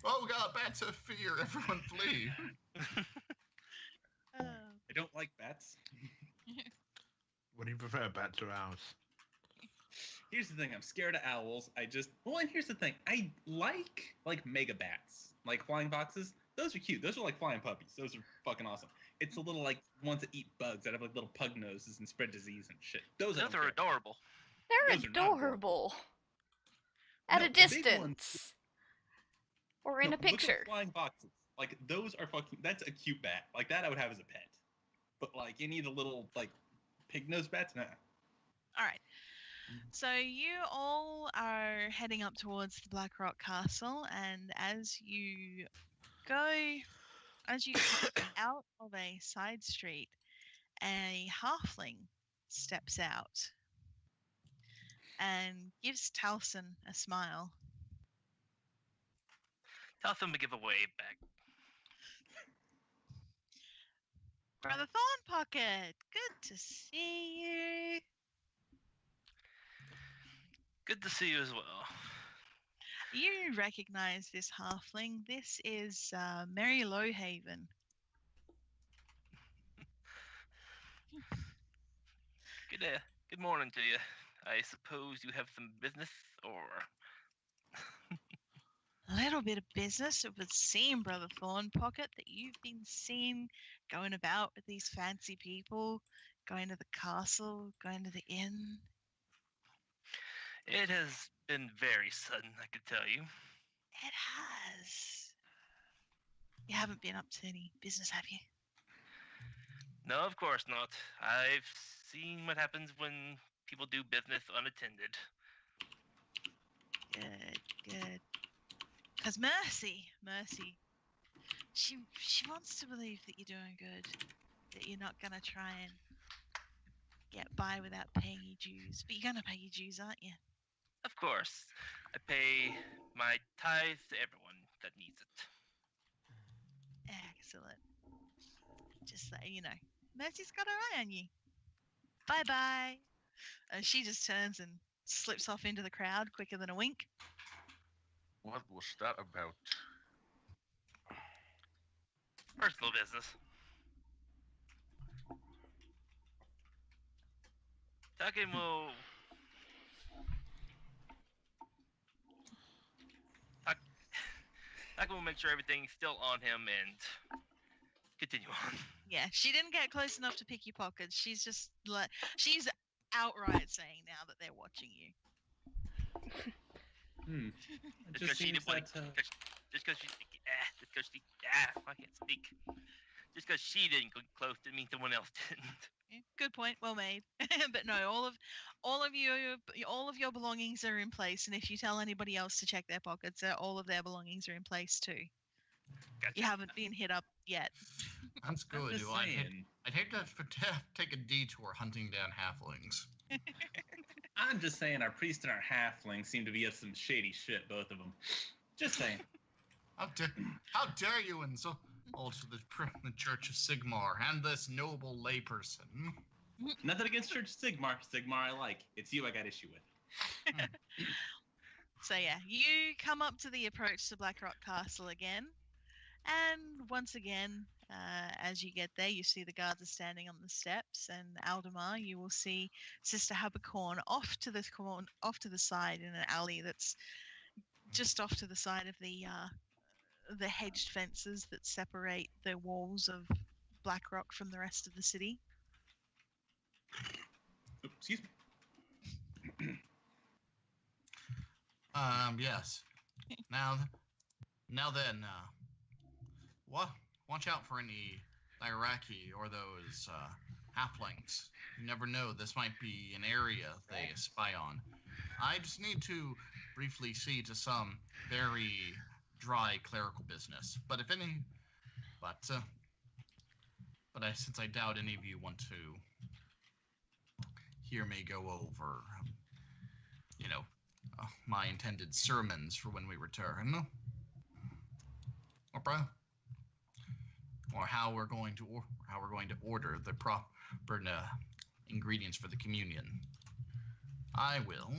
Oh god, bats of fear! Everyone flee! I don't like bats. What do you prefer, bats or owls? Here's the thing, I'm scared of owls. And here's the thing, I like mega bats. Like flying foxes. Those are cute. Those are like flying puppies. Those are fucking awesome. It's the little ones that eat bugs that have like little pug noses and spread disease and shit. Those are adorable. They're Those are not adorable. At No, a the big distance. ones- Or in No, a picture. Look at flying foxes. Like those are fucking. That's a cute bat. Like that I would have as a pet. But like any of the little pig nose bats, nah. All right. So you all are heading up towards the Blackrock Castle, and as you as you go out of a side street, a halfling steps out and gives Talson a smile. Tell them to give a wave back. Brother Thornpocket, good to see you. Good to see you as well. You recognize this halfling. This is Mary Lowhaven. Good morning to you. I suppose you have some business, or A little bit of business. It would seem, Brother Thornpocket, that you've been seen going about with these fancy people, going to the castle, going to the inn. it has been very sudden, I could tell you. It has. You haven't been up to any business, have you? No, of course not. I've seen what happens when people do business unattended. Good. Because Mercy, she wants to believe that you're doing good, that you're not gonna try and get by without paying your dues. But you're gonna pay your dues, aren't you? Of course, I pay my tithes to everyone that needs it. Excellent. Just so you know, Mercy's got her eye on you. Bye-bye. She just turns and slips off into the crowd quicker than a wink. What was that about? Personal business. Tuckin will... Tuckin will make sure everything's still on him and continue on. Yeah, she didn't get close enough to pick your pockets. She's just like, she's outright saying now that they're watching you. It Just because just she seems didn't want that, just because I can't speak. Just because she didn't go close didn't mean someone else didn't. Yeah, good point, well made. But no, all of your belongings are in place, and if you tell anybody else to check their pockets, all of their belongings are in place too. Gotcha. You haven't been hit up yet. That's I'm good. just I'd hate to take a detour hunting down halflings. I'm just saying our priest and our halfling seem to be of some shady shit, both of them. Just saying. How dare you insult the Church of Sigmar and this noble layperson? Nothing against Church Sigmar. Sigmar I like. It's you I got issue with. So yeah, you come up to the approach to Blackrock Castle again, and once again, as you get there, you see the guards are standing on the steps, and Aldemar, you will see Sister Habercorn off to the side in an alley that's just off to the side of the hedged fences that separate the walls of Blackrock from the rest of the city. Oops, excuse me. Yes. Now then, watch out for any Iraqi or those halflings. You never know, this might be an area they spy on. I just need to briefly see to some very dry clerical business. But since I doubt any of you want to hear me go over, my intended sermons for when we return, or how we're going to order the proper ingredients for the communion, I will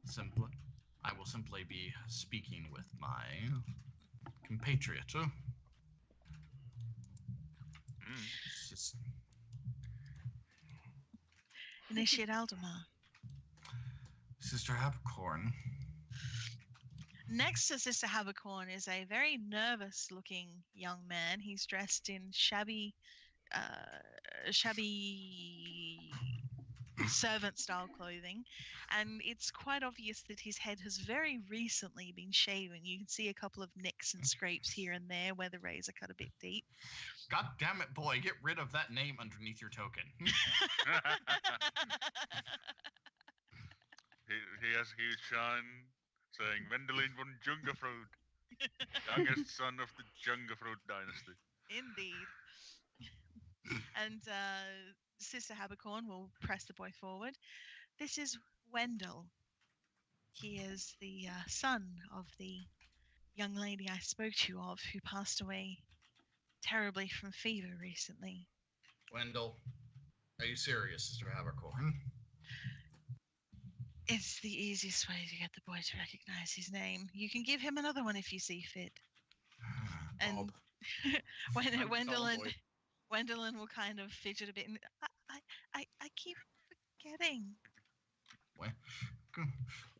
simply be speaking with my compatriot. Initiate Aldemar. Sister Habercorn. Next to Sister Habercorn is a very nervous-looking young man. He's dressed in shabby servant-style clothing, and it's quite obvious that his head has very recently been shaven. You can see a couple of nicks and scrapes here and there where the razor cut a bit deep. God damn it, boy! Get rid of that name underneath your token. He has huge shine saying Wendelin von Jungafrud. Youngest son of the Jungfruit dynasty. Indeed. And Sister Habercorn will press the boy forward. This is Wendell. He is the son of the young lady I spoke to you of who passed away terribly from fever recently. Wendell, are you serious, Sister Habercorn? It's the easiest way to get the boy to recognize his name. You can give him another one if you see fit. And Bob. when Boy. Gwendolyn will kind of fidget a bit and I keep forgetting.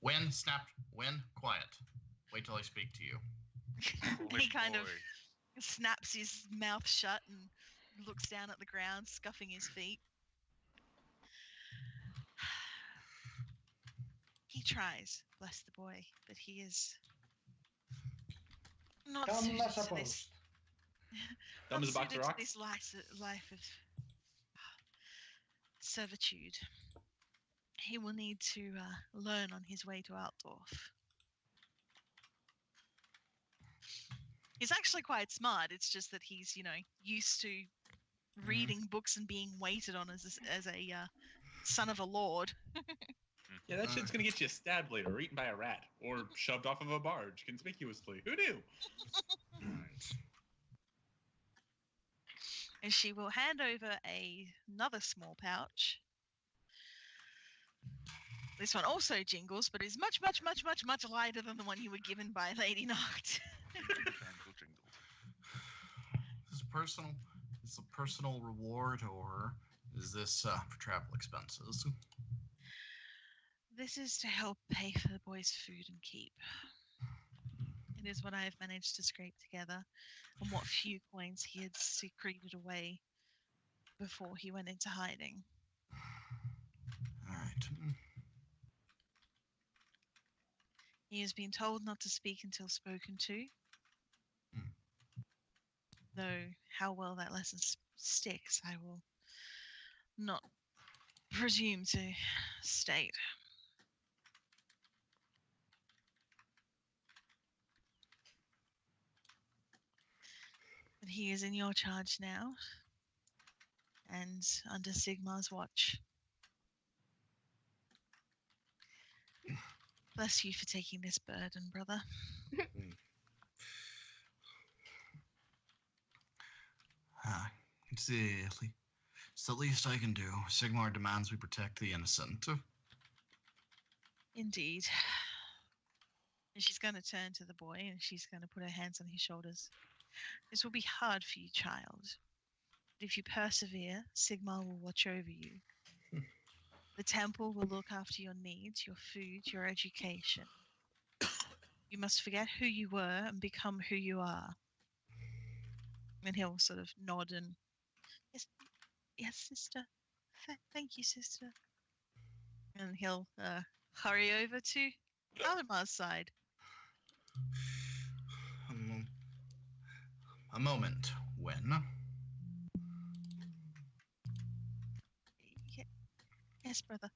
When, quiet. Wait till I speak to you. He kind of snaps his mouth shut and looks down at the ground, scuffing his feet. He tries, bless the boy, but he is not Dumb suited as a to this. post. Dumb Not as a box of suited to rocks? this life of servitude. He will need to learn on his way to Altdorf. He's actually quite smart. It's just that he's, used to reading books and being waited on as a son of a lord. Yeah, that shit's gonna get you stabbed later, or eaten by a rat, or shoved off of a barge conspicuously. Who knew? And she will hand over another small pouch. This one also jingles, but is much, much, much, much, much lighter than the one you were given by Lady Noct. Is this a personal reward, or is this for travel expenses? This is to help pay for the boy's food and keep. It is what I have managed to scrape together, and what few coins he had secreted away before he went into hiding. All right. He has been told not to speak until spoken to. Though how well that lesson sticks, I will not presume to state. But he is in your charge now, and under Sigmar's watch. Bless you for taking this burden, brother. It's the least I can do. Sigmar demands we protect the innocent. Indeed. And she's going to turn to the boy and she's going to put her hands on his shoulders. This will be hard for you, child. But if you persevere, Sigmar will watch over you. The temple will look after your needs, your food, your education. You must forget who you were and become who you are. And he'll sort of nod and, yes, sister. Thank you, sister. And he'll hurry over to Alimar's side. A moment. When? Yes, brother.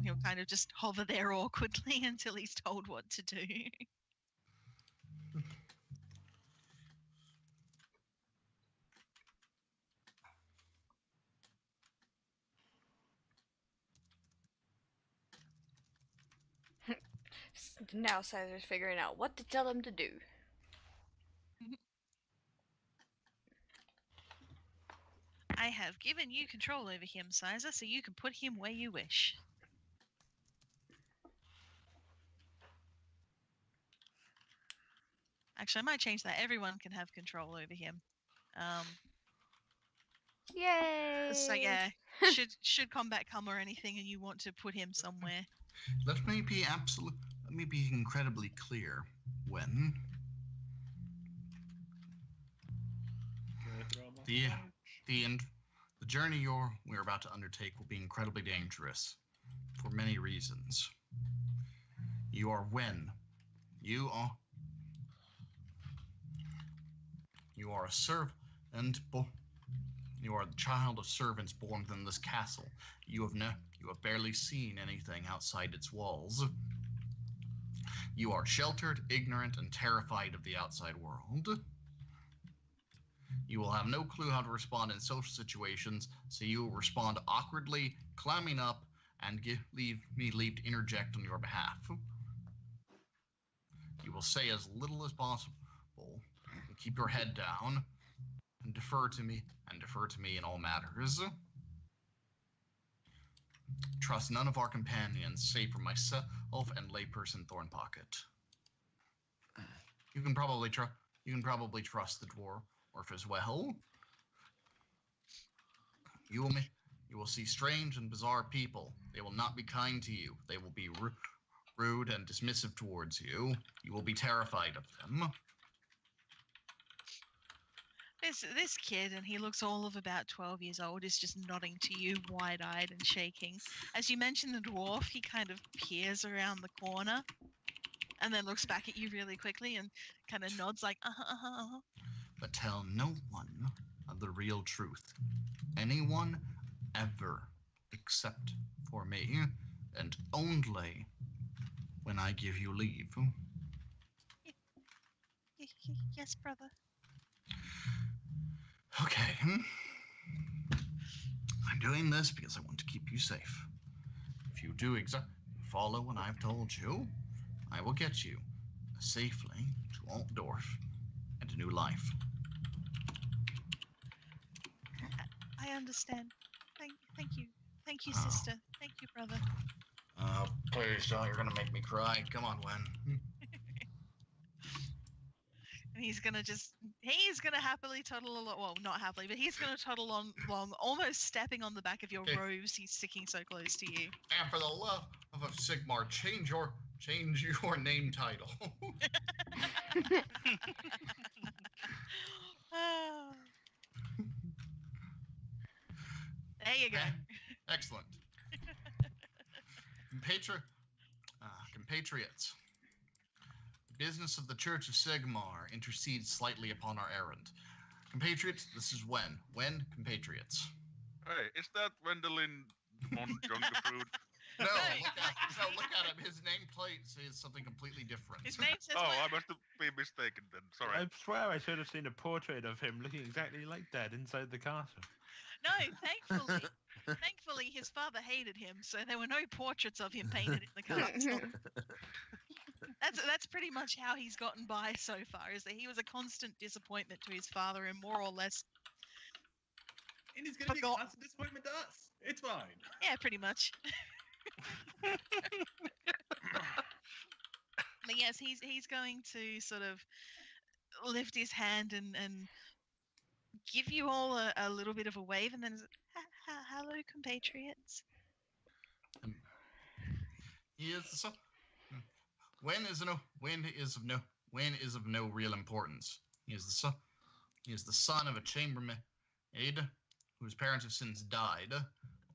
He'll kind of just hover there awkwardly until he's told what to do. Now Caesar's figuring out what to tell him to do. I have given you control over him, Caesar, so you can put him where you wish. Actually, I might change that. Everyone can have control over him. Yay! So yeah, should combat come or anything, and you want to put him somewhere. Let me be incredibly clear. When? The journey we're about to undertake will be incredibly dangerous for many reasons. You are a servant. You are the child of servants born within this castle. You have barely seen anything outside its walls. You are sheltered, ignorant, and terrified of the outside world. You will have no clue how to respond in social situations, so you will respond awkwardly, climbing up, and leave to interject on your behalf. You will say as little as possible, and keep your head down, and defer to me in all matters. Trust none of our companions, save for myself and layperson Thornpocket. You can probably trust the dwarf as well. You will see strange and bizarre people. They will not be kind to you. They will be rude and dismissive towards you. You will be terrified of them. This kid, and he looks all of about 12 years old, is just nodding to you, wide-eyed and shaking. As you mention the dwarf, he kind of peers around the corner and then looks back at you really quickly and kind of nods like, uh-huh. But tell no one of the real truth. Anyone ever, except for me, and only when I give you leave. Yes, brother. Okay. I'm doing this because I want to keep you safe. If you do follow what I've told you, I will get you safely to Altdorf and a new life. I understand. Thank you. Thank you, sister. Thank you, brother. Please don't. You're going to make me cry. Come on, Wen. And he's gonna happily toddle along. Well, not happily, but he's gonna toddle along, almost stepping on the back of your robes. He's sticking so close to you. And for the love of Sigmar, change your name title. There you go. Excellent. Compatriots. Business of the Church of Sigmar intercedes slightly upon our errand. Compatriots, this is Wen. Wen, compatriots. Hey, is that Wendelin Monjunkerfood? No, look at him. His nameplate says something completely different. His name says Oh, I must have been mistaken then. Sorry. I swear I should have seen a portrait of him looking exactly like that inside the castle. No, thankfully his father hated him, so there were no portraits of him painted in the castle. That's pretty much how he's gotten by so far, is that he was a constant disappointment to his father and more or less... And he's going to be a constant disappointment to us. It's fine. Yeah, pretty much. But yes, he's going to sort of lift his hand and give you all a little bit of a wave, and then hello, compatriots. Wen is of no real importance. He is the son of a chambermaid whose parents have since died.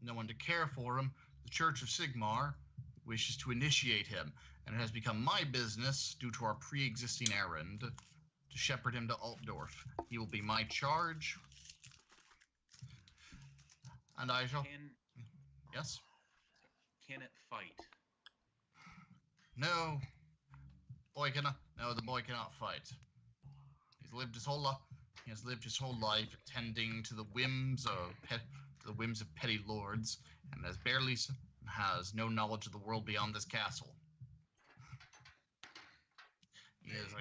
No one to care for him. The Church of Sigmar wishes to initiate him, and it has become my business, due to our pre-existing errand, to shepherd him to Altdorf. He will be my charge, and I shall... Yes? Can it fight? No. The boy cannot fight. He has lived his whole life tending to the whims of petty lords, and has no knowledge of the world beyond this castle. It's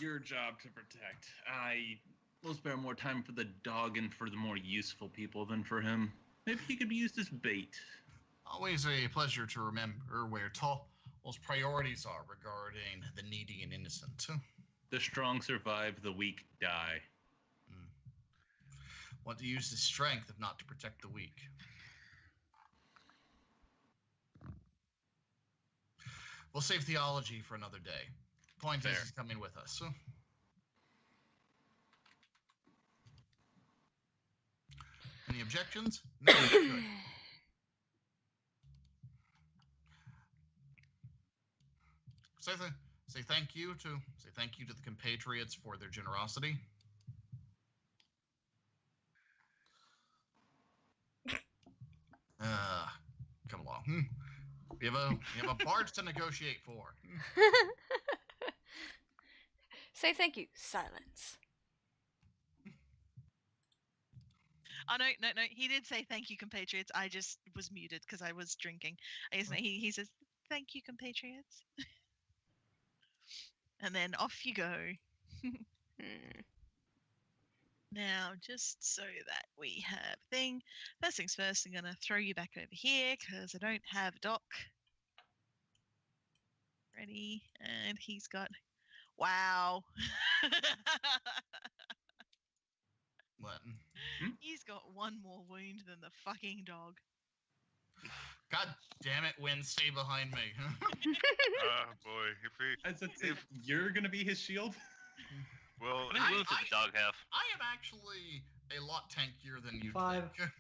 your job to protect. I will spare more time for the dog and for the more useful people than for him. Maybe he could be used as bait. Always a pleasure to remember where Tall's priorities are regarding the needy and innocent. The strong survive, the weak die. Want to use his strength if not to protect the weak. We'll save theology for another day. Point is, he's coming with us. Any objections? No. Good. Say thank you to the compatriots for their generosity. Come along. You have a barge to negotiate for. Say thank you. Silence. Oh no. He did say thank you, compatriots. I just was muted because I was drinking. He says thank you, compatriots, and then off you go. Now, just so that we have a thing, first things first, I'm gonna throw you back over here because I don't have a dock. Ready, and he's got. Wow. What? He's got one more wound than the fucking dog. God damn it, Win, stay behind me. Boy, If you're gonna be his shield. well, How many wounds does the dog have? I am actually a lot tankier than you 5. think.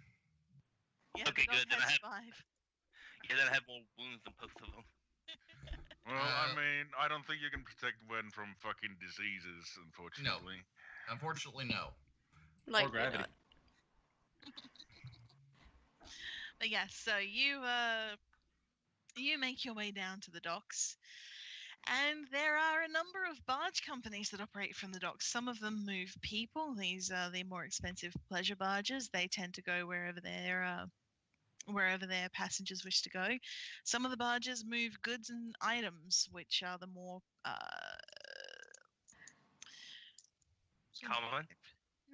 Yeah, Okay, the dog good, then I has have- 5. Yeah, then I have more wounds than both of them. well, I mean, I don't think you can protect Wen from fucking diseases, unfortunately. Unfortunately, no. Like gravity. But yeah, so you make your way down to the docks, and there are a number of barge companies that operate from the docks. Some of them move people. These are the more expensive pleasure barges. They tend to go wherever their passengers wish to go. Some of the barges move goods and items, which are the more Common?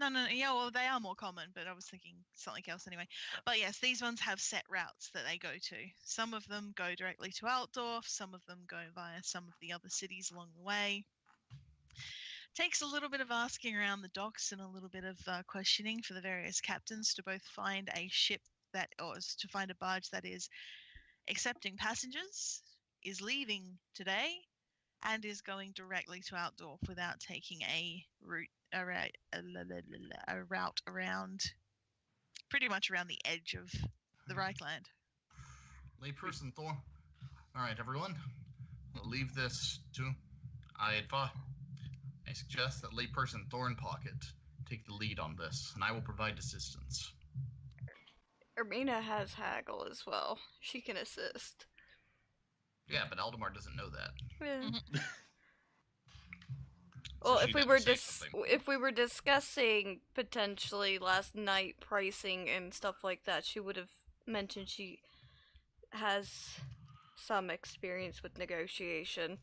No, yeah, well, they are more common, but I was thinking something else anyway. But yes, these ones have set routes that they go to. Some of them go directly to Altdorf, some of them go via some of the other cities along the way. Takes a little bit of asking around the docks and a little bit of questioning for the various captains to both find a ship to find a barge that is accepting passengers, is leaving today, and is going directly to Altdorf without taking a route around, pretty much around the edge of the Reikland. Layperson Thor. Alright, everyone. We'll leave this to... I suggest that Layperson Thorn Pocket take the lead on this, and I will provide assistance. Ermina has haggle as well. She can assist. Yeah, but Aldemar doesn't know that. Yeah. So Well, she if we were discussing potentially last night pricing and stuff like that, she would have mentioned she has some experience with negotiation.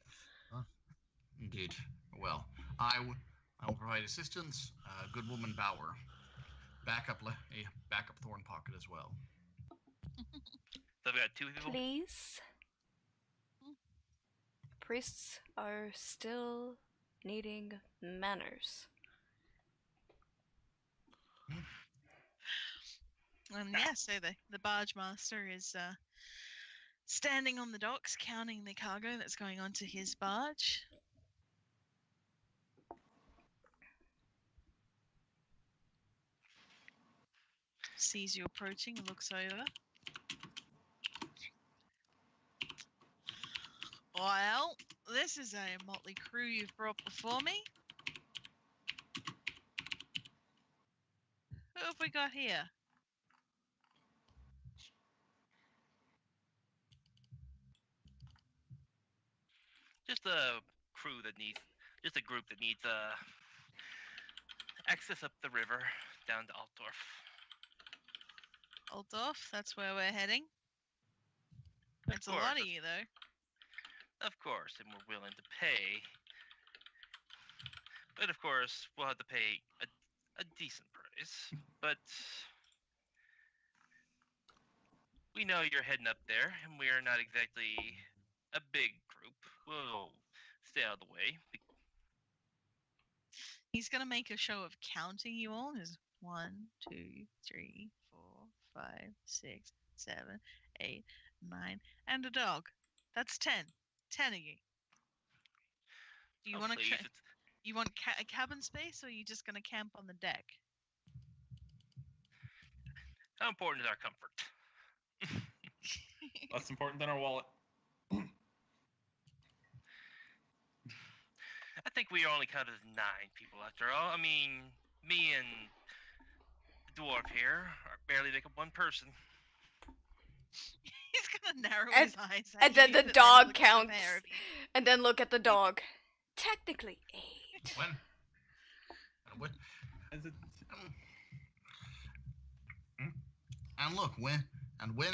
Indeed. Well, I will provide assistance. Good woman Bauer. Backup Thorn Pocket as well. So we got 2 people? Please. Priests are still needing manners. Yeah, so the barge master is standing on the docks counting the cargo that's going onto his barge. Sees you approaching and looks over. Well, this is a motley crew you've brought before me. Who have we got here? Just a just a group that needs access up the river down to Altdorf. Altdorf, that's where we're heading. Of It's a lot of course. you, though. Of course, and we're willing to pay. But of course, we'll have to pay a decent price. But we know you're heading up there, and we are not exactly a big group. We'll stay out of the way. He's gonna make a show of counting you all. Is 1, 2, 3, 4, 5, 6, 7, 8, 9, and a dog. That's 10. 10 of you. Do you Oh, want to? please, it's- You want a cabin space, or are you just gonna camp on the deck? How important is our comfort? Less important than our wallet. I think we are only counted as 9 people after all. I mean, me and the dwarf here barely make up one person. He's gonna narrow And- his eyes at and then you, the but dog look at the counts. pair of you. And then look at the dog. Technically 8. When? When? As it, And look, Win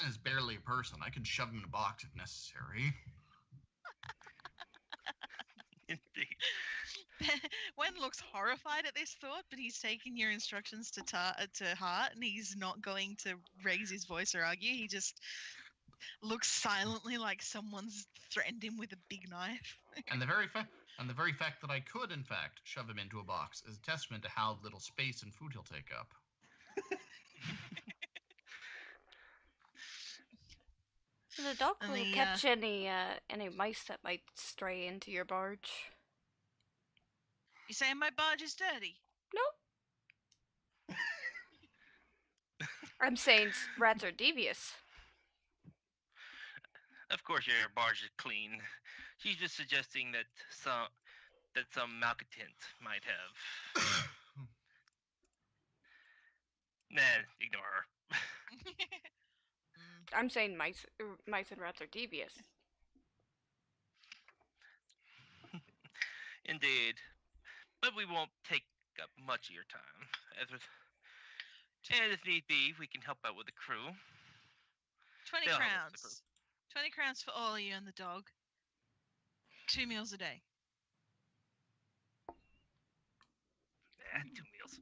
is barely a person. I can shove him in a box if necessary. Indeed. Wen looks horrified at this thought, but he's taking your instructions to heart, and he's not going to raise his voice or argue. He just looks silently like someone's threatened him with a big knife. And the very fact that I could, in fact, shove him into a box is a testament to how little space and food he'll take up. The dog And will the, catch any mice that might stray into your barge. You saying my barge is dirty? No. I'm saying rats are devious. Of course, your barge is clean. She's just suggesting that some malcontent might have. Nah, ignore her. I'm saying mice and rats are devious. Indeed. But we won't take up much of your time. And if need be, we can help out with the crew. 20 They'll help us, the crowns. 20 crowns for all of you and the dog. 2 meals a day. 2 meals.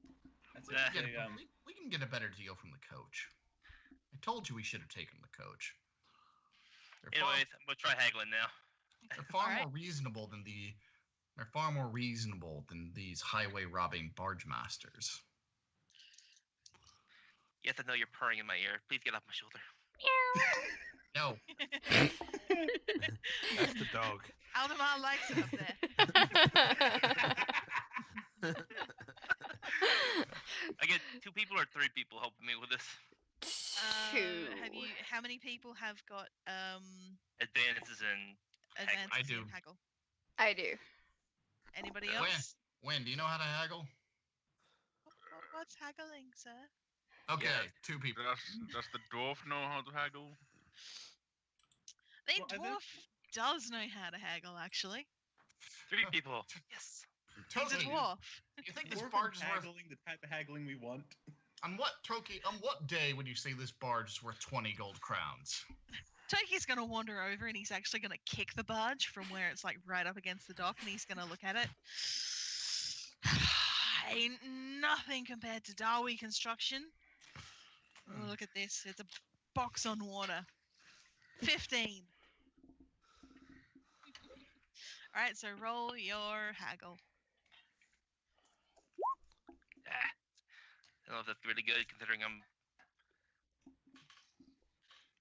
that's We it. can, They, get, we can get a better deal from the coach. I told you we should have taken the coach. They're Anyways, we'll try haggling now. They're far Alright. more reasonable than these highway robbing barge masters. Yes, I know you're purring in my ear. Please get off my shoulder. No, That's the dog. Aldemar likes it up there. I get 2 people or 3 people helping me with this. Two. How many people have got Advances in advances I do. in haggle? I do. Anybody When? else? Win, do you know how to haggle? What's haggling, sir? Okay, Yeah. 2 people. Does the dwarf know how to haggle? The Well, I think- dwarf does know how to haggle, actually. 3 people. Yes. He's a Toki, dwarf. you think this Dwarf barge is and worth? haggling the type of haggling we want. On what day would you say this barge is worth 20 gold crowns? Toki's gonna wander over and he's actually gonna kick the barge from where it's like right up against the dock, and he's gonna look at it. Ain't nothing compared to Darwin construction. Oh, look at this. It's a box on water. 15. Alright, so roll your haggle. Ah. I don't know if that's really good considering I'm.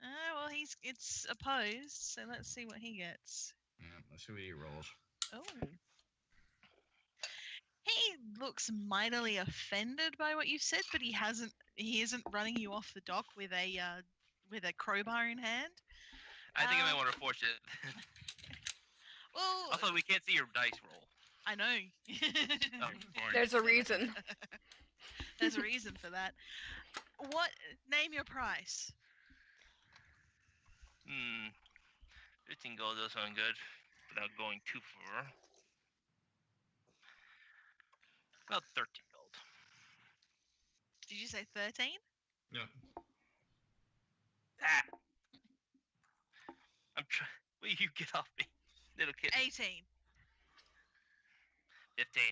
Well, it's opposed, so let's see what he gets. Yeah, let's see what he rolls. Oh. He looks mightily offended by what you've said, but he isn't running you off the dock with a crowbar in hand. I think I might Um, want to force it. Well, Also, we can't see your dice roll. I know. Oh, boring. There's a reason. There's a reason for that. Name your price. 15 gold does sound good without going too far. About 13 gold. Did you say 13? Yeah. Ah! I'm trying. Will you get off me, little kid? 18. 15.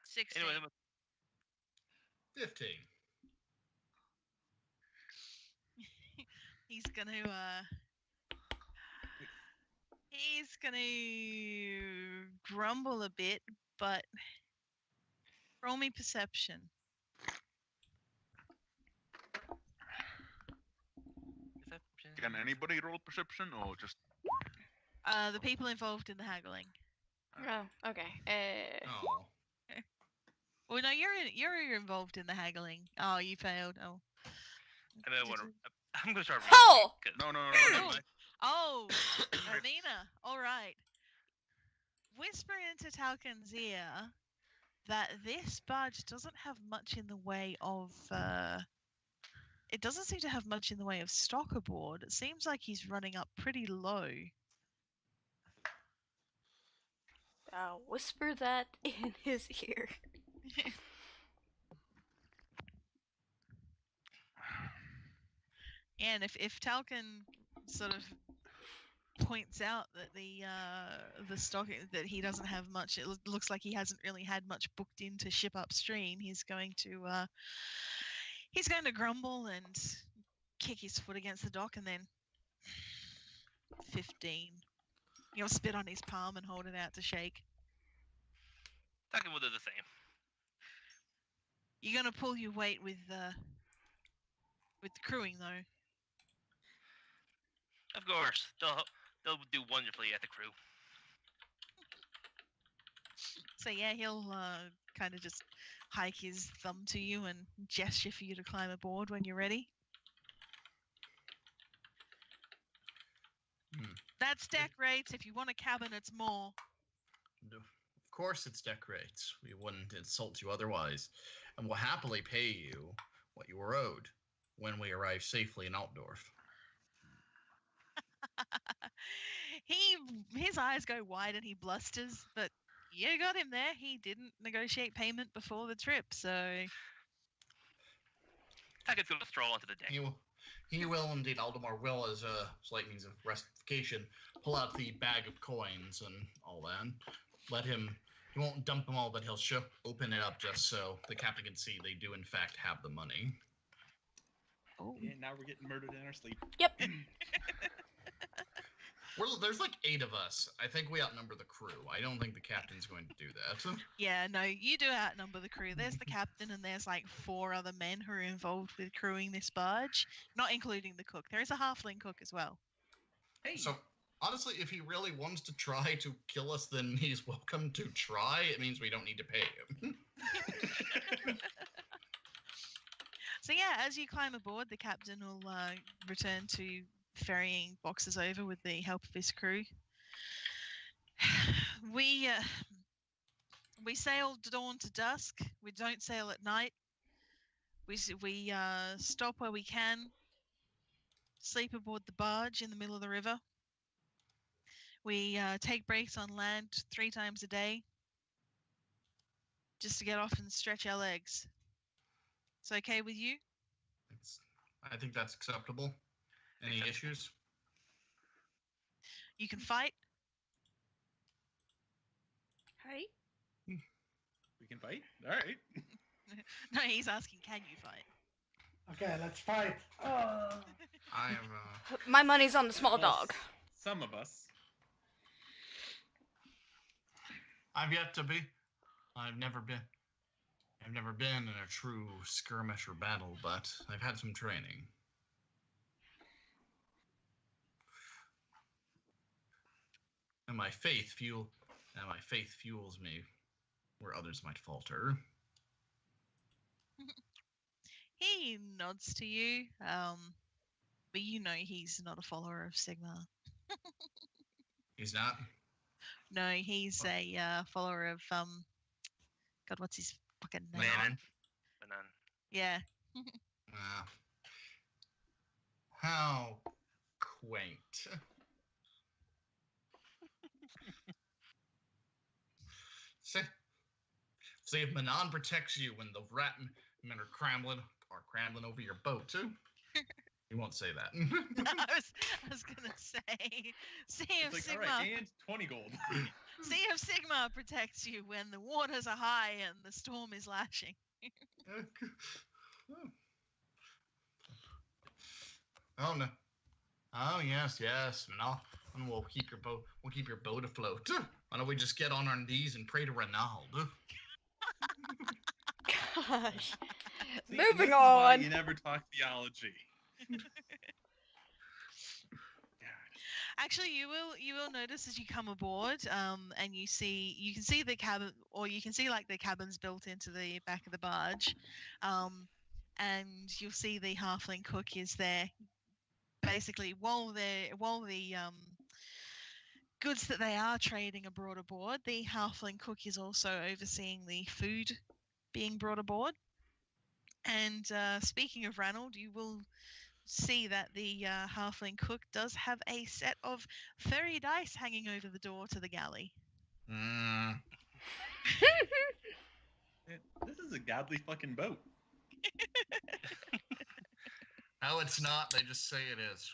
16. Anyway, 15. He's gonna grumble a bit, but roll me perception. Can anybody roll perception or just? The people involved in the haggling. Oh, okay. Oh. Well, no, you're involved in the haggling. Oh, you failed. Oh. I mean, I'm gonna start. Oh! No. Oh, oh, Amina. All right. Whisper into Talcon's ear that this barge doesn't have much in the way of it doesn't seem to have much in the way of stock aboard. It seems like he's running up pretty low. I'll whisper that in his ear. And if Talcon sort of points out that the stock that he doesn't have much, it looks like he hasn't really had much booked in to ship upstream. He's going to grumble and kick his foot against the dock, and then 15. He'll spit on his palm and hold it out to shake. Talking will do the same. You're gonna pull your weight with the crewing though. Of course, they'll do wonderfully at the crew. So yeah, he'll kind of just hike his thumb to you and gesture for you to climb aboard when you're ready. That's deck rates. If you want a cabin, it's more. Of course it's deck rates. We wouldn't insult you otherwise, and will happily pay you what you are owed when we arrive safely in Altdorf. His eyes go wide and he blusters, but you got him there. He didn't negotiate payment before the trip, so... Talcon's gonna stroll onto the deck. He will indeed. Aldemar will, as a slight means of restification, pull out the bag of coins and all that. Let him. He won't dump them all, but he'll open it up just so the captain can see they do in fact have the money. Oh. Yeah, now we're getting murdered in our sleep. Yep. There's like 8 of us. I think we outnumber the crew. I don't think the captain's going to do that. Yeah, no, you do outnumber the crew. There's the captain and there's like 4 other men who are involved with crewing this barge, not including the cook. There is a halfling cook as well. Hey. So, honestly, if he really wants to try to kill us, then he's welcome to try. It means we don't need to pay him. So yeah, as you climb aboard, the captain will return to ferrying boxes over with the help of his crew. We sail dawn to dusk. We don't sail at night. We stop where we can. Sleep aboard the barge in the middle of the river. We take breaks on land 3 times a day, just to get off and stretch our legs. It's okay with you? I think that's acceptable. Any issues? You can fight. Right? We can fight? All right. No, he's asking, can you fight? Okay, let's fight. I am. My money's on the small Well, dog. Some of us. I've yet to be. I've never been in a true skirmish or battle, but I've had some training. And my faith fuels me where others might falter. He nods to you, but you know he's not a follower of Sigma. He's not? No, he's a follower of God, what's his fucking name? Manon? Manon. Yeah. How quaint. See if Manon protects you when the rat men are crumbling over your boat too. You won't say that. I was gonna say, see if It's like, Sigma, all right, and 20 gold. see if Sigma protects you when the waters are high and the storm is lashing. Oh no. Oh yes. And we'll keep your boat afloat. Why don't we just get on our knees and pray to Ronald? Gosh. See, Moving this is why on. you never talk theology. Actually, you will notice as you come aboard, and you can see the cabin, or you can see like the cabins built into the back of the barge, and you'll see the halfling cook is there. Basically, while the goods that they are trading are brought aboard, the halfling cook is also overseeing the food being brought aboard. And speaking of Ranald, you will see that the halfling cook does have a set of fairy dice hanging over the door to the galley. Mm. This is a godly fucking boat. No, it's not. They just say it is.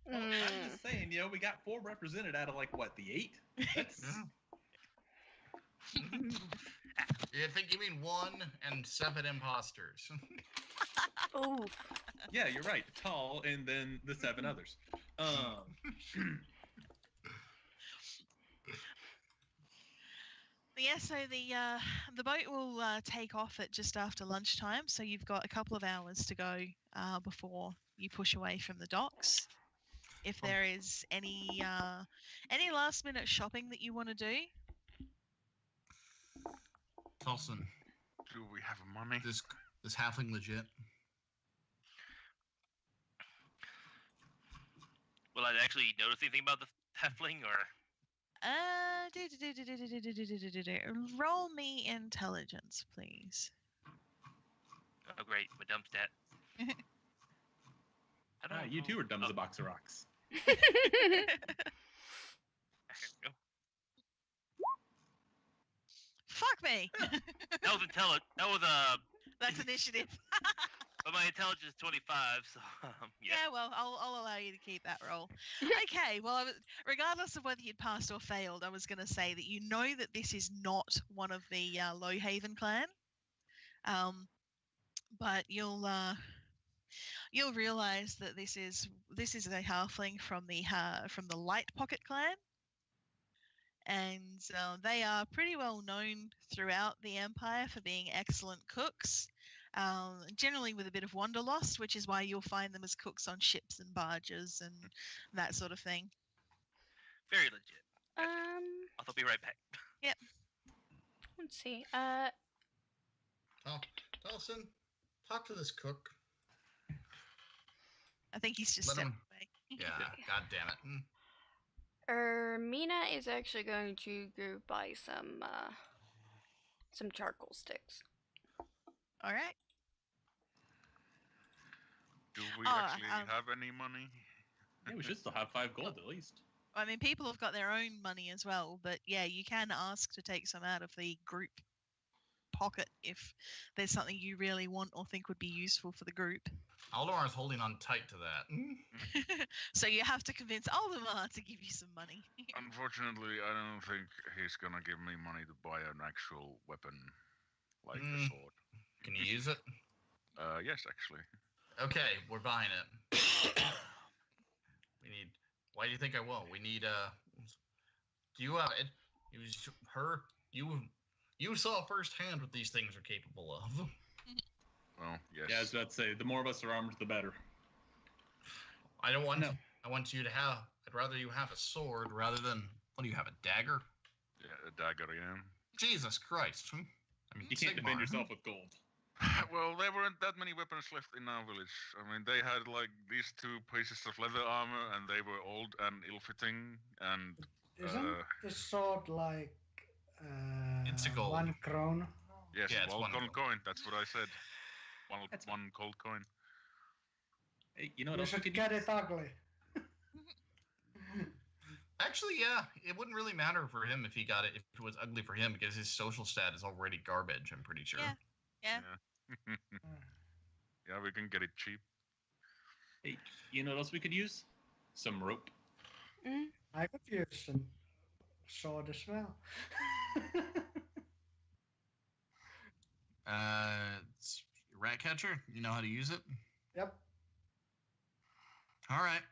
Well, I'm just saying, we got 4 represented out of the 8. That's You think you mean 1 and 7 imposters? Oh, yeah, you're right. Tall, and then the 7 others. Yeah, so the boat will take off at just after lunchtime. So you've got a couple of hours to go before you push away from the docks. If there is any last minute shopping that you want to do, Tolson, Do we have money? this halfling legit? Will I actually notice anything about the halfling, or roll me intelligence, please. oh great, my dumb stat. I don't you know. too are dumb as Oh, a box of rocks. there we go. Fuck me. That was That was That's initiative. but my intelligence is 25, so yeah. Yeah, well, I'll allow you to keep that roll. Okay, well, regardless of whether you'd passed or failed, I was going to say that you know that this is not one of the Lowhaven clan, but you'll realize that this is a halfling from the Light Pocket clan, and they are pretty well known throughout the Empire for being excellent cooks. Generally with a bit of wanderlust, which is why you'll find them as cooks on ships and barges and that sort of thing. Very legit. I'll be right back. Yep. Let's see. Tolson, talk to this cook. I think he's just Let stepped him- away. Yeah, god damn it. Ermina is actually going to go buy some charcoal sticks. All right. Do we Oh, actually have any money? Yeah, we should still have 5 gold at least. I mean, people have got their own money as well, but yeah, you can ask to take some out of the group pocket if there's something you really want or think would be useful for the group. Aldemar's holding on tight to that. So you have to convince Aldemar to give you some money. Unfortunately, I don't think he's gonna give me money to buy an actual weapon, like a Mm. sword. Can you use it? Yes, actually. Okay, we're buying it. We need. Why do you think I won't? We need. Do you have it? It was her. You saw firsthand what these things are capable of. Well, yes. Yeah, I was about to say, the more of us are armed, the better. I don't want. No. I want you to have. I'd rather you have a sword rather than. What do you have? A dagger? Yeah, a dagger, yeah. Jesus Christ! I mean, You can't Sigmar. defend yourself with gold. Well, there weren't that many weapons left in our village. I mean, they had like these 2 pieces of leather armor, and they were old and ill-fitting. And Isn't the sword like It's a gold. 1 krone? yes, Yeah, it's one one gold gold. coin. That's what I said. That's One gold coin. Hey, you know what You else we should could get use? it ugly. Actually, yeah, it wouldn't really matter for him if it was ugly for him because his social stat is already garbage. I'm pretty sure. Yeah. Yeah. Yeah, we can get it cheap. Hey, you know what else we could use? Some rope. I could use some sword as well. It's rat catcher. You know how to use it. Yep. All right.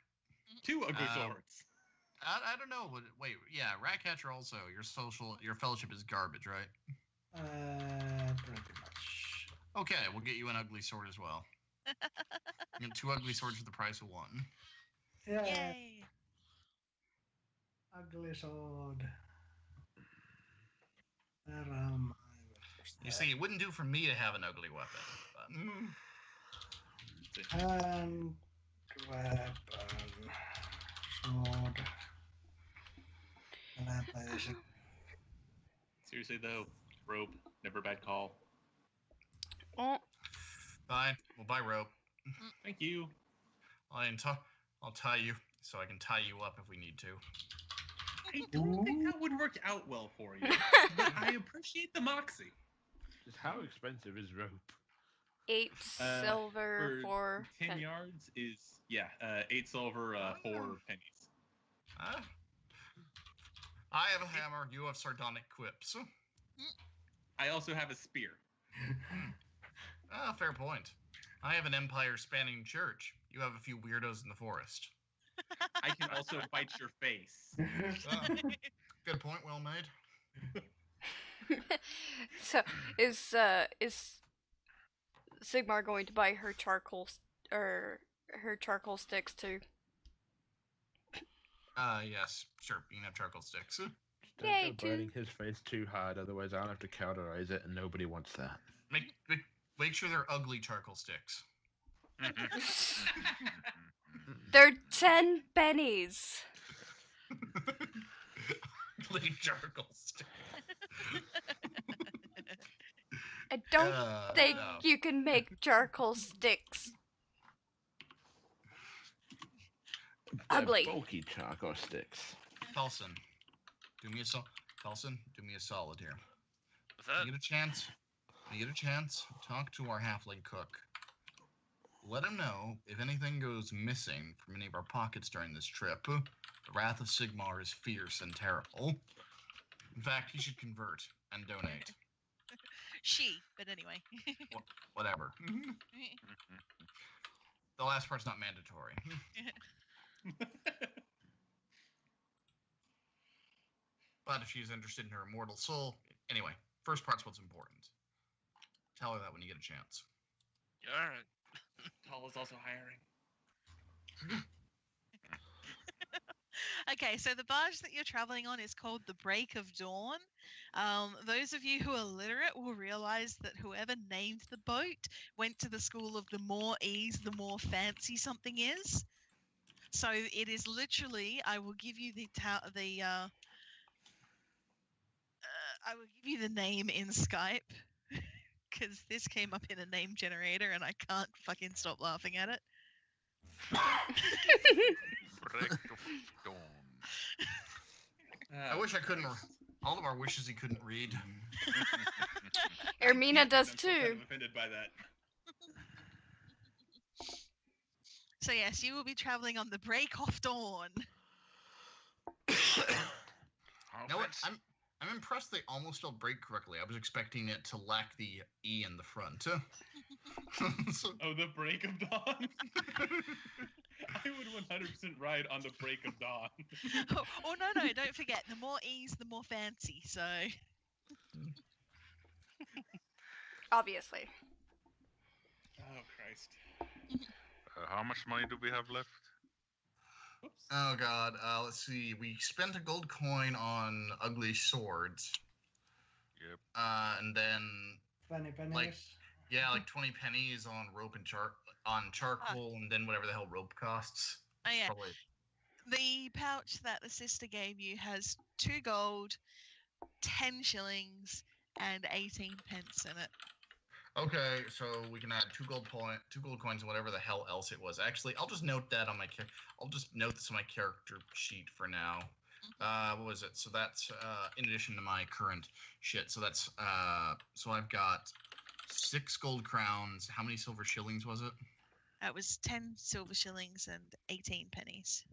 2 ugly Uh, swords. I don't know. Wait, yeah, rat catcher also. Your fellowship is garbage, right? Pretty much. Okay, we'll get you an ugly sword as well. You get 2 ugly swords for the price of 1. Yeah. Yay. Ugly sword. Where am I? You see, it wouldn't do for me to have an ugly weapon. But... And weapon. Sword. Weapon. Seriously though, rope, never a bad call. Well, Fine. We'll buy rope. Thank you. I'll tie you so I can tie you up if we need to. I don't think that would work out well for you, but I appreciate the moxie. Just how expensive is rope? 8 silver for 10 yards is 8 silver, 4 pennies. I have a hammer. You have sardonic quips. I also have a spear. Fair point. I have an empire-spanning church. You have a few weirdos in the forest. I can also bite your face. Good point. Well made. So, is Sigmar going to buy her charcoal sticks too? Yes, sure. You can have charcoal sticks. Don't Yay, go burning his face too hard, otherwise I'll have to cauterize it, and nobody wants that. Make sure they're ugly charcoal sticks. They're 10 pennies. Ugly charcoal sticks. I don't think no. you can make charcoal sticks ugly. Bulky charcoal sticks. Felson, do me a solid here. What's that? You get a chance, talk to our halfling cook. Let him know if anything goes missing from any of our pockets during this trip. The wrath of Sigmar is fierce and terrible. In fact, he should convert and donate. But anyway. Whatever. The last part's not mandatory. But if she's interested in her immortal soul, anyway, first part's what's important. Tell her that when you get a chance. All right. Tall is also hiring. Okay, so the barge that you're traveling on is called the Break of Dawn. Those of you who are literate will realize that whoever named the boat went to the school of the more ease, the more fancy something is. So it is literally, I will give you I will give you the name in Skype because this came up in a name generator and I can't fucking stop laughing at it. Break of dawn. I wish I couldn't. All of our wishes he couldn't read. Ermina does I'm still kind too. of offended by that. So yes, you will be traveling on the Break of Dawn. How You know what? fancy. I'm impressed they almost spelled break correctly. I was expecting it to lack the E in the front. So- Oh, the Break of Dawn? I would 100% ride on the Break of Dawn. Oh no, don't forget, the more ease, the more fancy, so... Obviously. Oh, Christ. How much money do we have left? Oops. Oh god, let's see. We spent a gold coin on ugly swords. Yep. And then 20 pennies. Like- like 20 pennies on rope and charcoal, and then whatever the hell rope costs. Oh yeah, Probably. the pouch that the sister gave you has 2 gold, 10 shillings, and 18 pence in it. Okay, so we can add 2 gold coins, and whatever the hell else it was. Actually, I'll just note that on my I'll just note this on my character sheet for now. What was it? So that's in addition to my current shit. So that's so I've got 6 gold crowns. How many silver shillings was it? That was 10 silver shillings and 18 pennies.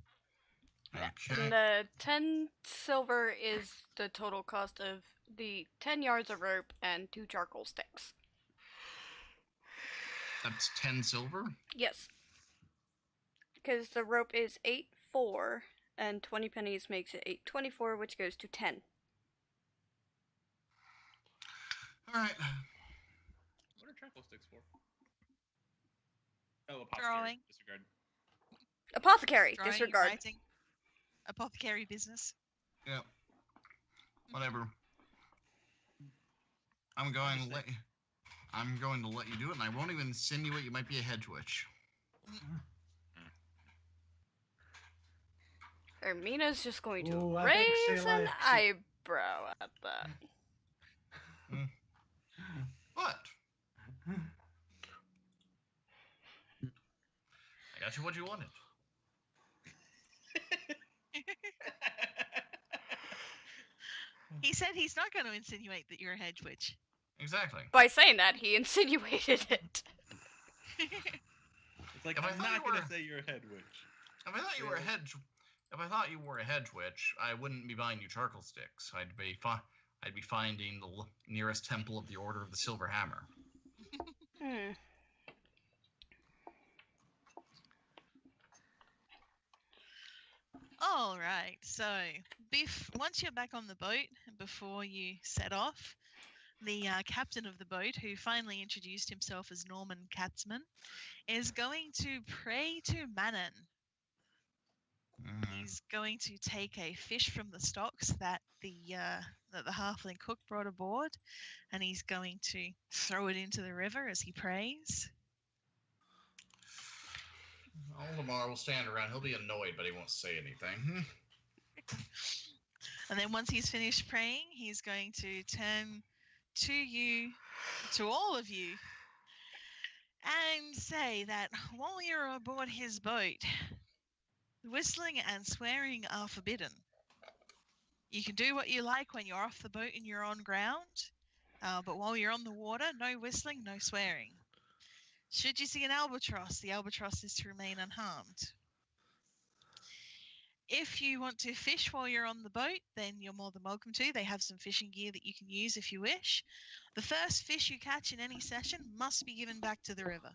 Okay. And the 10 silver is the total cost of the 10 yards of rope and 2 charcoal sticks. That's 10 silver? Yes. Because the rope is 8.4, and 20 pennies makes it 8.24, which goes to 10. Alright. What are charcoal sticks for? Oh, apothecary. Drawing. Disregard. Apothecary, Drawing, disregard. writing, apothecary business. Yeah. Whatever. I'm going to let you do it, and I won't even insinuate you might be a head twitch. Ermina's just going to Ooh, I think she raise an likes it. eyebrow at that. What? you what you wanted. He said he's not going to insinuate that you're a hedge witch. Exactly. By saying that, he insinuated it. It's like, If I I'm thought not you gonna were- say you're a head witch. If I thought you were a hedge, witch, I wouldn't be buying you charcoal sticks. I'd be finding the nearest temple of the Order of the Silver Hammer. Hmm. All right. So, once you're back on the boat, and before you set off, the captain of the boat, who finally introduced himself as Norman Katzman, is going to pray to Manon. He's going to take a fish from the stocks that the halfling cook brought aboard, and he's going to throw it into the river as he prays. Oldemar will stand around. He'll be annoyed, but he won't say anything. And then once he's finished praying, he's going to turn to all of you, and say that while you're aboard his boat, whistling and swearing are forbidden. You can do what you like when you're off the boat and you're on ground, but while you're on the water, no whistling, no swearing. Should you see an albatross, the albatross is to remain unharmed. If you want to fish while you're on the boat, then you're more than welcome to. They have some fishing gear that you can use if you wish. The first fish you catch in any session must be given back to the river.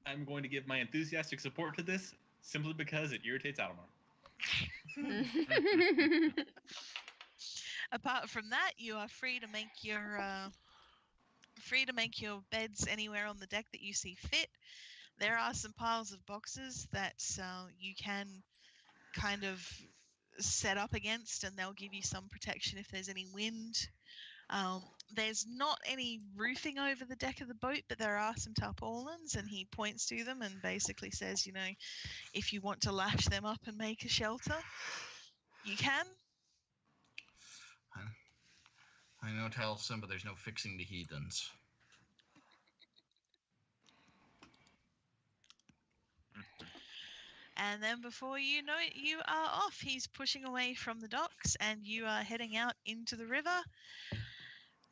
I'm going to give my enthusiastic support to this simply because it irritates Alomar. Apart from that, you are free to make your beds anywhere on the deck that you see fit. There are some piles of boxes that you can kind of set up against, and they'll give you some protection if there's any wind. There's not any roofing over the deck of the boat, but there are some tarpaulins, and he points to them and basically says, if you want to lash them up and make a shelter, you can. I know Taliesin, but there's no fixing the heathens. And then before you know it, you are off. He's pushing away from the docks, and you are heading out into the river.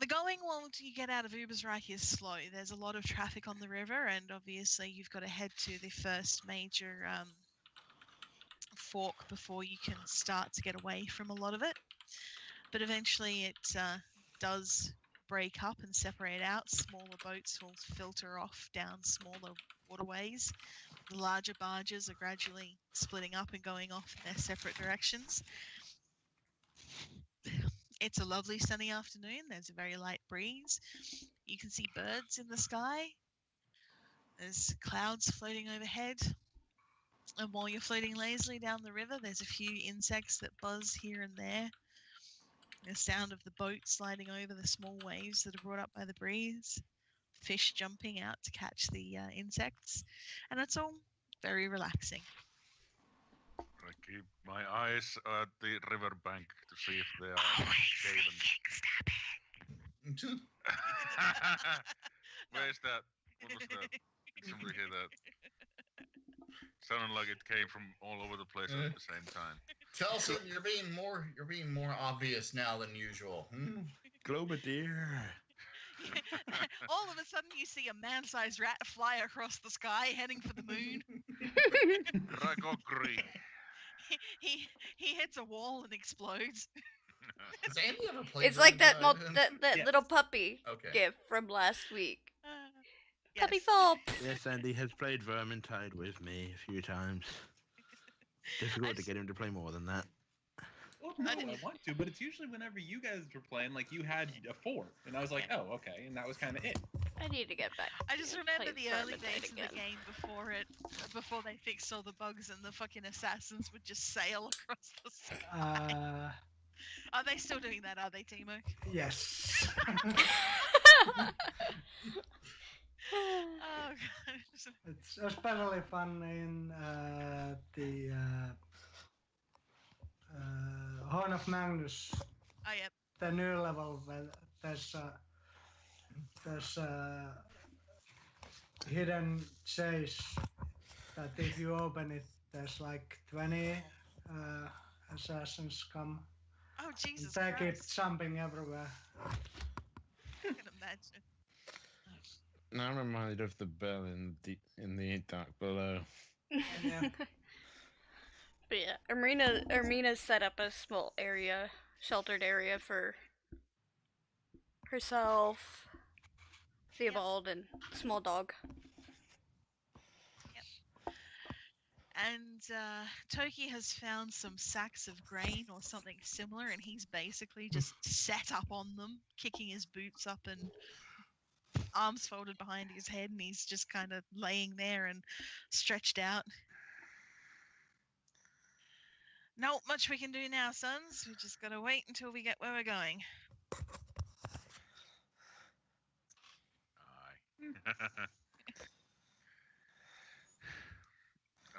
The going once you get out of Ubersreich is slow. There's a lot of traffic on the river, and obviously you've got to head to the first major fork before you can start to get away from a lot of it. But eventually it does break up and separate out. Smaller boats will filter off down smaller waterways. The larger barges are gradually splitting up and going off in their separate directions. It's a lovely sunny afternoon. There's a very light breeze. You can see birds in the sky. There's clouds floating overhead. And while you're floating lazily down the river, there's a few insects that buzz here and there. The sound of the boat sliding over the small waves that are brought up by the breeze. Fish jumping out to catch the insects. And it's all very relaxing. I keep my eyes at the riverbank to see if they are Daven. Where's that? What was that? Did somebody hear that? Sounded like it came from all over the place at the same time. Taliesin, you're being more obvious now than usual. Globadeer. All of a sudden you see a man-sized rat fly across the sky heading for the moon. Ragogri. He hits a wall and explodes. Has Andy ever played? It's like that Yes. little puppy Okay. gif from last week. Yes. Puppy fall. Yes, Andy has played Vermintide with me a few times. Difficult to get him to play more than that. Well, no, I want to, but it's usually whenever you guys were playing, like you had a fort, and I was like, oh, okay, and that was kind of it. I need to get back. I just to remember play the early Vermintide days again. of the game before they fixed all the bugs and the fucking assassins would just sail across the sky. Are they still doing that? Are they, Timo? Yes. Oh god. It's especially fun in the Horn of Magnus, Oh yep. the new level where there's there's a hidden chase that if you open it, there's like 20 assassins come Oh, and Jesus take it Christ. jumping everywhere. I can imagine. Now I'm reminded of the bell in the dark below. Yeah. But yeah, Ermina's set up a small area, sheltered area for herself, Theobald, and small dog. And Toki has found some sacks of grain or something similar, and he's basically just sat up on them, kicking his boots up and arms folded behind his head, and he's just kind of laying there and stretched out. Not much we can do now, sons. We just gotta wait until we get where we're going. Aye.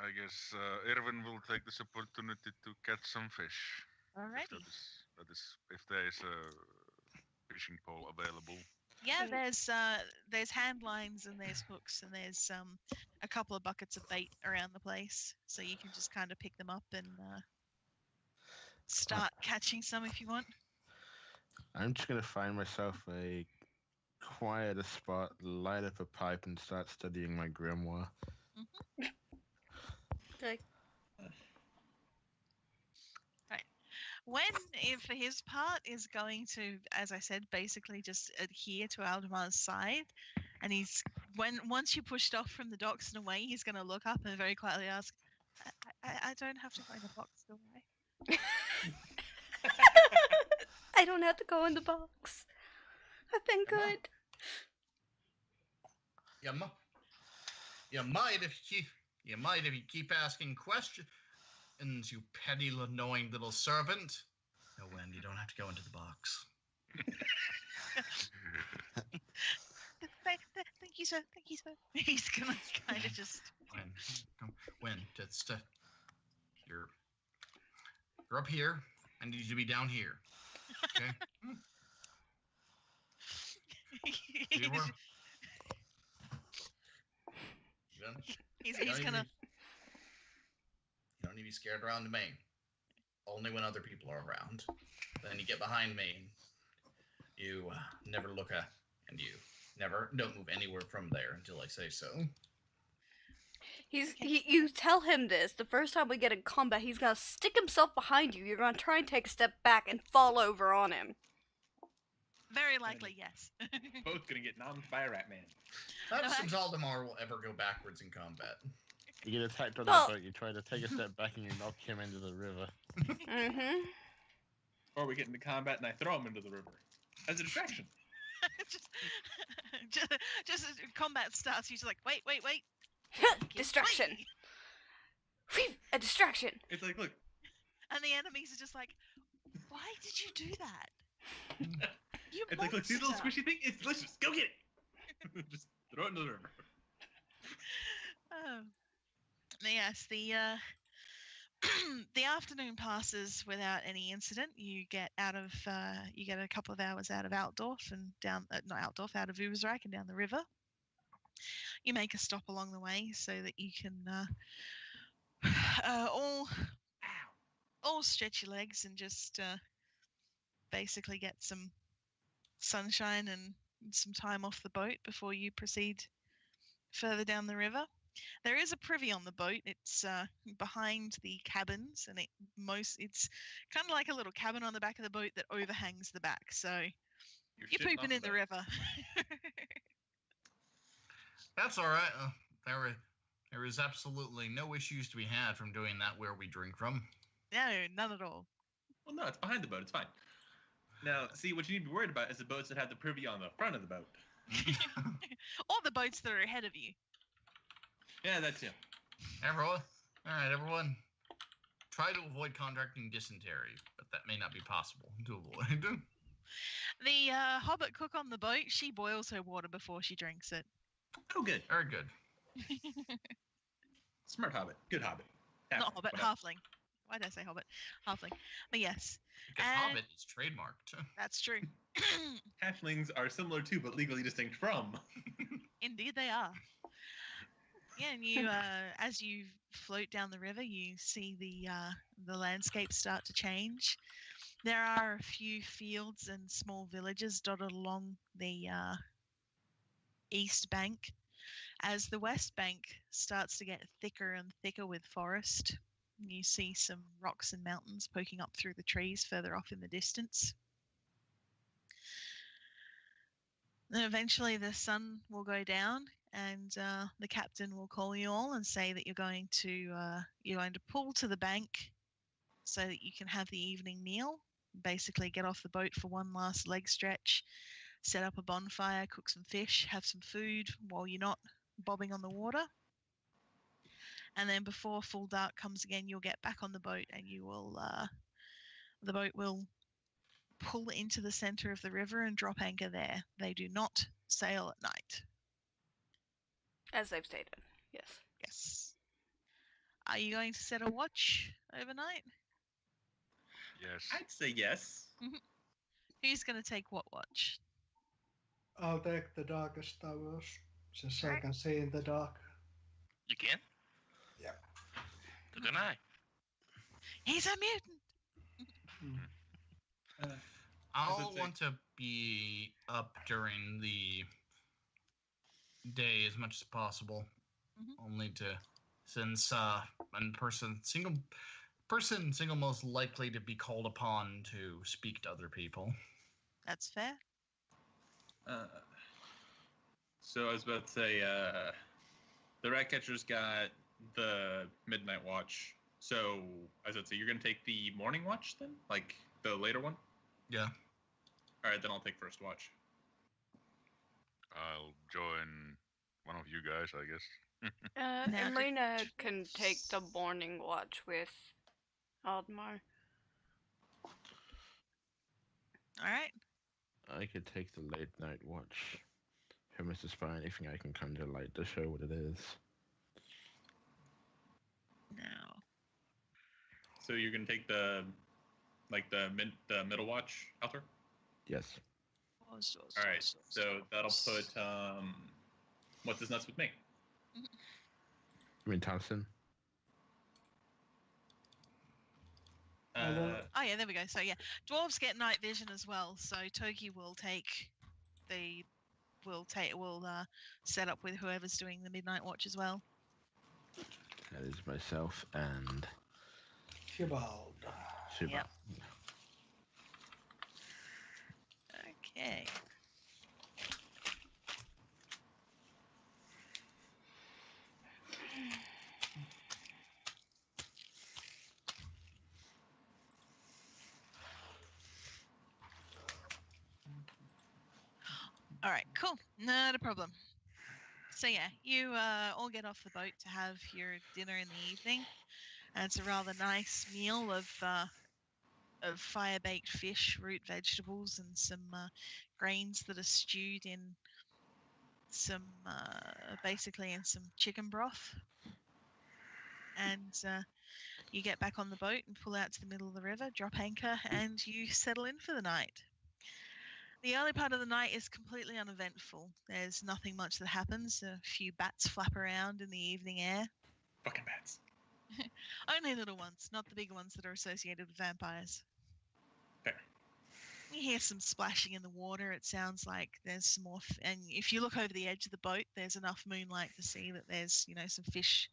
I guess Irvin will take this opportunity to catch some fish. Alrighty. If there is a fishing pole available. Yeah, there's hand lines and there's hooks and there's a couple of buckets of bait around the place, so you can just kind of pick them up and start catching some if you want. I'm just gonna find myself a quieter spot, light up a pipe, and start studying my grimoire. Like, When, for his part, is going to, as I said, basically just adhere to Aldemar's side, and once you pushed off from the docks and away, he's going to look up and very quietly ask, I don't have to go in the box, do I? I don't have to go in the box. I've been good. You might if you keep asking questions, you petty, annoying little servant. No, Wen, you don't have to go into the box. Thank you, sir. Thank you, sir. He's gonna kind of just. Wen, just you're up here. I need you to be down here. Okay. He's gonna. You don't need to be scared around the main. Only when other people are around. Then you get behind me. And you never look at, and you don't move anywhere from there until I say so. You tell him this. The first time we get in combat, he's gonna stick himself behind you. You're gonna try and take a step back and fall over on him. Very likely, yes. Both gonna get nommed by a rat man. That seems Aldemar will ever go backwards in combat. You get attacked on the boat, you try to take a step back and you knock him into the river. Mm-hmm. Or we get into combat and I throw him into the river. As a distraction. just combat starts, he's just like, wait. Distraction. Wait. A distraction. It's like, look. And the enemies are just like, why did you do that? You It's like, look, see the little squishy thing? It's delicious. Go get it. Just throw it into the river. Oh. Yes, the the afternoon passes without any incident. You get a couple of hours out of Altdorf and down, not Altdorf, out of Ubersreich and down the river. You make a stop along the way so that you can all stretch your legs and just basically get some sunshine and some time off the boat before you proceed further down the river. There is a privy on the boat. It's behind the cabins, and it's kind of like a little cabin on the back of the boat that overhangs the back. So you're pooping in the river. That's all right. There is absolutely no issues to be had from doing that where we drink from. No, none at all. Well, no, it's behind the boat. It's fine. Now, see, what you need to be worried about is the boats that have the privy on the front of the boat. Or the boats that are ahead of you. Yeah, that's it. Everyone. Try to avoid contracting dysentery, but that may not be possible to avoid. The hobbit cook on the boat, she boils her water before she drinks it. Oh, good. Very good. Smart hobbit. Good hobbit. Not hobbit, halfling. Why did I say hobbit? Halfling. But yes, Because And- Hobbit is trademarked. that's true. Halflings are similar to, but legally distinct from. Indeed, they are. Yeah, and you, as you float down the river, you see the landscape start to change. There are a few fields and small villages dotted along the east bank. As the west bank starts to get thicker and thicker with forest, you see some rocks and mountains poking up through the trees further off in the distance. Then eventually the sun will go down, and the captain will call you all and say that you're going to pull to the bank so that you can have the evening meal. Basically, get off the boat for one last leg stretch, set up a bonfire, cook some fish, have some food while you're not bobbing on the water. And then before full dark comes again, you'll get back on the boat, and you will the boat will pull into the center of the river and drop anchor there. They do not sail at night. As I've stated, yes. Yes. Are you going to set a watch overnight? Yes. I'd say yes. Who's going to take what watch? I'll take the darkest hours, since I Alright. can see in the dark. You can? Yeah. So can I. He's a mutant. I'll say- want to be up during the day as much as possible, only to since single most likely to be called upon to speak to other people. That's fair. So I was about to say, the Ratcatcher's got the midnight watch. So I was about to say, you're gonna take the morning watch then, like the later one. Yeah. All right, then I'll take first watch. I'll join one of you guys, I guess. Now- Marina can take the morning watch with Aldmar. All right. I could take the late night watch. If Mr. Spy, anything I can come to light to show what it is. Now, So you're gonna take the middle watch, Alter. Yes. All right. So that'll put what's his nuts with me. I mean, Thompson. will- Oh yeah, there we go. So yeah, dwarves get night vision as well. So Toki will set up with whoever's doing the midnight watch as well. That is myself and Shibald. Shiba. Yep. Okay. All right, cool. Not a problem. So yeah, you all get off the boat to have your dinner in the evening, and it's a rather nice meal of fire-baked fish, root vegetables, and some grains that are stewed in some basically in some chicken broth. And you get back on the boat and pull out to the middle of the river, drop anchor, and you settle in for the night. The early part of the night is completely uneventful. There's nothing much that happens. A few bats flap around in the evening air. Fucking bats. Only little ones, not the big ones that are associated with vampires. Fair. You hear some splashing in the water. It sounds like there's some more. And if you look over the edge of the boat, there's enough moonlight to see that there's, some fish.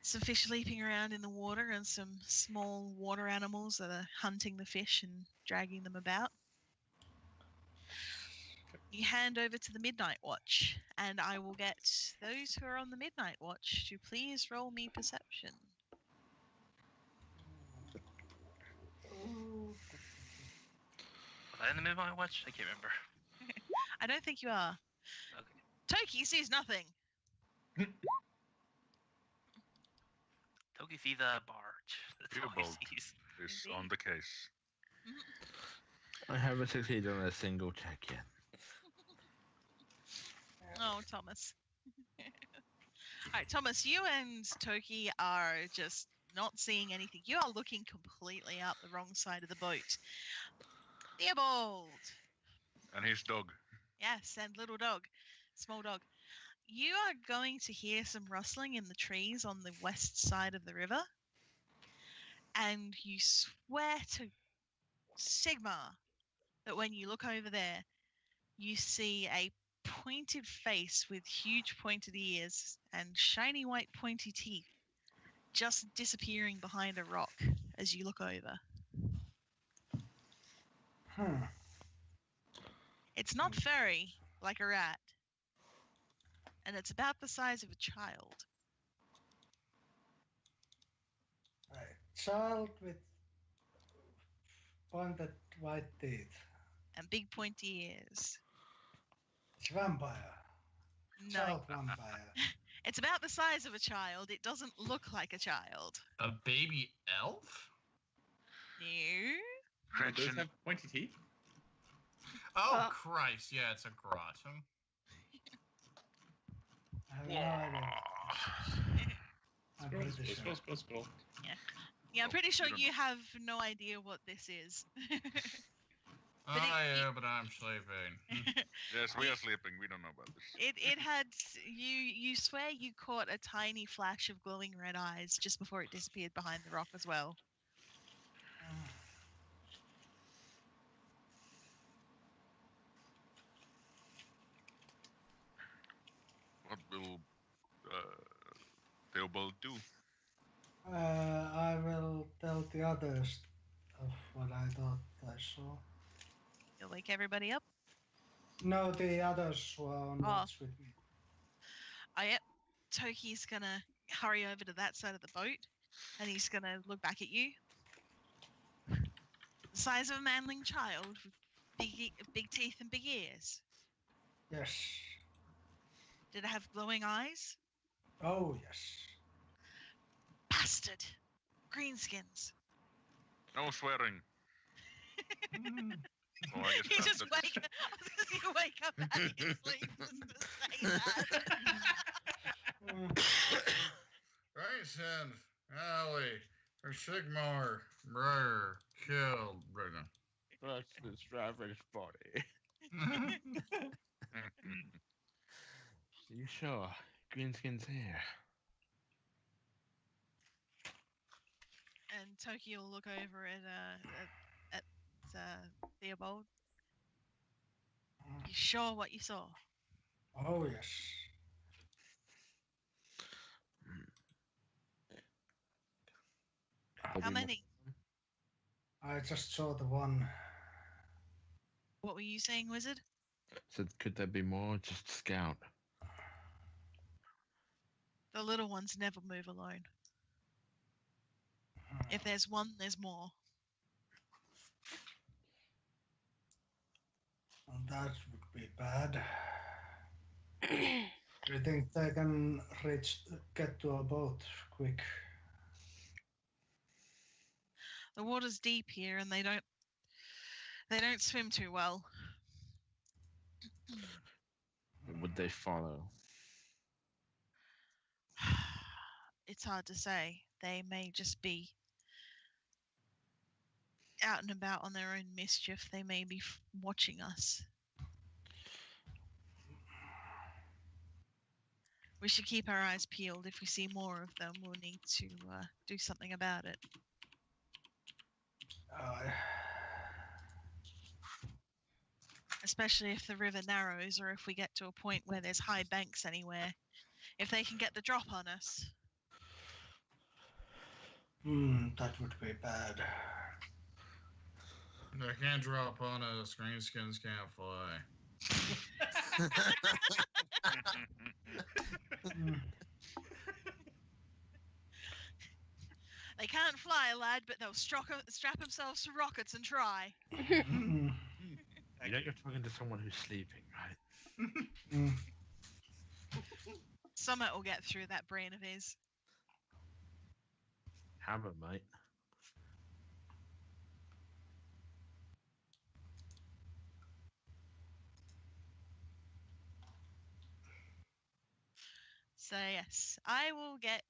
Some fish leaping around in the water and some small water animals that are hunting the fish and dragging them about. You hand over to the midnight watch, and I will get those who are on the midnight watch to please roll me perception. Was I in the midnight watch? I can't remember. I don't think you are. Okay. Toki sees nothing. Toki see the barge. That's all he Theobald sees. is Indeed. on the case. I haven't succeeded on a single check yet. Oh, Thomas. All right, Thomas, you and Toki are just not seeing anything. You are looking completely out the wrong side of the boat. Theobald! And his dog. Yes, and little dog. Small dog. You are going to hear some rustling in the trees on the west side of the river. And you swear to Sigma that when you look over there, you see a pointed face with huge pointed ears and shiny white pointy teeth just disappearing behind a rock as you look over. It's not furry like a rat, and it's about the size of a child. A child with pointed white teeth. And big pointy ears. It's vampire. No, Child vampire. it's about the size of a child. It doesn't look like a child. A baby elf? No. Those have pointy teeth. Oh, Christ. Yeah, it's a grot. I have no idea. I'm pretty sure. Scroll. Yeah, I'm pretty sure you don't you have no idea what this is. But I'm sleeping. Yes, we are sleeping. We don't know about this. It had you swear you caught a tiny flash of glowing red eyes just before it disappeared behind the rock as well. What will Theobald do? I will tell the others of what I thought I saw. You'll wake everybody up. No, the others who are on watch with me. Oh, yep. Toki's gonna hurry over to that side of the boat, and he's gonna look back at you. The size of a manling child with big teeth and big ears. Yes. Did it have glowing eyes? Oh, yes. Bastard! Greenskins. No swearing. Oh, I guess You just that's- wake up out of your sleep just to say that. Right, and Allie, or Sigmar, Briar, killed Brigham. That's this driver's body. You sure? Greenskin's here. And Toki will look over at Theobald. You sure what you saw? Oh, yes. There'll How be more- many? I just saw the one. What were you saying, Wizard? So could there be more? Just scout. The little ones never move alone. If there's one, there's more. Well, that would be bad. Do you think they can get to a boat quick? The water's deep here, and they don't swim too well. Would they follow? It's hard to say. They may just be out and about on their own mischief. They may be watching us. We should keep our eyes peeled. If we see more of them, we'll need to do something about it. Especially if the river narrows or if we get to a point where there's high banks anywhere. If they can get the drop on us. That would be bad. They can't drop on us. Greenskins can't fly. They can't fly, lad, but they'll strap themselves to rockets and try. You know you're talking to someone who's sleeping, right? Summit will get through that brain of his. Have it, mate. So yes, I will get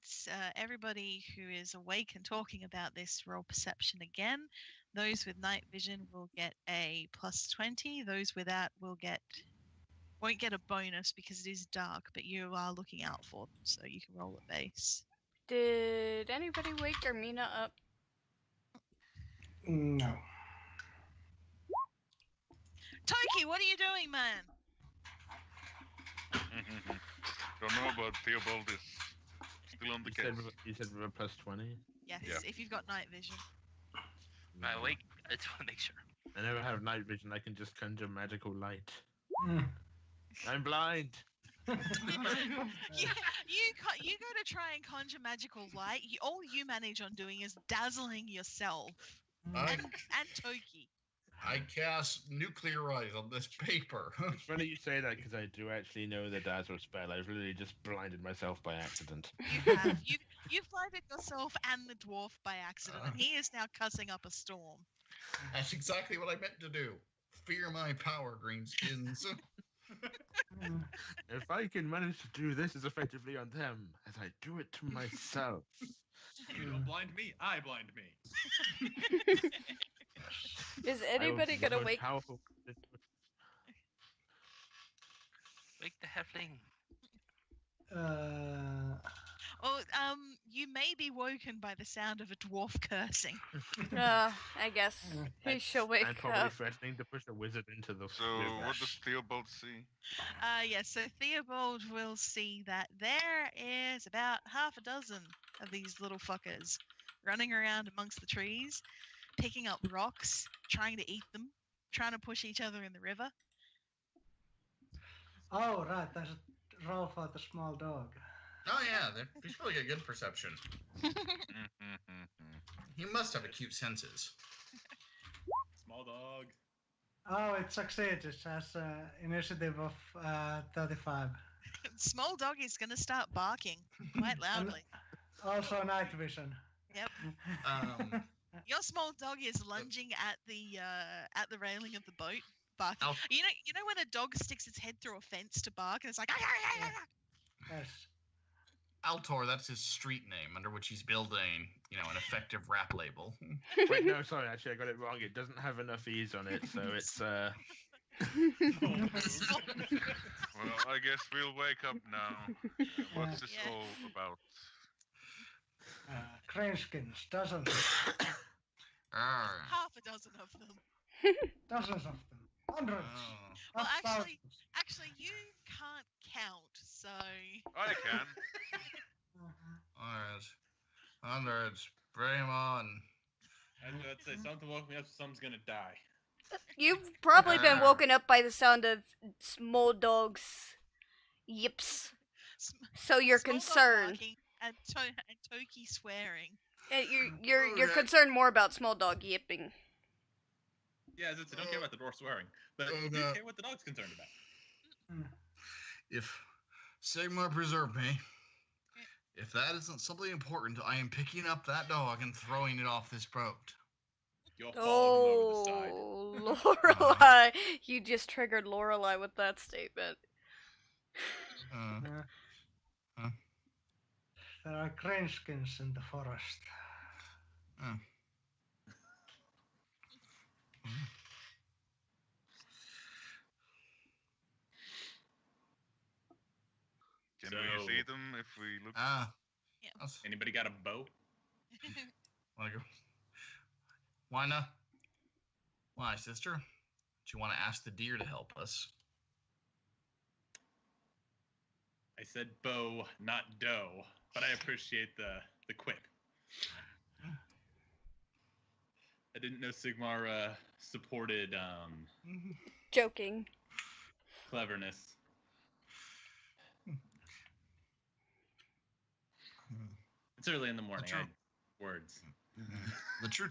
everybody who is awake and talking about this roll perception again. Those with night vision will get a +20. Those without won't get a bonus because it is dark, but you are looking out for them, so you can roll a base. Did anybody wake Armina up? No. Toki, what are you doing, man? Don't know, but Theobald is still on the case. You said we were +20? Yes, Yeah. if you've got night vision. I wake. I just want to make sure. I never have night vision. I can just conjure magical light. Mm. I'm blind. You go to try and conjure magical light. All you manage on doing is dazzling yourself and Toki. I cast Nuclearize on this paper. It's funny you say that because I do actually know the dazzle spell. I've literally just blinded myself by accident. You have. You've blinded yourself and the dwarf by accident, and he is now cussing up a storm. That's exactly what I meant to do. Fear my power, greenskins. If I can manage to do this as effectively on them as I do it to myself. You don't blind me, I blind me. Is anybody I will be the gonna most wake? powerful- Wake the halfling. Oh, you may be woken by the sound of a dwarf cursing. I guess he shall wake I'm probably up. threatening to push a wizard into the So, what does Theobald see? Yes, so Theobald will see that there is about half a dozen of these little fuckers running around amongst the trees, picking up rocks, trying to eat them, trying to push each other in the river. Oh, right, there's a roll for the small dog. Oh yeah, he's probably got good perception. He must have acute senses. Small dog. Oh, it succeeds. It has initiative of 35. Small dog is going to start barking quite loudly. Also night vision. Yep. Your small dog is lunging at the railing of the boat, barking. You know when a dog sticks its head through a fence to bark, and it's like. Yes. Altor, that's his street name, under which he's building, an effective rap label. Wait, no, sorry, actually, I got it wrong. It doesn't have enough E's on it, so it's, Well, I guess we'll wake up now. What's this all about? Craneskins, dozens. Half a dozen of them. Dozens of them. Hundreds. Well, not actually, you can't count, so. I can. Hundreds. Bring him on. I'd say something woke me up, so someone's gonna die. You've probably been woken up by the sound of small dogs' yips. So you're Small dog concerned. barking and Toki swearing. You're concerned more about small dog yipping. Yeah, I don't care about the dwarf swearing, but Oh, you no. care what the dog's concerned about. If Sigmar preserve me, if that isn't something important, I am picking up that dog and throwing it off this boat. You'll fall over the side. Oh, Lorelai! You just triggered Lorelai with that statement. There are craneskins in the forest. Can we see them if we look? Anybody got a bow? Wanna go? Why not? Why, sister? Do you want to ask the deer to help us? I said bow, not dough, but I appreciate the quip. I didn't know Sigmar supported Joking. cleverness. It's early in the morning. Words. The true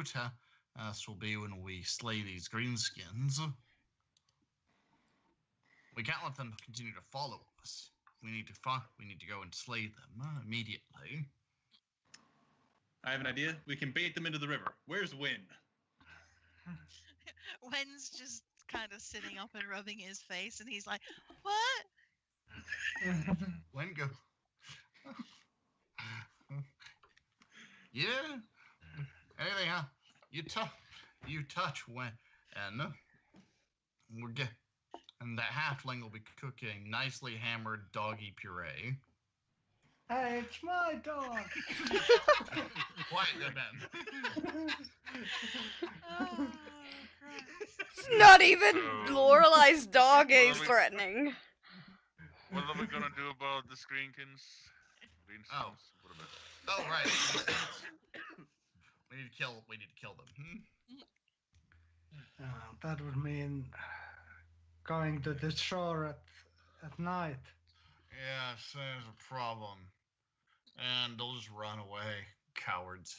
test will be when we slay these greenskins. We can't let them continue to follow us. We need to go and slay them immediately. I have an idea. We can bait them into the river. Where's Win? Wen's just kind of sitting up and rubbing his face, and he's like, "What?" Wengo. Yeah. Anything, huh? You touch when, and we'll get, and that halfling will be cooking nicely hammered doggy puree. Hey, it's my dog. Quiet, good man. Oh, Christ. It's not even So- Lorelei's dog Well, is we- threatening. What are we gonna do about the Greenskins? Oh. Whatever. Oh right. We need to kill them. That would mean going to the shore at night. Yes, there's a problem. And they'll just run away. Cowards.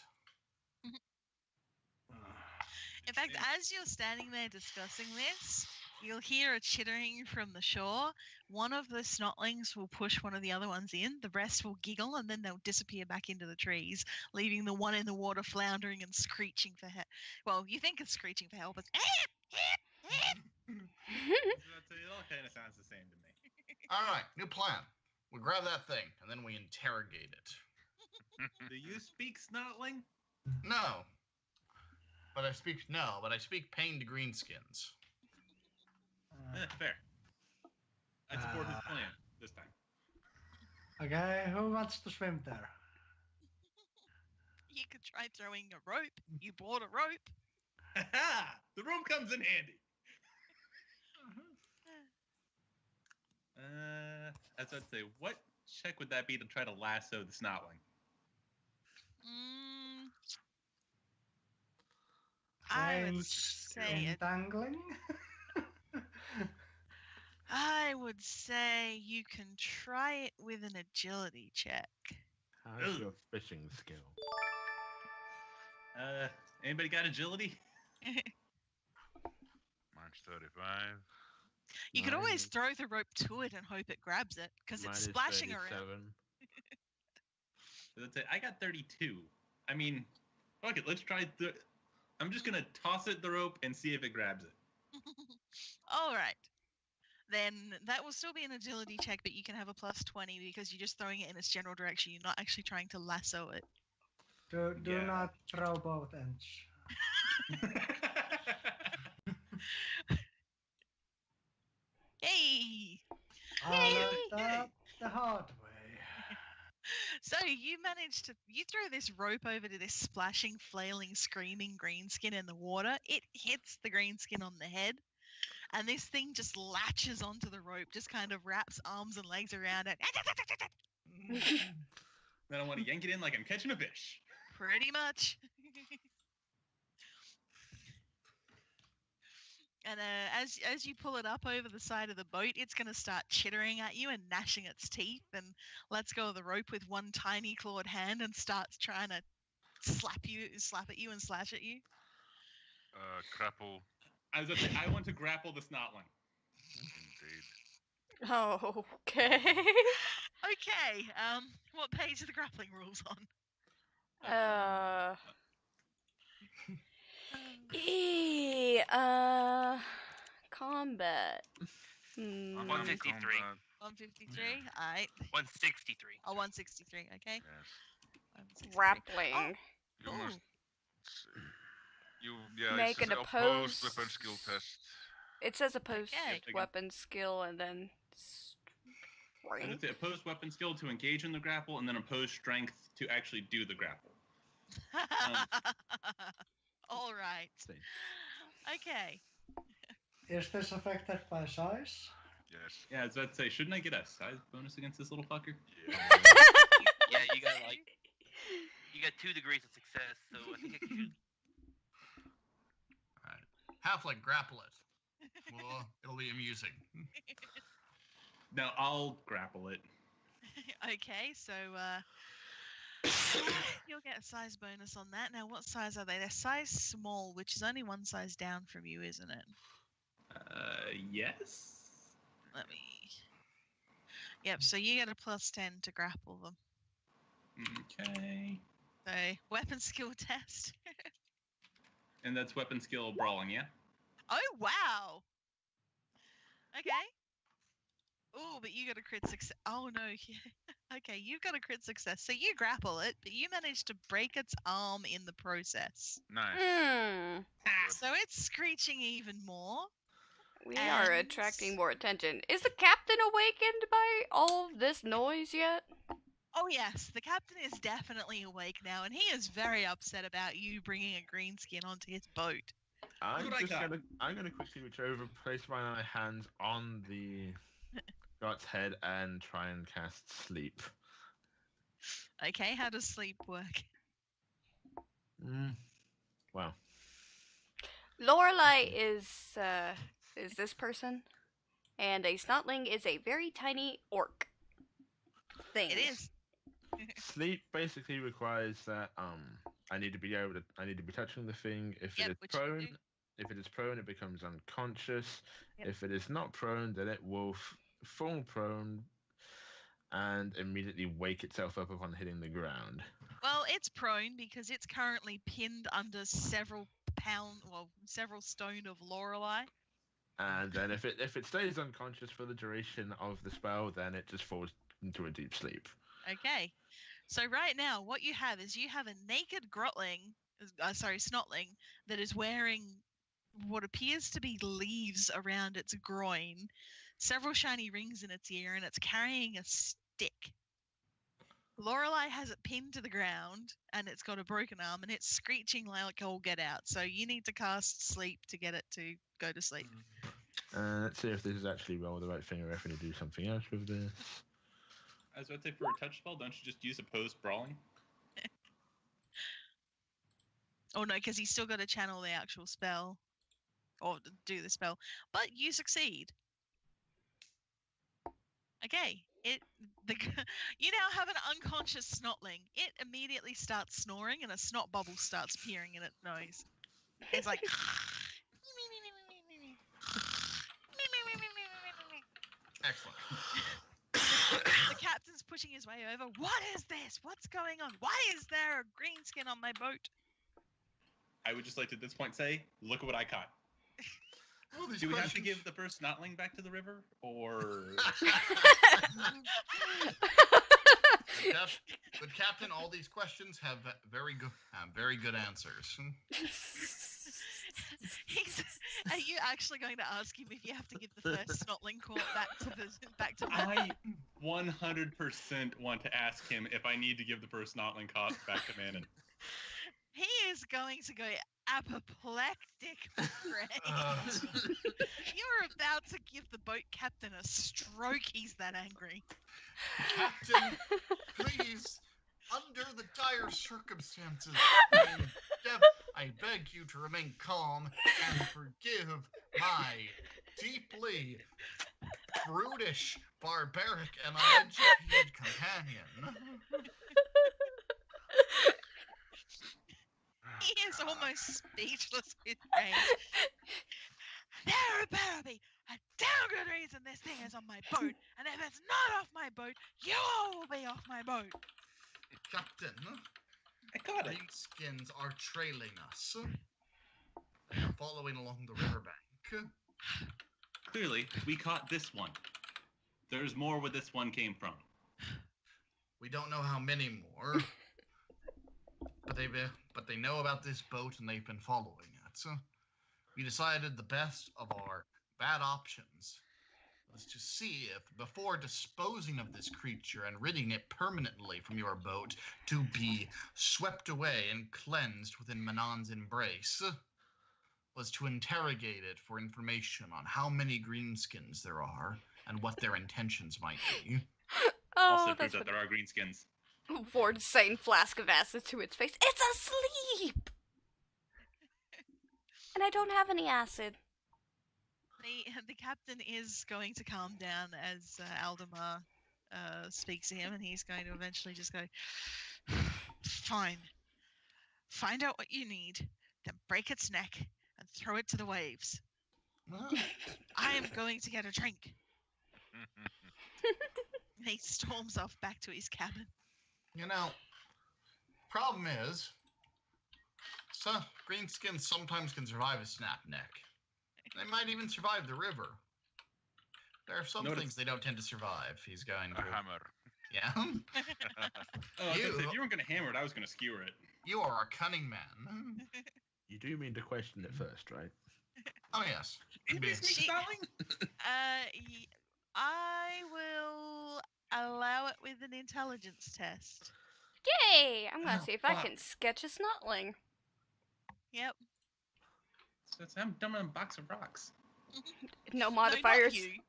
In fact, as you're standing there discussing this, you'll hear a chittering from the shore. One of the snotlings will push one of the other ones in. The rest will giggle, and then they'll disappear back into the trees, leaving the one in the water floundering and screeching for help. Well, you think it's screeching for help. It's So it all kind of sounds the same to me. Alright, new plan. We grab that thing and then we interrogate it. Do you speak Snotling? No. But I speak pain to greenskins. Fair. I support his plan this time. Okay, who wants to swim there? You could try throwing a rope. You bought a rope. Ha! The rope comes in handy. As I'd say, what check would that be to try to lasso the Snotling? Mm, I would say it. Entangling? I would say you can try it with an agility check. How's your fishing skill? Anybody got agility? Mine's 35. You could Mine always is- throw the rope to it and hope it grabs it, because Mine it's is splashing around. 37. Let's say I got 32. I mean, fuck it. Let's try. I'm just gonna toss it the rope and see if it grabs it. All right. Then that will still be an agility check, but you can have a plus 20 because you're just throwing it in its general direction. You're not actually trying to lasso it. Do Yeah. not throw both ends. Hey! I learned that the hard way. So you throw this rope over to this splashing, flailing, screaming greenskin in the water. It hits the greenskin on the head, and this thing just latches onto the rope, just kind of wraps arms and legs around it. Then I want to yank it in like I'm catching a fish. Pretty much. And as you pull it up over the side of the boat, it's going to start chittering at you and gnashing its teeth, and lets go of the rope with one tiny clawed hand and starts trying to slap at you and slash at you. Grapple. I was gonna say I want to grapple the Snotling. Indeed. Oh, okay. Okay. What page are the grappling rules on? Combat. 153. Combat, 153. Alright. 163. Oh, 163. Okay. Yes. 163. Grappling. You Ooh. must. Yeah, Make it an says opposed opposed- weapon skill test. It says opposed Okay. weapon skill and then I would strength. say opposed weapon skill to engage in the grapple, and then opposed strength to actually do the grapple. All right. Same. Okay. Is this affected by size? Yes. Yeah, I was about to say, shouldn't I get a size bonus against this little fucker? Yeah. Yeah, you got 2 degrees of success, so I think I should. Alright. Halfling, grapple it. Well, it'll be amusing. No, I'll grapple it. Okay, so you'll get a size bonus on that. Now, what size are they? They're size small, which is only one size down from you, isn't it? Yes. Let me. Yep. So you get a plus 10 to grapple them. Okay. So weapon skill test. And that's weapon skill brawling, yeah? Oh wow. Okay. Oh, but you got a crit success. Oh no. Okay, you got a crit success. So you grapple it, but you manage to break its arm in the process. Nice. Hmm. So it's screeching even more. We are And- attracting more attention. Is the captain awakened by all of this noise yet? Oh yes, the captain is definitely awake now, and he is very upset about you bringing a green skin onto his boat. I'm what I just got. gonna quickly reach over, place my hands on the god's head, and try and cast sleep. Okay, how does sleep work? Wow. Lorelei is this person, and a snotling is a very tiny orc thing. It is. Sleep basically requires that I need to be touching the thing. If Yep, it is which you can prone, do. if it is prone, it becomes unconscious. Yep. If it is not prone, then it will fall prone and immediately wake itself up upon hitting the ground. Well, it's prone because it's currently pinned under several stone of Lorelei. And then if it stays unconscious for the duration of the spell, then it just falls into a deep sleep. Okay. So right now, what you have is you have a naked snotling that is wearing what appears to be leaves around its groin, several shiny rings in its ear, and it's carrying a stick. Lorelei has it pinned to the ground, and it's got a broken arm, and it's screeching like all get out. So you need to cast sleep to get it to go to sleep. Let's see if this is actually roll the right thing, or if I need to do something else with this. I was about to say, for a touch spell, don't you just use opposed brawling? Oh no, because he's still got to channel the actual spell, or do the spell. But you succeed. Okay, you now have an unconscious snotling. It immediately starts snoring, and a snot bubble starts appearing in its nose. It's like. Excellent. The captain's pushing his way over. What is this? What's going on? Why is there a green skin on my boat? I would just like to at this point say, look at what I caught. Well, these Do we have to questions- give the first snotling back to the river, or Good captain, all these questions have very good answers. Are you actually going to ask him if you have to give the first snotling court back to I 100% want to ask him if I need to give the first snotling cost back to Manon. He is going to go apoplectic, Fred. You're about to give the boat captain a stroke. He's that angry. Captain, please, under the dire circumstances, I beg you to remain calm and forgive my deeply brutish, barbaric, and uneducated companion. He is almost speechless with rage. There better be a damn good reason this thing is on my boat, and if it's not off my boat, you all will be off my boat. Captain, I caught it. greenskins are trailing us. They are following along the riverbank. Clearly, we caught this one. There's more where this one came from. We don't know how many more, but they know about this boat and they've been following it. So we decided the best of our bad options was to see if, before disposing of this creature and ridding it permanently from your boat to be swept away and cleansed within Manon's embrace, was to interrogate it for information on how many greenskins there are and what their intentions might be. Also Oh, proves that's that there are greenskins. Ford's saying flask of acid to its face. It's asleep! And I don't have any acid. The captain is going to calm down as Aldemar speaks to him, and he's going to eventually just go, fine. Find out what you need, then break its neck and throw it to the waves. I am going to get a drink. And he storms off back to his cabin. You know, problem is, greenskins sometimes can survive a snap neck. They might even survive the river. There are some Notice- things they don't tend to survive. He's going A to. hammer. Yeah. Oh, I was gonna say, if you weren't gonna hammer it, I was gonna skewer it. You are a cunning man. You do mean to question it first, right? Oh yes. Anybody Yes. speak Snotling? I will allow it with an intelligence test. Yay! I'm gonna Oh, see if I fuck. can sketch a snotling. Yep. So I'm dumb in a box of rocks. No No, modifiers. not you.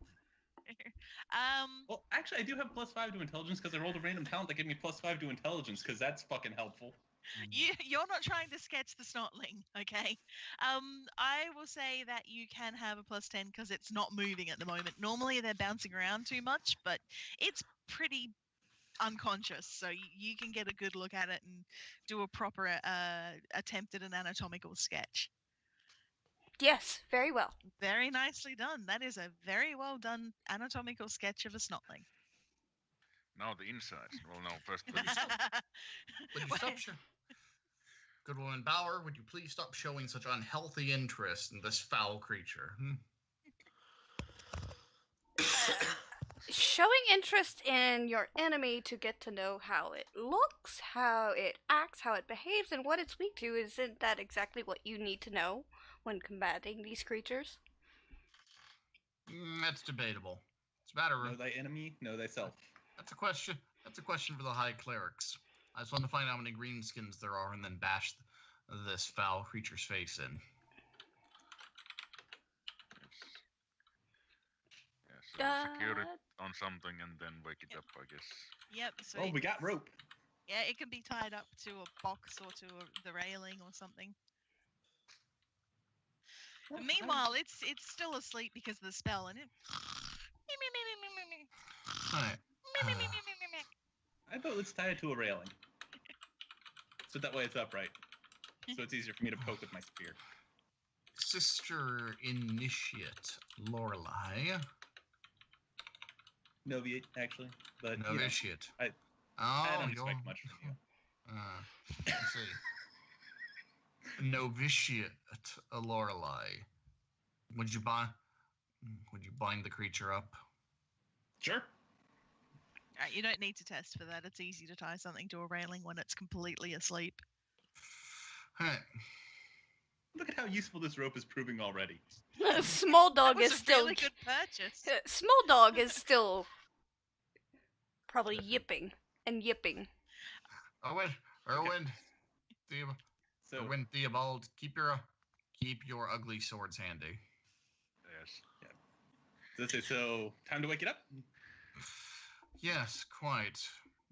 Well, actually, I do have +5 to intelligence because I rolled a random talent that gave me +5 to intelligence because that's fucking helpful. You're not trying to sketch the snotling, okay? I will say that you can have a +10 because it's not moving at the moment. Normally they're bouncing around too much, but it's pretty unconscious, so you can get a good look at it and do a proper attempt at an anatomical sketch. Yes, very well. Very nicely done. That is a very well done anatomical sketch of a snotling. Now the inside. Well, no, first. Would you stop Good woman Bauer, would you please stop showing such unhealthy interest in this foul creature? Showing interest in your enemy to get to know how it looks, how it acts, how it behaves, and what it's weak to, isn't that exactly what you need to know when combating these creatures? That's debatable. It's a matter Know of thy enemy, know thyself. That's a question for the high clerics. I just want to find out how many greenskins there are and then bash this foul creature's face in. Yeah, so secure it on something and then wake it up, I guess. Yep. So Oh, we got rope. yeah, it can be tied up to a box or to the railing or something. But meanwhile, it's still asleep because of the spell, and it. Alright. I vote let's tie it to a railing. So that way it's upright. So it's easier for me to poke with my spear. Sister Initiate Lorelei. Noviate, actually. But Novitiate. I don't expect much from you. Let's see. Novitiate Lorelei. Would you bind the creature up? Sure. Right, you don't need to test for that. It's easy to tie something to a railing when it's completely asleep. Alright. Look at how useful this rope is proving already. Small dog That was is a still really good purchase. small dog is still probably yipping and yipping. Erwin, So Theobald, keep your ugly swords handy. Yes. so time to wake it up. Yes, quite.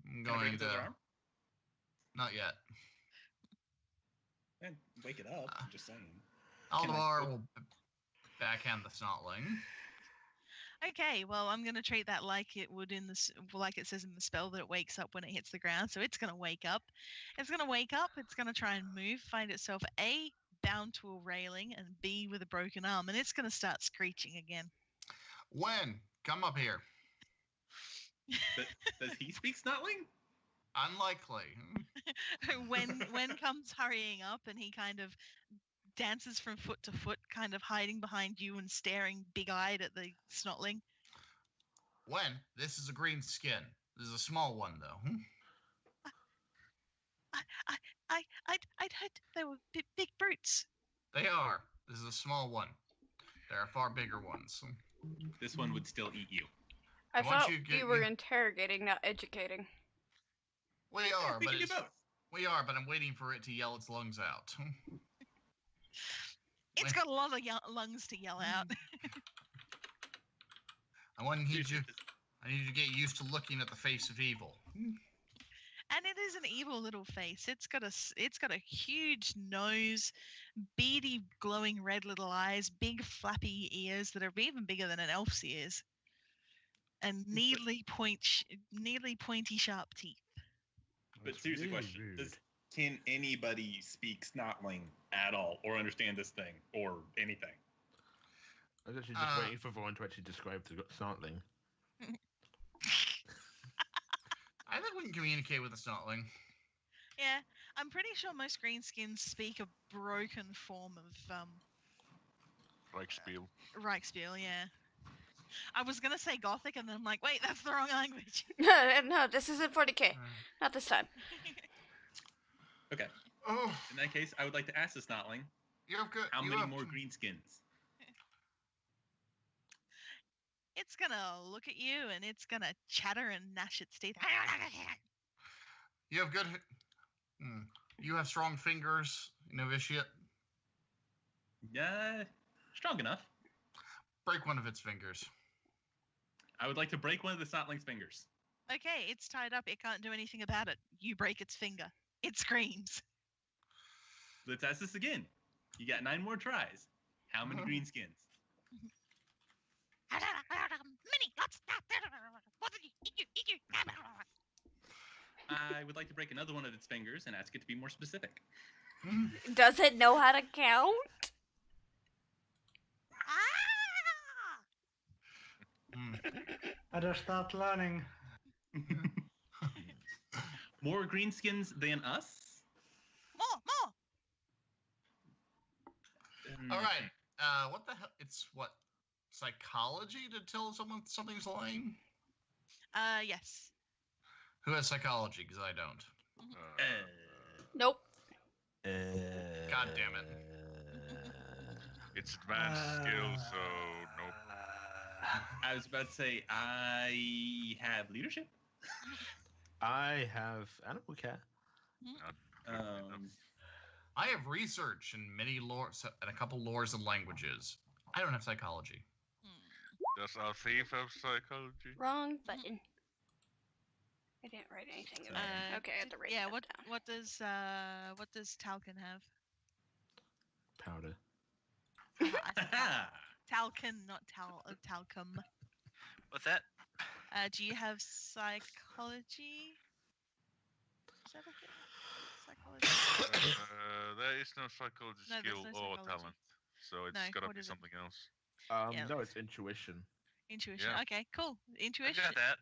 I'm Can I break going its to. other arm? Not yet. And wake it up. I'm just saying. Alvar will backhand the snotling. Okay, well, I'm going to treat that like it would like it says in the spell that it wakes up when it hits the ground. So it's going to wake up. It's going to wake up. It's going to try and move, find itself A, bound to a railing, and B, with a broken arm. And it's going to start screeching again. When? Come up here. Does he speak Snotling? Unlikely. when comes hurrying up, and he kind of dances from foot to foot, kind of hiding behind you and staring big-eyed at the snotling. When? This is a green skin. This is a small one, though. I'd heard they were big brutes. They are. This is a small one. There are far bigger ones. This one would still eat you. I Once thought you were interrogating, not educating. We are, we but can do both. we are, but I'm waiting for it to yell its lungs out. It's got a lot of lungs to yell out. I need you to get used to looking at the face of evil. And it is an evil little face. It's got a huge nose, beady, glowing red little eyes, big flappy ears that are even bigger than an elf's ears, and needly pointy, sharp teeth. But That's seriously, really question: rude. Can anybody speak Snotling at all, or understand this thing, or anything? I was actually just waiting for Vaughn to actually describe the snotling. I think we can communicate with the snotling. Yeah, I'm pretty sure most greenskins speak a broken form of Reichspiel. Reichspiel. Yeah. I was gonna say Gothic, and then I'm like, wait, that's the wrong language. No, this isn't 40k. Not this time. Okay. Oh, In that case, I would like to ask the Snotling, you have good. how you many have- more greenskins? It's gonna look at you, and it's gonna chatter and gnash its teeth. You have good. You have strong fingers, novitiate. Yeah, strong enough. Break one of its fingers. I would like to break one of the Snotling's fingers. Okay, it's tied up. It can't do anything about it. You break its finger. It screams. Let's ask this again. You got 9 more tries. How many Uh-huh. greenskins? Many, lots. I would like to break another one of its fingers and ask it to be more specific. Does it know how to count? Better start learning. More greenskins than us? More. All right. What the hell? It's what? Psychology to tell someone something's lying? Yes. Who has psychology? Because I don't. Nope. God damn it. It's advanced skill, so nope. I was about to say, I have leadership. I have animal care. I have research in many lores and a couple lores and languages. I don't have psychology. Does our thief have psychology? Wrong button. I didn't write anything about it. Okay, I had to write Yeah. that What down. what does Talcon have? Powder. Talcon, not talcum. What's that? Do you have psychology? Is that a thing? Psychology. There is no psychology No, there's skill no or psychology. talent, so it's No, gotta what be is it? something else. Yeah. No, it's intuition. Intuition. Yeah. Okay, cool. I Intuition. got that.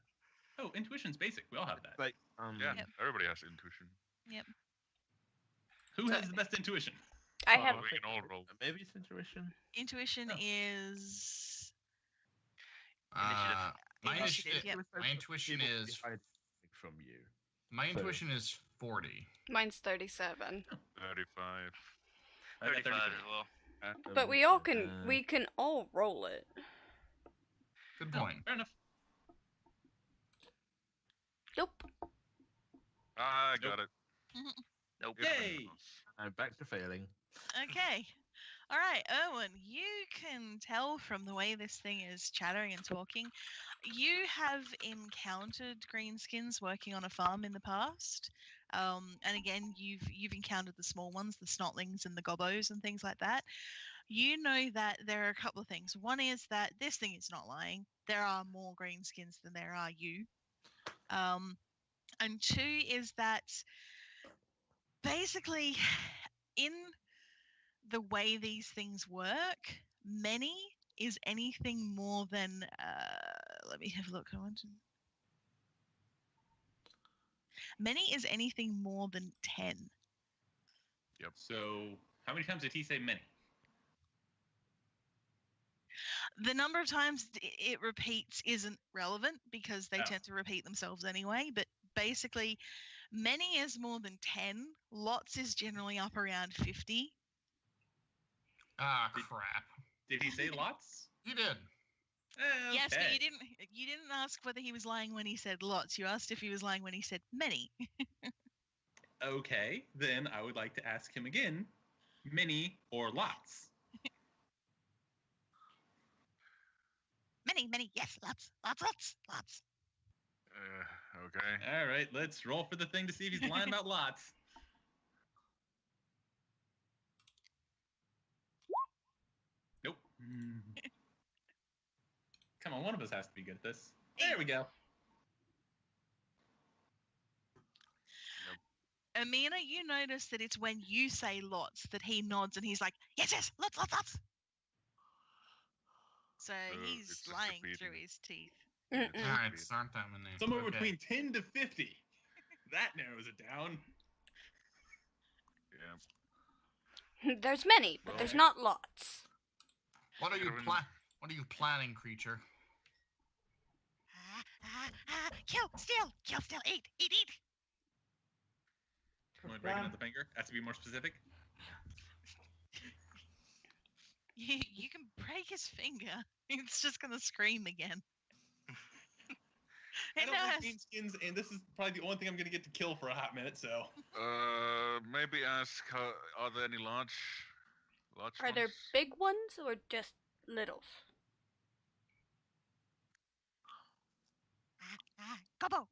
Oh, intuition's basic. We all have that. Like, Yeah, Yep. everybody has intuition. Who So- has the best intuition? I have. We can all roll. Maybe it's intuition. Intuition Oh. is. My Initiative, yep. my intuition People is behind something from you. my intuition is 40. Mine's 37. 35. I got 35 33. as well. But we all can. We can all roll it. Good No, point. fair enough. Nope. I got it. Nope. If Yay! anyone else. I'm back to failing. Okay. All right, Erwin, you can tell from the way this thing is chattering and talking, you have encountered greenskins working on a farm in the past. And again, you've encountered the small ones, the snotlings and the gobos and things like that. You know that there are a couple of things. One is that this thing is not lying. There are more greenskins than there are you. And 2 is that basically in the way these things work, many is anything more than let me have a look. Many is anything more than 10. Yep. So, how many times did he say many? The number of times it repeats isn't relevant because they Oh. tend to repeat themselves anyway, but basically many is more than 10, lots is generally up around 50. Ah, crap. Did he say lots? You did. Yes, but Okay. you didn't ask whether he was lying when he said lots. You asked if he was lying when he said many. Okay, then I would like to ask him again, many or lots? Many, yes, lots. Okay. All right, let's roll for the thing to see if he's lying about lots. Nope. Come on, one of us has to be good at this. There we go. Amina, you notice that it's when you say lots that he nods and he's like, yes, lots. So he's it's just lying repeating. through his teeth. All right, start time in there. Somewhere Okay. between 10 to 50. That narrows it down. Yeah. There's many, but there's Right. not lots. What are you Everyone- What are you planning, creature? Kill, steal, eat. Want to break another finger? Has to be more specific. You can break his finger. It's just gonna scream again. I It don't like knows. greenskins, and this is probably the only thing I'm gonna get to kill for a hot minute. So Maybe ask, are there any large Are there ones? big ones or just littles? Gobbo.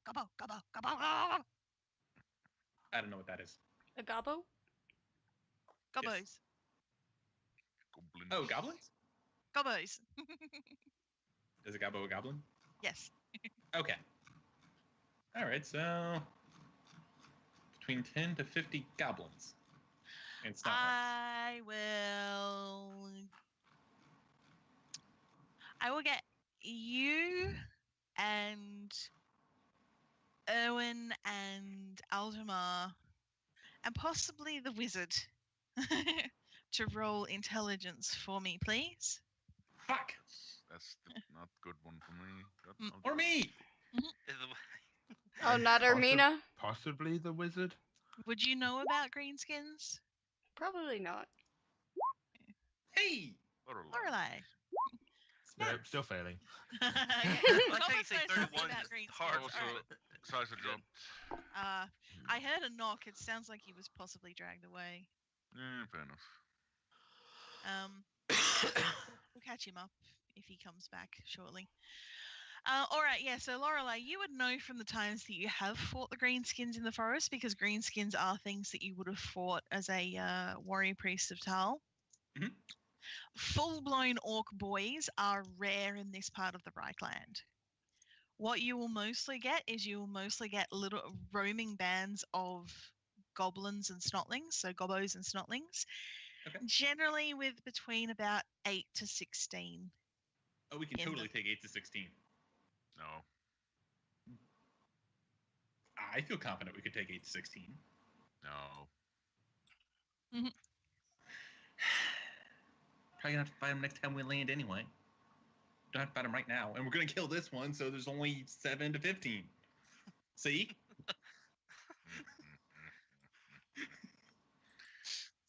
I don't know what that is. A gobbo? Gobbos. Goblins. Oh, goblins? Gobbos. Is a gobbo a goblin? Yes. Okay. All right, so between 10 to 50 goblins. And it's not I will get you and Erwin and Aldemar and possibly the wizard to roll intelligence for me, please. Fuck! That's not good one for me. But Mm. I'll Or do me! Is the- Oh, not Ermina? Possibly the wizard? Would you know about greenskins? Probably not. Hey! it. Lorelei. No, still failing. Yeah, Like how you say Thomas knows 31 about is greenskins. hard. Also, Alright. size of dropped. I heard a knock. It sounds like he was possibly dragged away. Yeah, fair enough. We'll catch him up if he comes back shortly. All right, yeah. So Lorelei, you would know from the times that you have fought the greenskins in the forest, because greenskins are things that you would have fought as a warrior priest of Tal. Mhm. Full-blown orc boys are rare in this part of the Reikland. What you will mostly get is little roaming bands of goblins and snotlings, so gobbos and snotlings, Okay. generally with between about 8 to 16. Oh, we can In totally the- take 8 to 16. No. I feel confident we could take 8 to 16. No. Probably gonna have to fight him next time we land anyway. Don't have to fight him right now. And we're gonna kill this one, so there's only 7 to 15. See?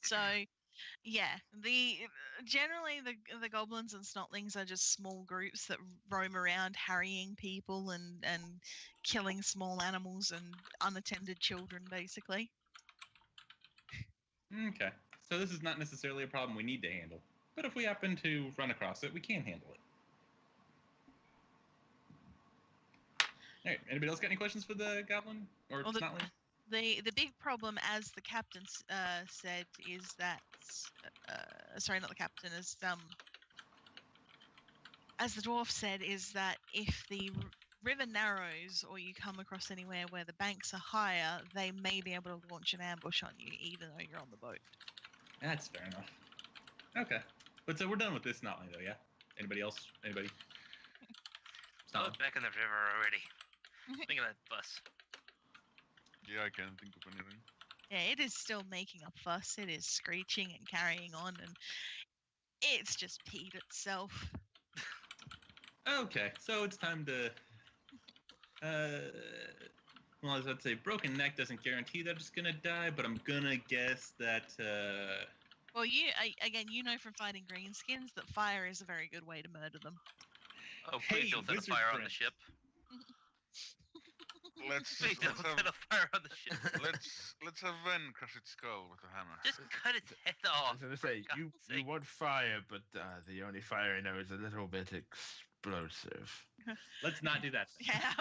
So, yeah, generally the goblins and snotlings are just small groups that roam around harrying people and killing small animals and unattended children, basically. Okay. So this is not necessarily a problem we need to handle. But if we happen to run across it, we can handle it. Alright, anybody else got any questions for the goblin? Or Well, snotling? The big problem, as the captain said, is that sorry, not the captain, as the dwarf said, is that if the river narrows or you come across anywhere where the banks are higher, they may be able to launch an ambush on you, even though you're on the boat. That's fair enough. Okay. But so we're done with this snotling though, yeah? Anybody else? Anybody? Oh, Snotling? back in the river already. Think of that bus. Yeah, I can't think of anything. Yeah, it is still making a fuss. It is screeching and carrying on, and it's just peed itself. Okay, so it's time to well, as I'd say, broken neck doesn't guarantee that it's gonna die, but I'm gonna guess that Well, again, you know from fighting greenskins that fire is a very good way to murder them. Oh, please Hey, don't set a wizard fire on the friend. ship. Let's Please don't set a fire on the ship. let's have Ven crush its skull with a hammer. Just cut its head I off. was going to say, for you God's sake. want fire, but the only fire I know is a little bit explosive. let's not do that. Thing. Yeah,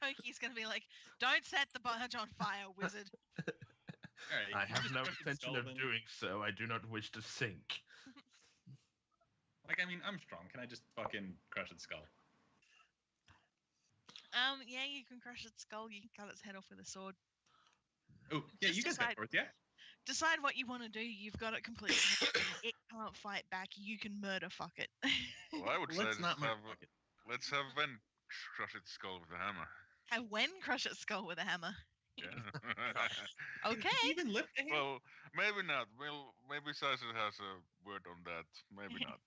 Toki's gonna be like, "Don't set the barge on fire, wizard." Alright. I you have just no crush its intention skull of then. doing so. I do not wish to sink. Like, I mean, I'm strong. Can I just fucking crush its skull? Yeah, you can crush its skull. You can cut its head off with a sword. Oh, yeah, Just you guys decide- go for it, yeah? Decide what you want to do. You've got it completely. It can't fight back. You can murder fuck it. Well, I would say Let's not have, motherfuck it. let's have Ven crush its skull with a hammer. Have Wen crush its skull with a hammer. Yeah. Okay. Even lift a hand? Well, maybe not. Well, maybe Sizer has a word on that. Maybe not.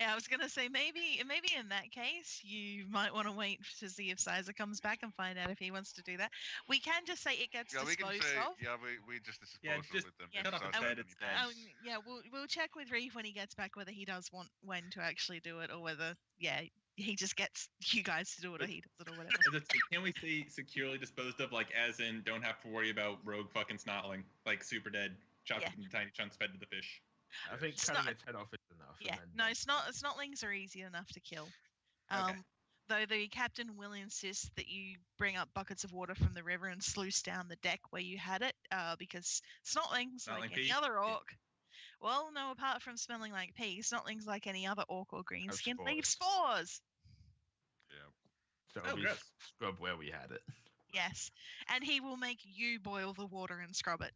Yeah, I was gonna say maybe in that case you might want to wait to see if Sizer comes back and find out if he wants to do that. We can just say it gets Yeah, we can disposed say. of. Yeah, we just dispose Yeah, of just it and Yeah. shut up decide and when said he it's does. dead. Yeah, we'll check with Reeve when he gets back whether he does want when to actually do it or whether he just gets you guys to do it or he does it or whatever. Can we say securely disposed of, like as in don't have to worry about rogue fucking snotling, like super dead, chopped Yeah. up into tiny chunks, fed to the fish? I think It's cutting not- its head off is enough. Yeah, and then no, dump it. snotlings are easy enough to kill. Okay. Though the captain will insist that you bring up buckets of water from the river and sluice down the deck where you had it, because snotlings, Snotling like any pee? other Yeah. orc, well, no, apart from smelling like pee, snotlings, like any other orc or greenskin, leave spores. spores. Yeah. So Oh, we gross. scrub where we had it. Yes, and he will make you boil the water and scrub it.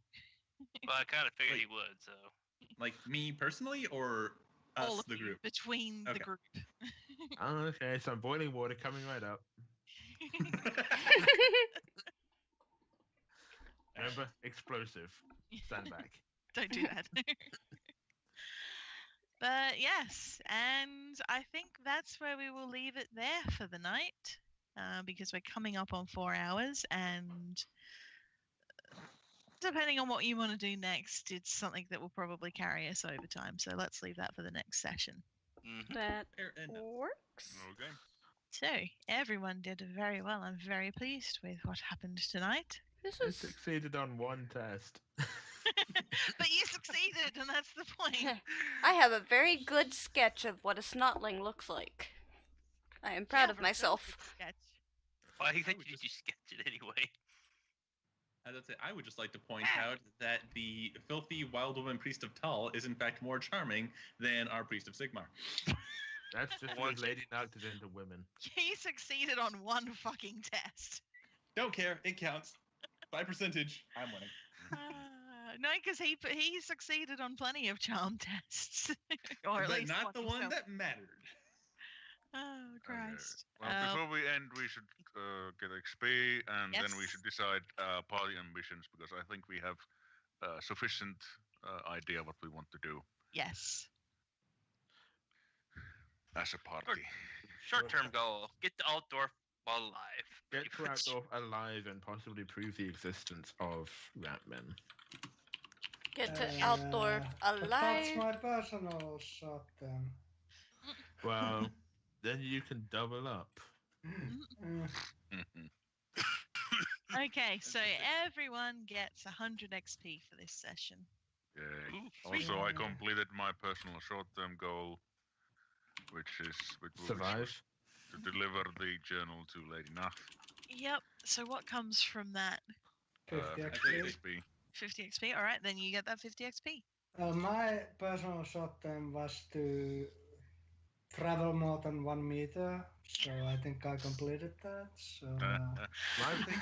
Well, I kind of figured Wait. he would, so. Like me personally, or us, All of the you group? between the Okay. group. Oh, okay, some boiling water coming right up. Remember, explosive. Stand back. Don't do that. But yes, and I think that's where we will leave it there for the night, because we're coming up on 4 hours, and depending on what you want to do next, it's something that will probably carry us over time. So let's leave that for the next session. Mhm. That Fair enough. works. Okay. So everyone did very well. I'm very pleased with what happened tonight. This I is succeeded on one test. But you succeeded, and that's the point. I have a very good sketch of what a snotling looks like. I am proud You of have a really myself. good sketch. Well, I think would you just- sketch it anyway. As I say, I would just like to point out that the filthy wild woman priest of Tull is in fact more charming than our priest of Sigmar. That's just One because Lady knocked it into women. He succeeded on one fucking test. Don't care, it counts. By percentage, I'm winning. No, because he succeeded on plenty of charm tests, or at But least not the one himself. that mattered. Oh Okay. Christ! Well, before we end, we should get XP, and then we Yes. should decide party ambitions, because I think we have sufficient idea what we want to do Yes. as a party. Short-term goal: get to outdoor while alive. Get pretty much. to outdoor alive and possibly prove the existence of ratmen. Get to outdoor But that's alive. my personal shot then. Well, then you can double up. Okay, so everyone gets 100 XP for this session. Yeah. Ooh, sweet. Also, I completed my personal short-term goal, which was Survive. to deliver the journal to Lady Nath. Yep. So what comes from that? 50 50 XP. XP. 50 XP. All right, then you get that 50 XP. My personal shot then was to travel more than 1 meter, so I think I completed that. So My thing,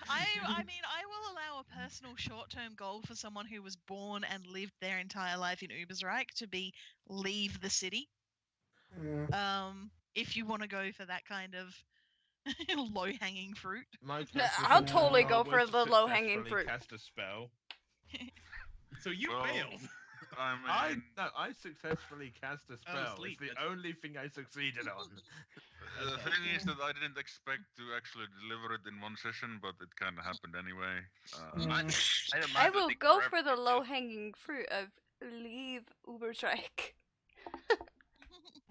I mean, I will allow a personal short-term goal for someone who was born and lived their entire life in Ubersreich to be leave the city. If you want to go for that kind of low-hanging fruit. my I'll test totally was go for to the low-hanging successfully fruit. Cast a spell. So you Well, failed. I mean, I successfully cast a spell. sleep, It's the that's- only thing I succeeded on. the thing is that I didn't expect to actually deliver it in one session, but it kind of happened anyway. I don't I mind will taking go forever for to the do. low-hanging fruit of leave Uberstrike.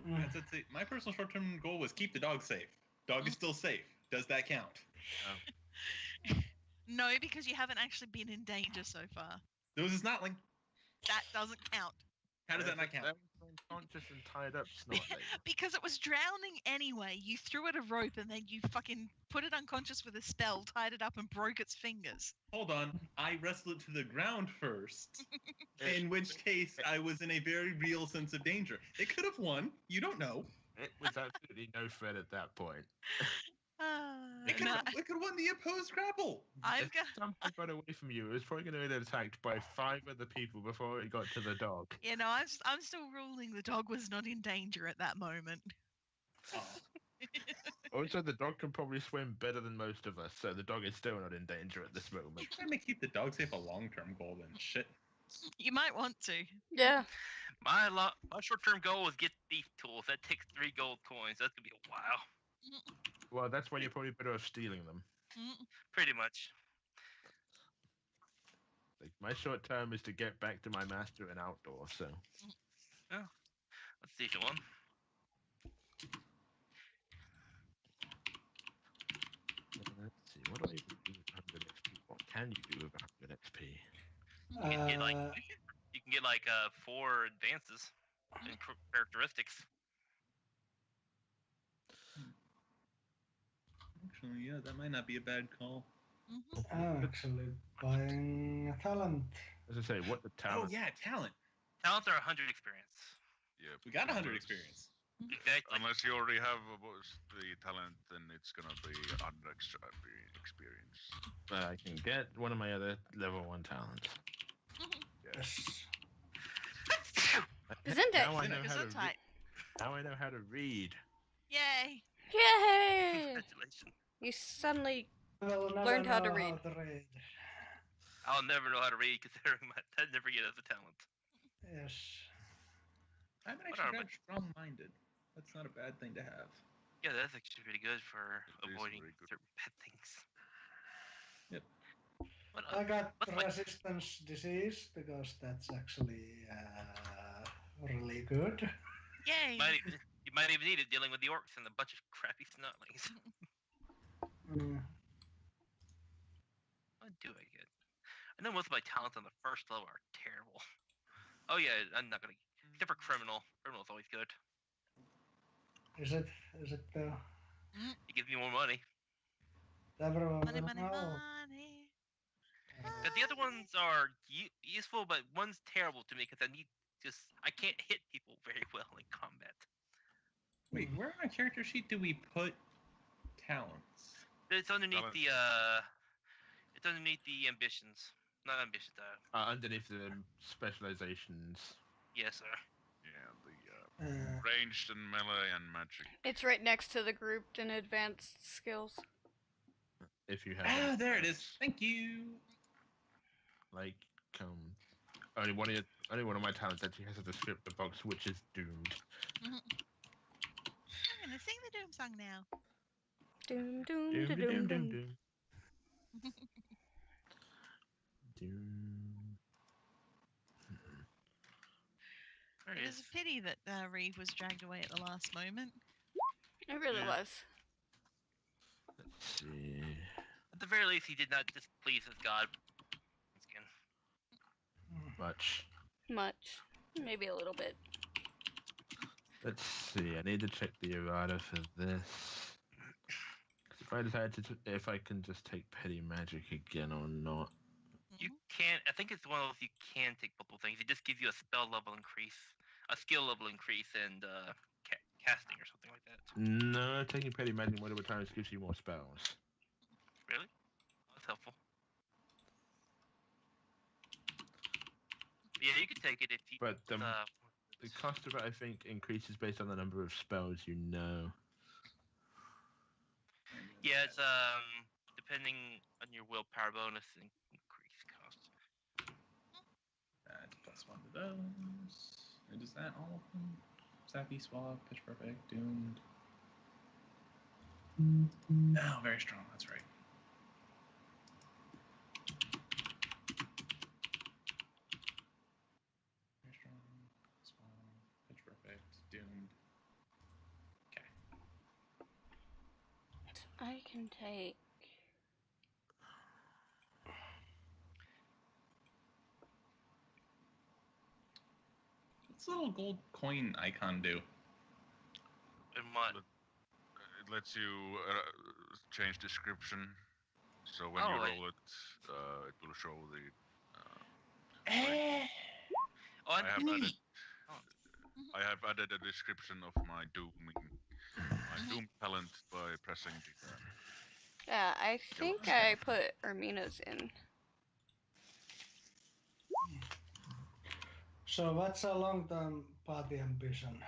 That's it. My personal short-term goal was keep the dog safe. Dog is still safe. Does that count? No, because you haven't actually been in danger so far. Those is not like. That doesn't count. How does that not count? That was unconscious and tied up snortling. Because it was drowning anyway. You threw it a rope and then you fucking put it unconscious with a spell, tied it up, and broke its fingers. Hold on. I wrestled it to the ground first. In which case, I was in a very real sense of danger. It could have won. You don't know. It was absolutely no threat at that point. It could No, have won the opposed grapple. I've If got. something got away from you, it was probably going to get attacked by 5 other people before it got to the dog. You know, I'm still ruling the dog was not in danger at that moment. Oh. Also, the dog can probably swim better than most of us, so the dog is still not in danger at this moment. Trying to keep the dog safe a long-term goal then. Shit. You might want to. Yeah. My short-term goal is get thief tools. That takes 3 gold coins. That's gonna be a while. Well, that's why you're probably better off stealing them. Pretty much. Like, my short term is to get back to my master and outdoor, so. Let's see if you won. Let's see, what do I even do with 100 XP? What can you do with 100 XP? You can get like 4 advances and characteristics. Actually, yeah, that might not be a bad call. I'm actually buying a talent. As I say, what the talent? Oh yeah, talent. Talents are 100 experience. Yeah. We got 100 unless- experience. Exactly. Unless you already have the talent, then it's gonna be 100 extra experience. But I can get one of my other level 1 talents. Yes. Isn't it? Now I know how to Gesundheit. Now I know how to read. Yay! Yay! Congratulations. You suddenly Well, never Learned how to know read. read. I'll never know how to read considering I never get as a talent. Yes. I'm What actually are kind of strong-minded. That's not a bad thing to have. Yeah, that's actually pretty good for It is avoiding very good. certain bad things. Yep. What I got what's my- resistance disease because that's actually really good. Yay! you might even need it dealing with the orcs and a bunch of crappy snotlings. Mm. What do I get? I know most of my talents on the first level are terrible. Oh yeah, I'm not gonna. Except for criminal. Criminal's always good. Is it? Is it though? It gives me more money. Everyone Money, will money, know. money. But the other ones are useful, but one's terrible to me because I can't hit people very well in combat. Wait, where on our character sheet do we put talents? It's underneath Talent. it's underneath the ambitions. Not ambitions, Underneath the specializations. yes, sir. Yeah, the ranged and melee and magic. it's right next to the grouped and advanced skills. If you have. Ah, those there it talents. is. Thank you. Like, only one of my talents actually has a descriptor box, which is doomed. I'm gonna sing the Doom song now. Doom doom Doom, da, doom, doom doom, doom. doom. Doom. There It it is is. a pity that Reeve was dragged away at the last moment. It really Yeah. was. Let's see. At the very least, he did not displease his god. Skin. Much. Much. Maybe a little bit. Let's see. I need to check the errata for this. 'Cause if I decide if I can just take petty magic again or not. You can't. I think it's one of those you can take multiple things. It just gives you a spell level increase, a skill level increase, and casting or something like that. No, taking petty magic multiple times gives you more spells. Really? That's helpful. Yeah, you can take it if you. But the cost of it, I think, increases based on the number of spells you know. Yeah, it's depending on your willpower bonus and increase cost. That's +1 to those. And is that all of them? Sappy, Swallow, Pitch Perfect, Doomed. Oh, very strong. That's right. Very strong. Swallow, Pitch Perfect, Doomed. Okay. I can take. What's the little gold coin icon do? And what? It lets you change description. So when Oh, you I- roll it, it will show the. Oh, I have added. neat. I have added a description of my doom talent by pressing the. Yeah, I think I put Ermina's in. So what's a long-term party ambition?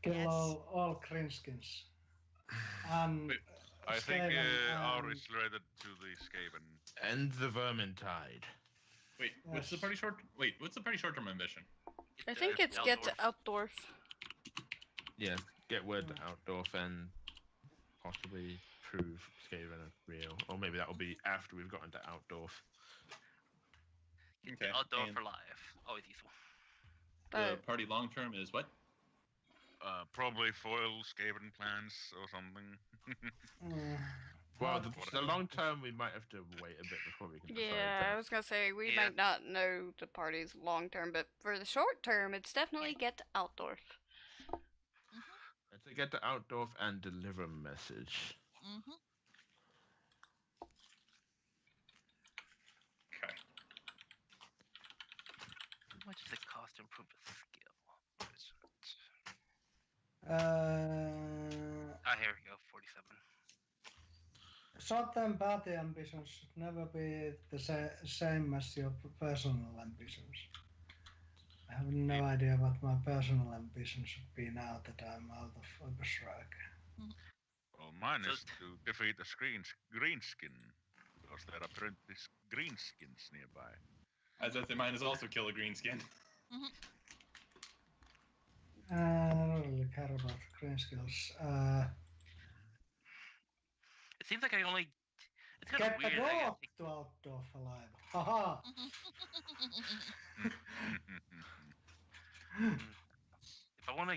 Kill Yes. all Grinskins. And Wait, I think Skaven R and- is related to the Skaven. And the Vermintide. Wait, what's the Yes. pretty short? Wait, what's the pretty short-term ambition? I think it's get to Outdorf. Yeah, get word to Outdorf and possibly prove Skaven are real. Or maybe that'll be after we've gotten to Outdorf. Get to Outdorf for life. Always useful. The party long term is what? Probably foil Skaven plans or something. Well, the long term, we might have to wait a bit before we can decide. Yeah, that. I was gonna say, we might not know the party's long term, but for the short term, it's definitely get to Outdorf. And to get to Outdorf and deliver a message. Okay. How much does it cost to improve a skill? Here we go, 47. Short-term party ambitions should never be the same as your personal ambitions. I have no idea what my personal ambition should be now that I'm out of Obersrag. Well, mine is to defeat the greenskin, because there are apparently greenskins nearby. As I say, mine is also kill a greenskin. I don't really care about green skills. It seems like I only. It's kind Get of the weird. I dog to Outdorf alive. Haha! If I want to.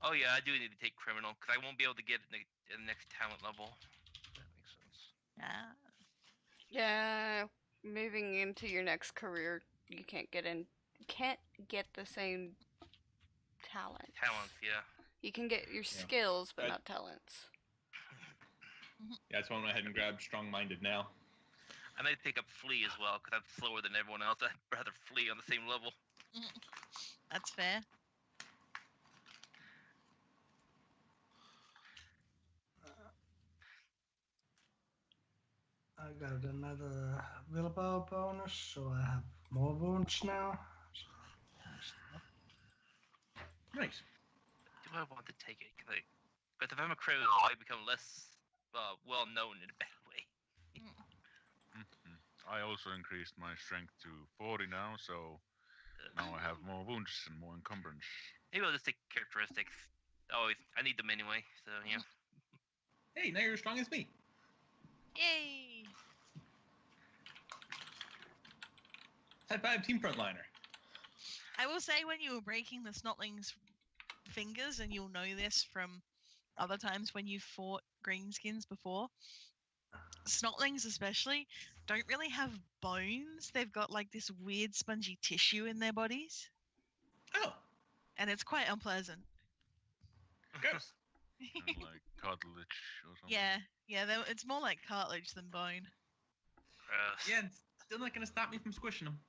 Oh, yeah, I do need to take criminal, because I won't be able to get it in the next talent level. That makes sense. Yeah, moving into your next career, you can't get the same talents. Talents, yeah. You can get your skills, but not talents. Yeah, that's why I went ahead and grabbed strong-minded now. I might pick up flee as well, because I'm slower than everyone else. I'd rather flee on the same level. That's fair. I got another willpower bonus, so I have more wounds now. Nice. Do I want to take it? Because if I'm a criminal, I become less well known in a bad way. I also increased my strength to 40 now, so now I have more wounds and more encumbrance. Maybe I'll just take characteristics. I need them anyway, so yeah. Hey, now you're as strong as me. Yay! High five, Team Frontliner. I will say when you were breaking the Snotling's fingers, and you'll know this from other times when you fought greenskins before, Snotlings especially don't really have bones. They've got like this weird spongy tissue in their bodies. Oh. And it's quite unpleasant. Gross. And like cartilage or something. Yeah, it's more like cartilage than bone. Gross. Yeah, it's still not going to stop me from squishing them.